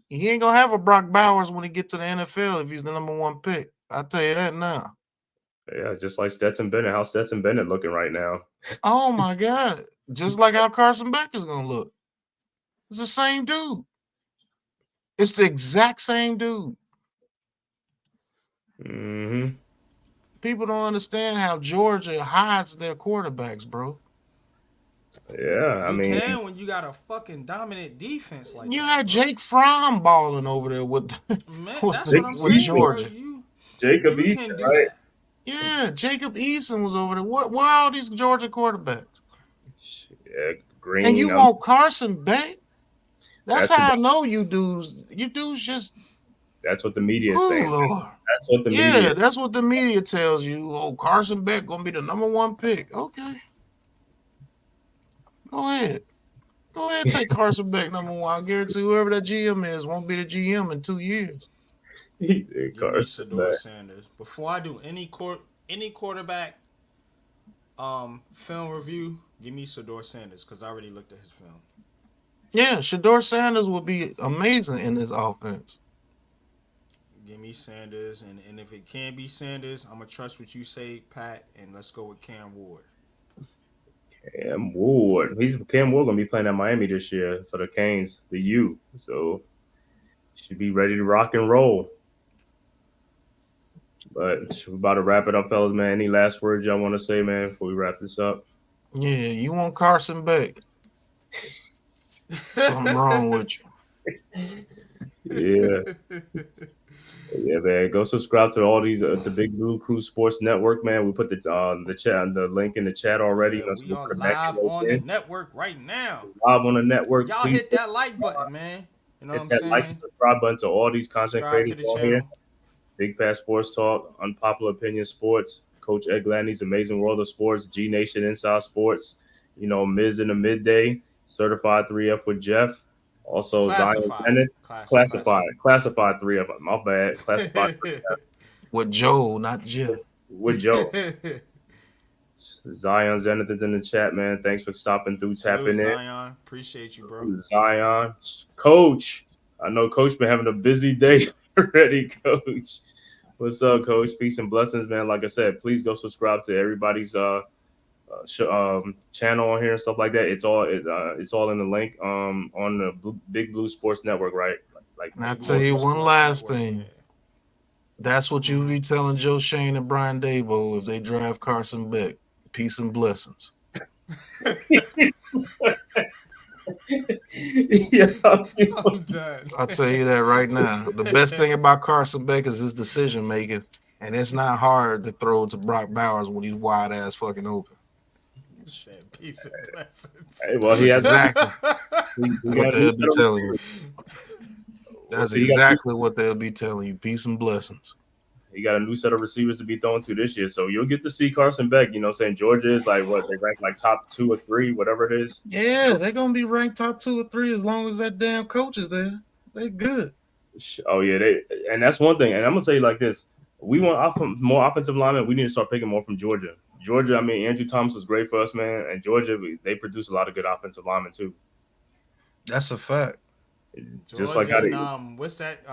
He ain't going to have a Brock Bowers when he get to the NFL if he's the #1 pick. I'll tell you that now. Yeah, just like Stetson Bennett. How's Stetson Bennett looking right now? Oh, my God. Just like how Carson Beck is going to look. It's the same dude. It's the exact same dude. Mm-hmm. People don't understand how Georgia hides their quarterbacks, bro. Yeah, I mean, you can when you got a fucking dominant defense like you that. had Jake Fromm balling over there with Georgia. Jacob Eason, right? Yeah, Jacob Eason was over there. Where are all these Georgia quarterbacks? Yeah, Green. And you want Carson Beck? That's how I know you dudes. You dudes just. That's what the media is saying. Lord. That's what the media. Yeah, that's what the media tells you. Oh, Carson Beck gonna be the #1 pick. Okay. Go ahead, take Carson Beck #1. I guarantee whoever that GM is won't be the GM in 2 years. Carson Sanders. Before I do any quarterback film review, give me Shedeur Sanders because I already looked at his film. Yeah, Shedeur Sanders would be amazing in this offense. Give me Sanders, and if it can't be Sanders, I'm gonna trust what you say, Pat, and let's go with Cam Ward. Cam Ward gonna be playing at Miami this year for the Canes, the U. So should be ready to rock and roll. But we're about to wrap it up, fellas, man. Any last words y'all want to say, man, before we wrap this up? Yeah, you want Carson Beck. Something wrong with you. Yeah. Yeah, man. Go subscribe to all these to Big Blue Crew Sports Network, man. We put the link in the chat already. Yeah, we are live on the network right now. Live on the network. Y'all hit that like button, man. You know what I'm saying? Like and subscribe button to all these content creators on here. Big Fat Sports Talk, Unpopular Opinion Sports, Coach Ed Gladney's Amazing World of Sports, G Nation Inside Sports, Miz in the Midday, Certified 3F with Jeff. Also, Zion Bennett, classified 3 of them. My bad. Classified with Joe, not Jeff. With Joe. Zion Zenith is in the chat, man. Thanks for stopping through, tapping in. Zion, appreciate you, bro. Zion, Coach. I know Coach been having a busy day already, Coach. What's up, Coach? Peace and blessings, man. Like I said, please go subscribe to everybody's channel on here and stuff like that. It's all in the link on the Big Blue Sports Network, right? Like and I'll tell you one last thing. That's what you be telling Joe Shane and Brian Dabo if they draft Carson Beck. Peace and blessings. Yeah, I'm done. I'll tell you that right now. The best thing about Carson Beck is his decision making, and it's not hard to throw to Brock Bowers when he's wide ass fucking open. Peace and blessings. Hey, well, he has exactly what they'll be telling you. That's exactly what they'll be telling you. Peace and blessings. He got a new set of receivers to be thrown to this year. So you'll get to see Carson Beck. You know what I'm saying? Georgia is like what they rank like top 2 or 3, whatever it is. Yeah, they're gonna be ranked top 2 or 3 as long as that damn coach is there. They good. Oh yeah, and that's one thing. And I'm gonna say like this: we want more offensive linemen. We need to start picking more from Georgia. Georgia, I mean, Andrew Thomas was great for us, man. And Georgia, they produce a lot of good offensive linemen too. That's a fact. Just like how they, what's that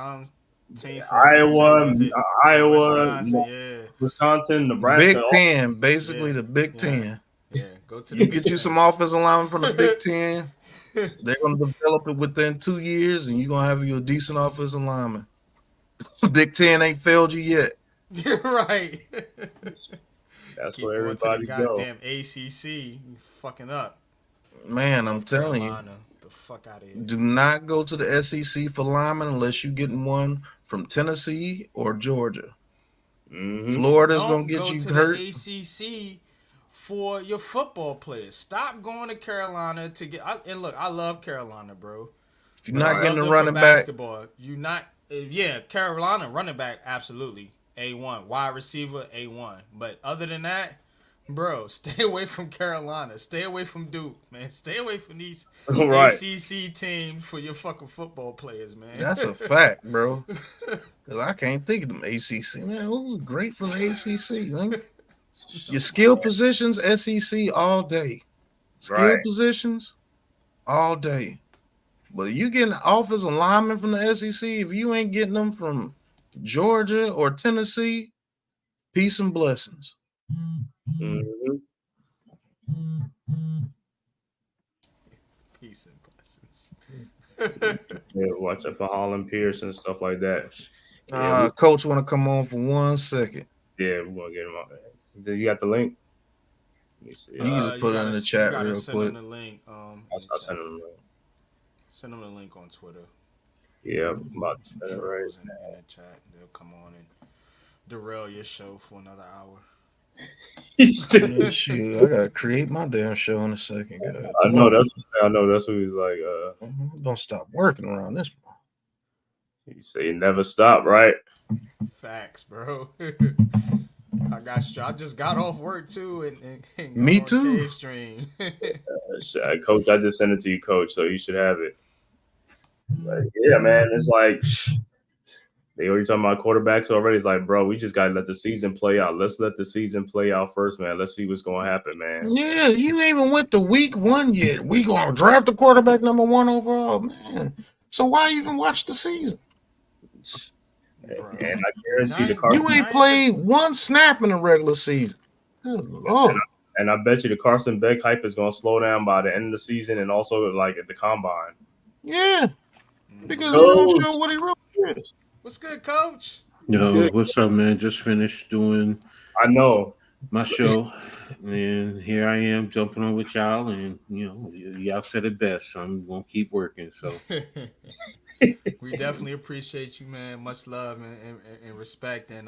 team from Iowa, Wisconsin, Wisconsin, Nebraska. Big Ten, basically the Big Ten. Yeah, go to you get you some offensive linemen from the Big Ten. They're gonna develop it within 2 years, and you're gonna have you a decent offensive lineman. Big Ten ain't failed you yet. You're right. That's Keep where going to everybody the go. goddamn ACC, you fucking up. Man, I'm telling you, the fuck out of here. do not go to the SEC for linemen unless you're getting one from Tennessee or Georgia. Mm-hmm. Florida's gonna get you hurt. The ACC for your football players. Stop going to Carolina to get. And look, I love Carolina, bro. If you're not getting a running back, basketball, you not. Yeah, Carolina running back, absolutely A1. Wide receiver A1. But other than that, bro, stay away from Carolina. Stay away from Duke, man. Stay away from these ACC teams for your fucking football players, man. That's a fact, bro. Because I can't think of them ACC. Man, who's great for the ACC, man? Your skill positions, SEC all day. Skill positions all day. But you getting offensive linemen from the SEC, if you ain't getting them from Georgia or Tennessee, peace and blessings. Mm-hmm. Peace and blessings. Yeah, watch out for Holland Pierce and stuff like that. Coach want to come on for 1 second. Yeah, we're gonna get him on. You got the link? Let me see. You can just put it in the chat real quick. Send him the link. I'll send him the link. Send them the link on Twitter. Yeah, I'm about to send it right in the chat. They'll come on and derail your show for another hour. Shoot, I gotta create my damn show in a second, guys. I know that's what he's like. Don't stop working around this. He say you never stop, right? Facts, bro. I just got off work too, and me too. Cave stream. Coach, I just sent it to you, Coach, so you should have it. But yeah, man, it's like they already talking about quarterbacks already. It's like, bro, we just gotta let the season play out. Let's let the season play out first, man. Let's see what's gonna happen, man. Yeah, you ain't even went to week 1 yet. We gonna draft the quarterback number 1 overall, man. So why even watch the season? And I guarantee the Carson. You ain't played 1 snap in the regular season. Good Lord. And I bet you the Carson Beck hype is gonna slow down by the end of the season, and also like at the combine. Yeah, because he don't show what he really is. What's good, Coach? Yo, what's up, man? Just finished doing. I know my show, and here I am jumping on with y'all, and y'all said it best. So I'm gonna keep working. So. We definitely appreciate you, man. Much love and respect, and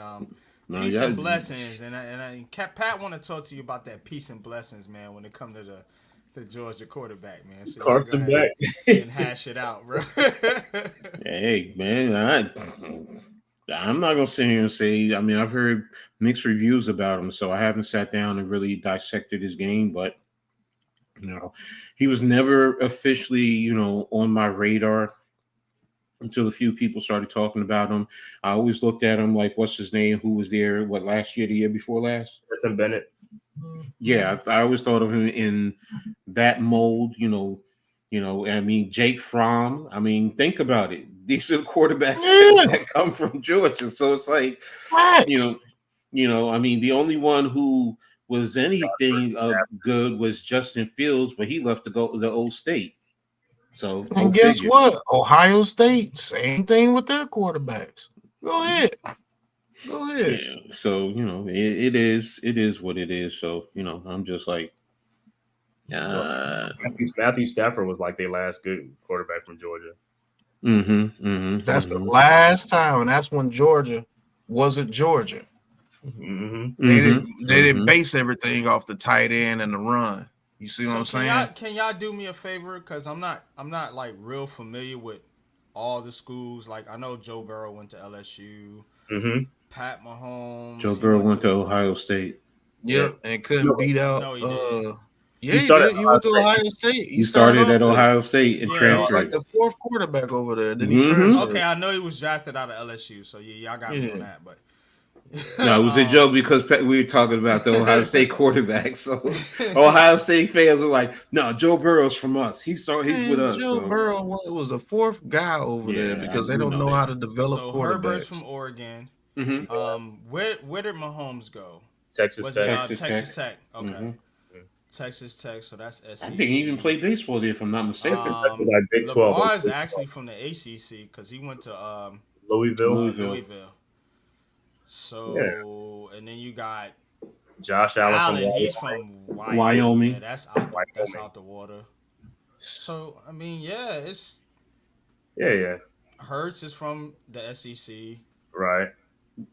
peace and blessings. And Pat want to talk to you about that peace and blessings, man. When it comes to the Georgia quarterback, man. So Carson Beck and hash it out, bro. Hey, man, I'm not gonna sit here and say. I mean, I've heard mixed reviews about him, so I haven't sat down and really dissected his game, but he was never officially, on my radar. Until a few people started talking about him. I always looked at him like, what's his name? Who was there? What, last year, the year before last? Stetson Bennett. Yeah, I always thought of him in that mold. I mean, Jake Fromm. I mean, think about it. These are the quarterbacks that come from Georgia. So it's like, I mean, the only one who was anything good was Justin Fields, but he left to go to the old state. So, and guess what? Ohio State, same thing with their quarterbacks. Go ahead. Yeah. So, it is what it is. So, I'm just like, Matthew Stafford was like their last good quarterback from Georgia. That's the last time, and that's when Georgia wasn't Georgia. They didn't base everything off the tight end and the run. You see what I'm saying? Can y'all do me a favor? Because I'm not like real familiar with all the schools. Like I know Joe Burrow went to LSU. Mm-hmm. Pat Mahomes. Joe Burrow went to Ohio State. Yep, and couldn't beat out. No, he didn't. Yeah, He he started did. He went to Ohio State. He started at Ohio State and He was transferred. like the fourth quarterback over there. Then he Mhm. transferred. Okay, I know he was drafted out of LSU, so y'all got me on that. But No, it was a joke because we were talking about the Ohio State quarterback. So Ohio State fans were like, "No, Joe Burrow's from us. He's with us." Joe So. Burrow was the fourth guy over there because they don't know how to develop so quarterbacks. Herbert's from Oregon. Mm-hmm. Where did Mahomes go? Texas Tech. Texas Tech. Okay. Mm-hmm. Texas Tech, so that's SEC. I think he even played baseball there, if I'm not mistaken. That was like Big 12. Lamar's actually from the ACC because he went to Louisville. So, and then you got Josh Allen. He's from Wyoming. Yeah, that's out the water. So, I mean, it's Hurts is from the SEC. Right.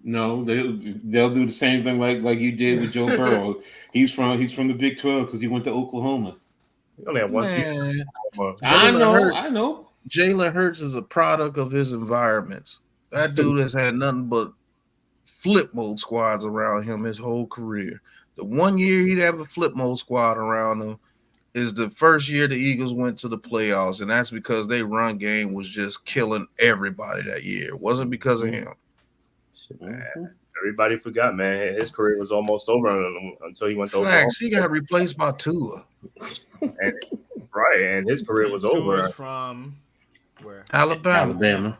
No, they'll do the same thing like you did with Joe Burrow. He's from the Big 12 because he went to Oklahoma. He only had one season. I know. Jalen Hurts is a product of his environments. That dude has had nothing but flip mode squads around him his whole career. The 1 year he'd have a flip mode squad around him is the first year the Eagles went to the playoffs, and that's because their run game was just killing everybody that year. It wasn't because of him. Man, everybody forgot, man. His career was almost over until he went to Oklahoma. Facts. He got replaced by Tua. And his career was over. Tua's from where? Alabama.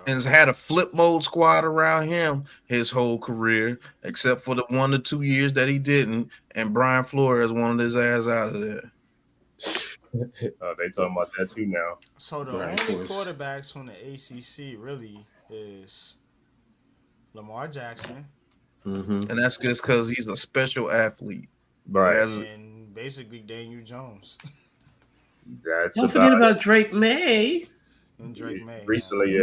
And has had a flip mode squad around him his whole career, except for the 1 to 2 years that he didn't. And Brian Flores wanted his ass out of there. They talking about that too now. So the only quarterbacks from the ACC really is Lamar Jackson. Mm-hmm. And that's just because he's a special athlete. Right. And basically Daniel Jones. Don't forget about Drake May. And Drake May. Recently,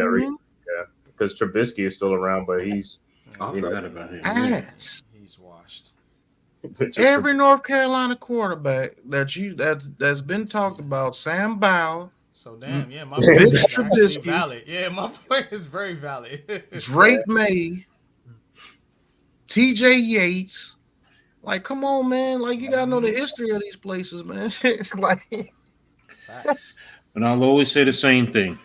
because Trubisky is still around, but he's. I forgot about him. Ass. He's washed. Every North Carolina quarterback that's been talked about, Sam Bowell. So damn, my point is actually valid. Yeah, my point is very valid. Drake May, TJ Yates. Like, come on, man. Like, you gotta know the history of these places, man. It's like facts. And I'll always say the same thing.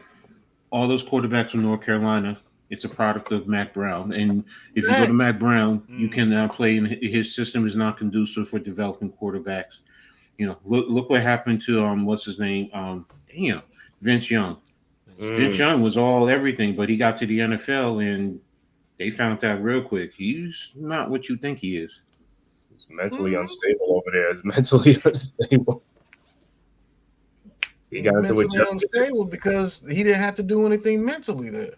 All those quarterbacks from North Carolina, it's a product of Mac Brown. And if you go to Mac Brown, you cannot play in his system is not conducive for developing quarterbacks. You know, look what happened to what's his name? Vince Young. Vince Young was all everything, but he got to the NFL and they found out real quick. He's not what you think he is. He's mentally unstable over there. He's mentally unstable. He got into it unstable because he didn't have to do anything mentally there.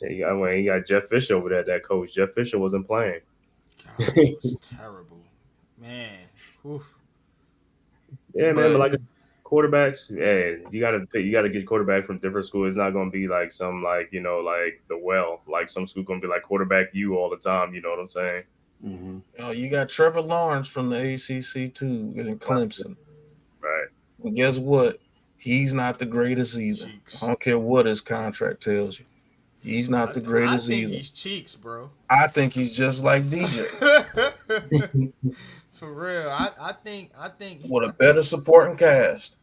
He got Jeff Fisher over there, that coach. Jeff Fisher wasn't playing. God, it was terrible. Man. Oof. Yeah, man, but like quarterbacks, you gotta get quarterback from different schools. It's not gonna be like some like some school gonna be like quarterback you all the time, you know what I'm saying? Mm-hmm. Oh, you got Trevor Lawrence from the ACC too in Clemson. Right. And guess what? He's not the greatest either. I don't care what his contract tells you. He's not the greatest either. I think he's cheeks, bro. I think he's just like DJ. For real. I think with a better supporting cast.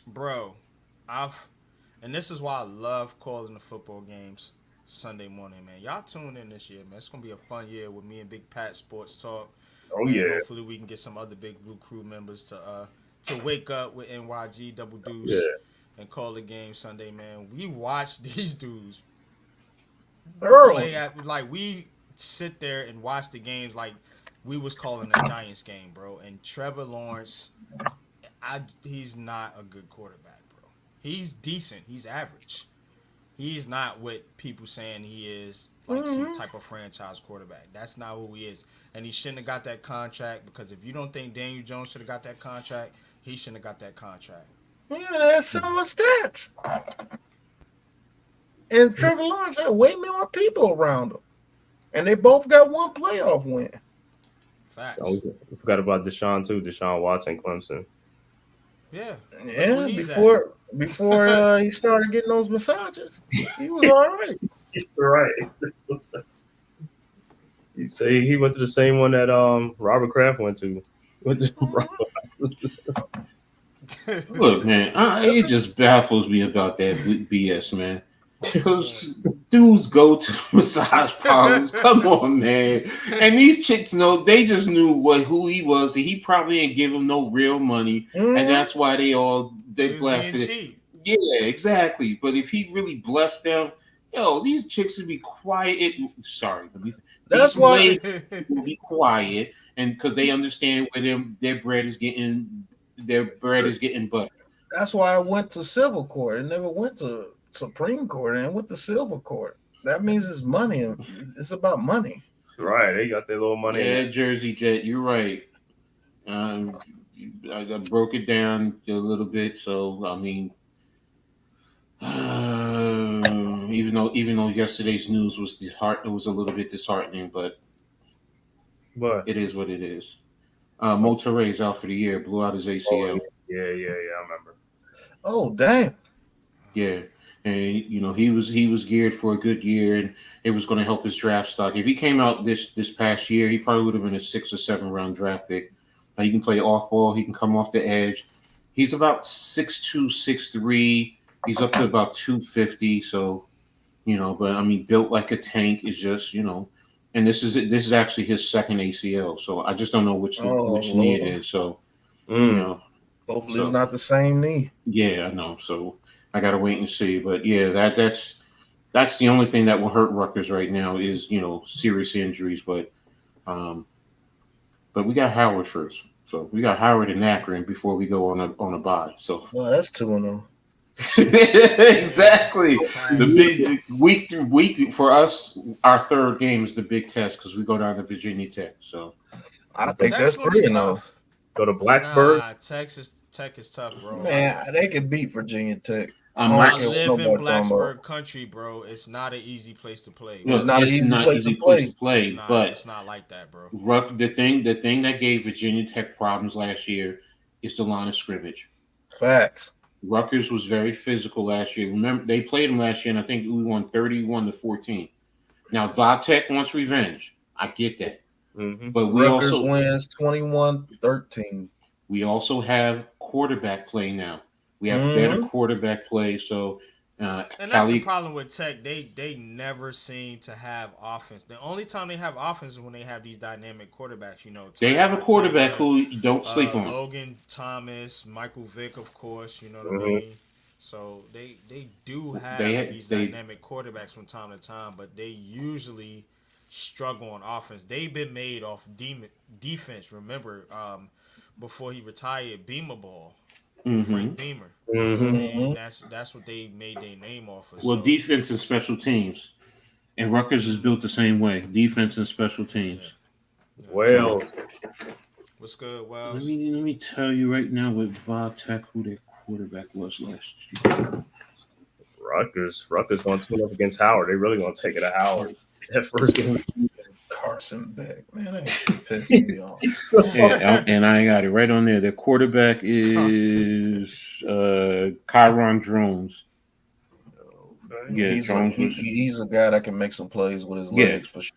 Bro, and this is why I love calling the football games Sunday morning, man. Y'all tune in this year, man. It's gonna be a fun year with me and Big Pat Sports Talk. Oh, man, yeah. Hopefully we can get some other Big Blue crew members to wake up with NYG Double Deuce and call the game Sunday, man. We watch these dudes play we sit there and watch the games like we was calling a Giants game, bro. And Trevor Lawrence, he's not a good quarterback, bro. He's decent. He's average. He's not what people saying he is, like some type of franchise quarterback. That's not who he is. And he shouldn't have got that contract because if you don't think Daniel Jones should have got that contract, he shouldn't have got that contract. Yeah, that's similar stats. And Trevor Lawrence had way more people around him. And they both got one playoff win. Facts. So we forgot about Deshaun too. Deshaun Watson, Clemson. Yeah. Yeah, before he started getting those massages, he was all right. Right. He say he went to the same one that Robert Kraft went to. Went to Look, man, it just baffles me about that BS, man. Because dudes go to massage parlors. Come on, man. And these chicks know, they just knew who he was. He probably ain't give them no real money, and that's why they blasted it. Yeah, exactly. But if he really blessed them, these chicks would be quiet. Sorry, That's these why ladies will be quiet, and because they understand where their bread is getting buttered. That's why I went to civil court. I never went to Supreme Court and went to civil court. That means it's money. It's about money. Right. They got their little money. Yeah, Jersey Jet, you're right. I broke it down a little bit, so I mean, even though yesterday's news was it was a little bit disheartening, but it is what it is. Monterey's out for the year, blew out his ACL. Yeah, I remember. Oh, damn. Yeah. And he was geared for a good year, and it was going to help his draft stock. If he came out this past year, he probably would have been a 6 or 7 round draft pick. He can play off ball. He can come off the edge. He's about 6'2", 6'3". He's up to about 250. So, but I mean, built like a tank is just, and this is actually his second ACL. So I just don't know which knee it is. So, hopefully it's not the same knee. Yeah, I know. So I got to wait and see. But yeah, that's the only thing that will hurt Rutgers right now is serious injuries. But we got Howard first. So we got Howard and Akron before we go on a bye. So that's 2-0. Exactly. The big week through week for us, our third game is the big test because we go down to Virginia Tech. So I think that's 3-0. Go to Blacksburg. Tech is tough, bro. Man, they can beat Virginia Tech. I live in Blacksburg country, bro. It's not an easy place to play. No, it's not an easy place to play. But it's not like that, bro. The thing that gave Virginia Tech problems last year is the line of scrimmage. Facts. Rutgers was very physical last year. Remember, they played them last year, and I think we won 31-14. Now, Tech wants revenge. I get that. Mm-hmm. But we Rutgers also wins 21-13. We also have quarterback play now. We have better quarterback play. So, and that's the problem with Tech. They never seem to have offense. The only time they have offense is when they have these dynamic quarterbacks. They have a quarterback who you don't sleep on. Logan Thomas, Michael Vick, of course. You know what I mean. So they do have these dynamic quarterbacks from time to time, but they usually struggle on offense. They've been made off defense. Remember, before he retired, Beamer Ball. Frank Beamer. And that's what they made their name off of. Well, defense and special teams. And Rutgers is built the same way. Defense and special teams. Yeah. Well, what's good, Wells? Let me tell you right now with Tech who their quarterback was last year. Rutgers won 2-0 against Howard. They really gonna take it to Howard. That first game. Carson Beck, man, that shit pissing me off. And I got it right on there. Their quarterback is Kyron Jones. Okay. Yeah, he's a guy that can make some plays with his legs for sure.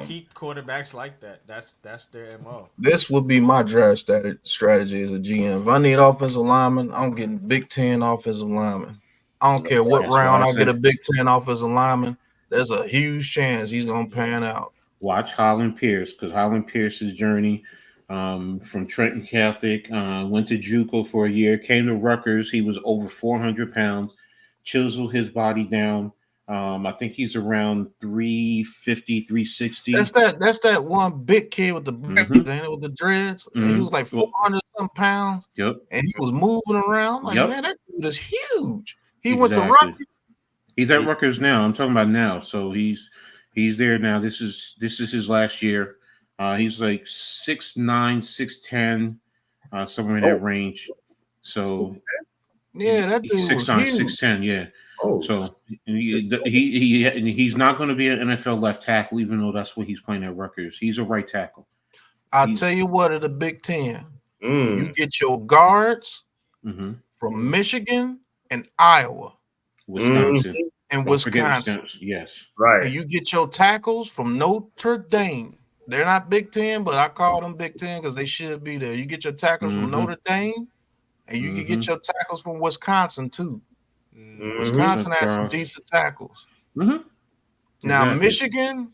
Keep quarterbacks like that. That's their MO. This would be my draft strategy as a GM. If I need offensive linemen, I'm getting Big Ten offensive linemen. I don't care what round I get a Big Ten offensive lineman. There's a huge chance he's gonna pan out. Watch Holland Pierce, because Holland Pierce's journey from Trenton Catholic, went to JUCO for a year, came to Rutgers. He was over 400 pounds, chiseled his body down. I think he's around 350, 360. That's that one big kid with the with the dreads. He was like 400 some pounds. Yep. And he was moving around. Like, man, that dude is huge. He went to Rutgers. He's at Rutgers now. I'm talking about now. So he's there now. This is his last year. He's like 6'9", 6'10", somewhere in that range. So yeah, that dude 6'9", 6'10", yeah. Oh, so he's not going to be an NFL left tackle, even though that's what he's playing at Rutgers. He's a right tackle. I'll tell you what, at the Big Ten, you get your guards from Michigan and Iowa. Wisconsin. and Don't forget Wisconsin. yes. Right. And you get your tackles from Notre Dame. They're not Big Ten, but I call them Big Ten because they should be there. You get your tackles from Notre Dame, and you can get your tackles from Wisconsin too. Wisconsin has some decent tackles. Now Exactly. Michigan,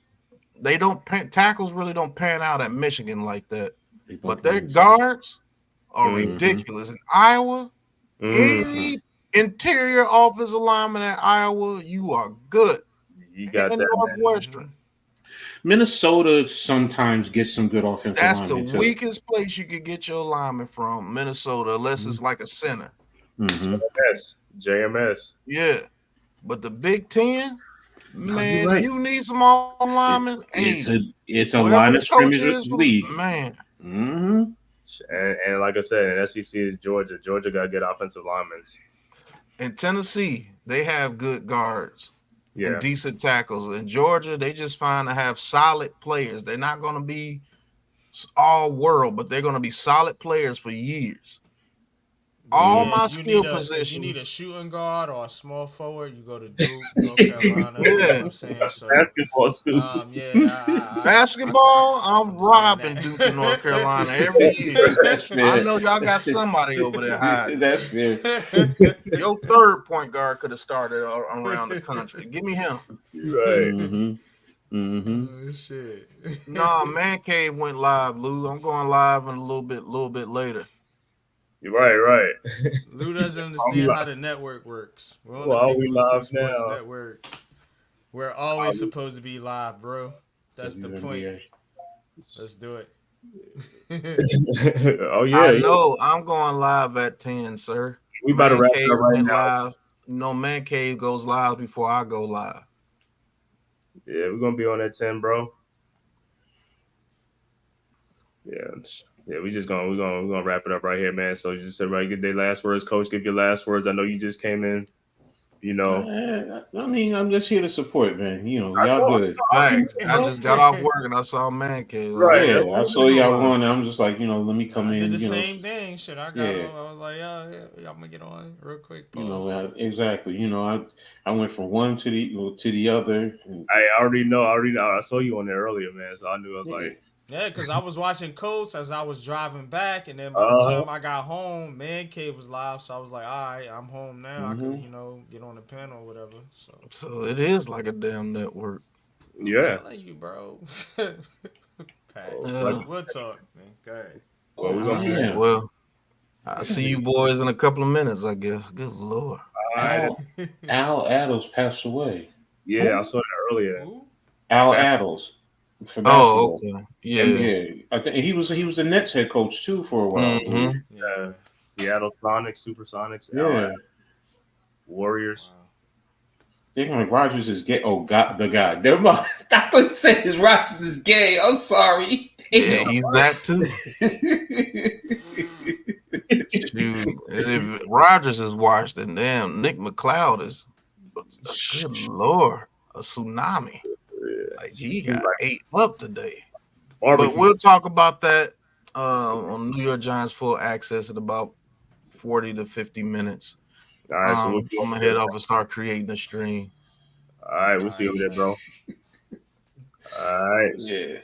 they don't tackles really don't pan out at Michigan like that, but their guards are ridiculous. In Iowa, any interior offensive lineman at Iowa, you are good. You got and that. Northwestern. Minnesota sometimes gets some good offensive That's the linemen too. weakest place you could get your lineman from, Minnesota, unless it's like a center. JMS. Yeah, but the Big Ten, man, right. you need some linemen. It's a line of scrimmage league, man. And like I said, in SEC is Georgia. Georgia got good offensive linemen. In Tennessee, they have good guards Yeah. and decent tackles. In Georgia, they just find to have solid players. They're not going to be all world, but they're going to be solid players for years. All my skill positions. If you need a shooting guard or a small forward, you go to Duke, North Carolina. You know what I'm saying? So, basketball school. Basketball, I'm robbing Duke and North Carolina every year. I know y'all got somebody over there hiding. That's fair. Your third point guard could have started around the country. Give me him. Right. Oh, shit. Nah, Man-Cave went live, Lou. I'm going live in a little bit later. Right. Lou doesn't understand how the network works. We're on Well, the Big we Blue live Sports now. Network. We're always supposed to be live, bro. That's the point. Let's do it. Oh yeah, I know. I'm going live at 10, sir. We about to wrap it up right went now. live. No, Man-Cave goes live before I go live. Yeah, we're gonna be on at 10, bro. Yeah, we're gonna wrap it up right here, man. So you just everybody get their last words, Coach. Give your last words. I know you just came in. You know, I mean, I'm just here to support, man. You know, y'all good. Thanks. I just got off work and I saw Man-Cave. Right. Yeah, I saw y'all on. I'm just like, let me come in. Did the you know. same thing. Shit, I got on. I was like, yeah, I'm gonna get on real quick. Pause. You know, exactly. You know, I went from one to the other. And, I already know. I saw you on there earlier, man. So I knew I was like. Yeah, because I was watching Colts as I was driving back, and then by the time I got home, Man-Cave was live, so I was like, all right, I'm home now. I can, get on the panel or whatever. So it is like a damn network. Yeah. I'm telling you, bro. Pat, we'll talk, man. Go ahead. Well, I'll see you boys in a couple of minutes, I guess. Good Lord. Al Adams passed away. Yeah, I saw that earlier. Al Adams. Oh, okay. Yeah. I think he was the Nets head coach too for a while. Yeah. Seattle Sonics, Supersonics, Yeah. Warriors. They're like Rodgers is gay. Oh God, the guy. Never mind. I thought you said Rodgers is gay. I'm sorry. Yeah, he's that too. Dude, if Rodgers is washed, then damn Nick McLeod is. Good Lord, a tsunami. Like he got ate up today. But we'll talk about that on New York Giants Full Access in about 40 to 50 minutes. All right, so I'm gonna head off and start creating a stream. All right, we'll see you there, bro. All right. Yeah.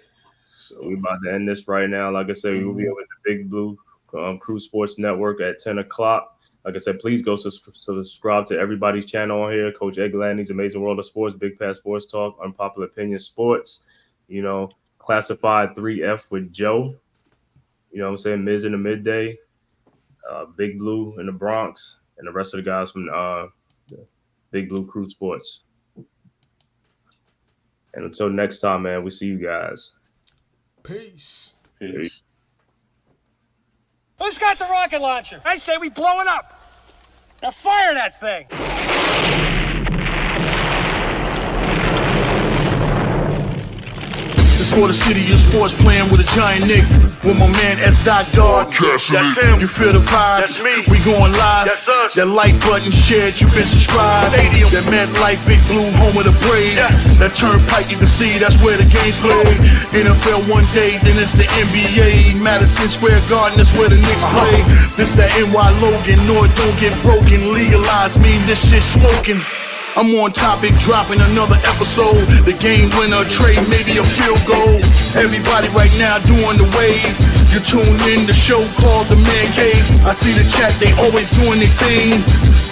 So we're about to end this right now. Like I said, we'll be over at the Big Blue Crew Sports Network at 10 o'clock. Like I said, please go subscribe to everybody's channel on here. Coach Eglandy's Amazing World of Sports, Big Pass Sports Talk, Unpopular Opinion Sports, Classified 3F with Joe. You know what I'm saying? Miz in the midday, Big Blue in the Bronx, and the rest of the guys from Big Blue Crew Sports. And until next time, man, we see you guys. Peace. Who's got the rocket launcher? I say we blow it up. Now fire that thing. It's for the city of sports playing with a giant Nick. With my man S. Dot God. That's him. You feel the vibe? That's me. We going live. That's us. That like button shared, you been subscribed. Stadium. That MetLife, Big Blue, home of the Braves. Yeah. That Turnpike, you can see that's where the game's played. NFL one day, then it's the NBA. Madison Square Garden, that's where the Knicks play. This that NY Logan, North don't get broken. Legalized, mean this shit smoking. I'm on topic, dropping another episode. The game winner, trade, maybe a field goal. Everybody right now doing the wave. You tune in the show called The-Man-Cave. I see the chat, they always doing their thing.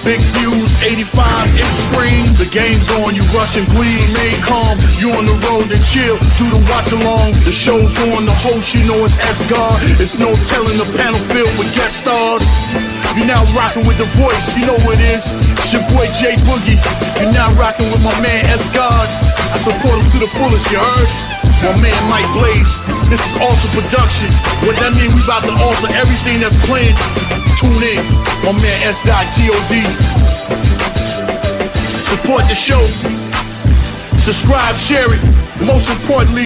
Big views, 85-inch screen. The game's on, you rush and bleed. Remain calm, you on the road and chill. Do the watch along. The show's on, the host, you know it's S-God. It's no telling the panel filled with guest stars. You're now rocking with the voice, you know who it is. It's your boy J Boogie. You're now rocking with my man S-God. I support him to the fullest, you heard? My man Mike Blaze. This is Alter Production. What that mean, we about to alter everything that's playing. Tune in. My man S.T.O.D. Support the show. Subscribe, share it. Most importantly,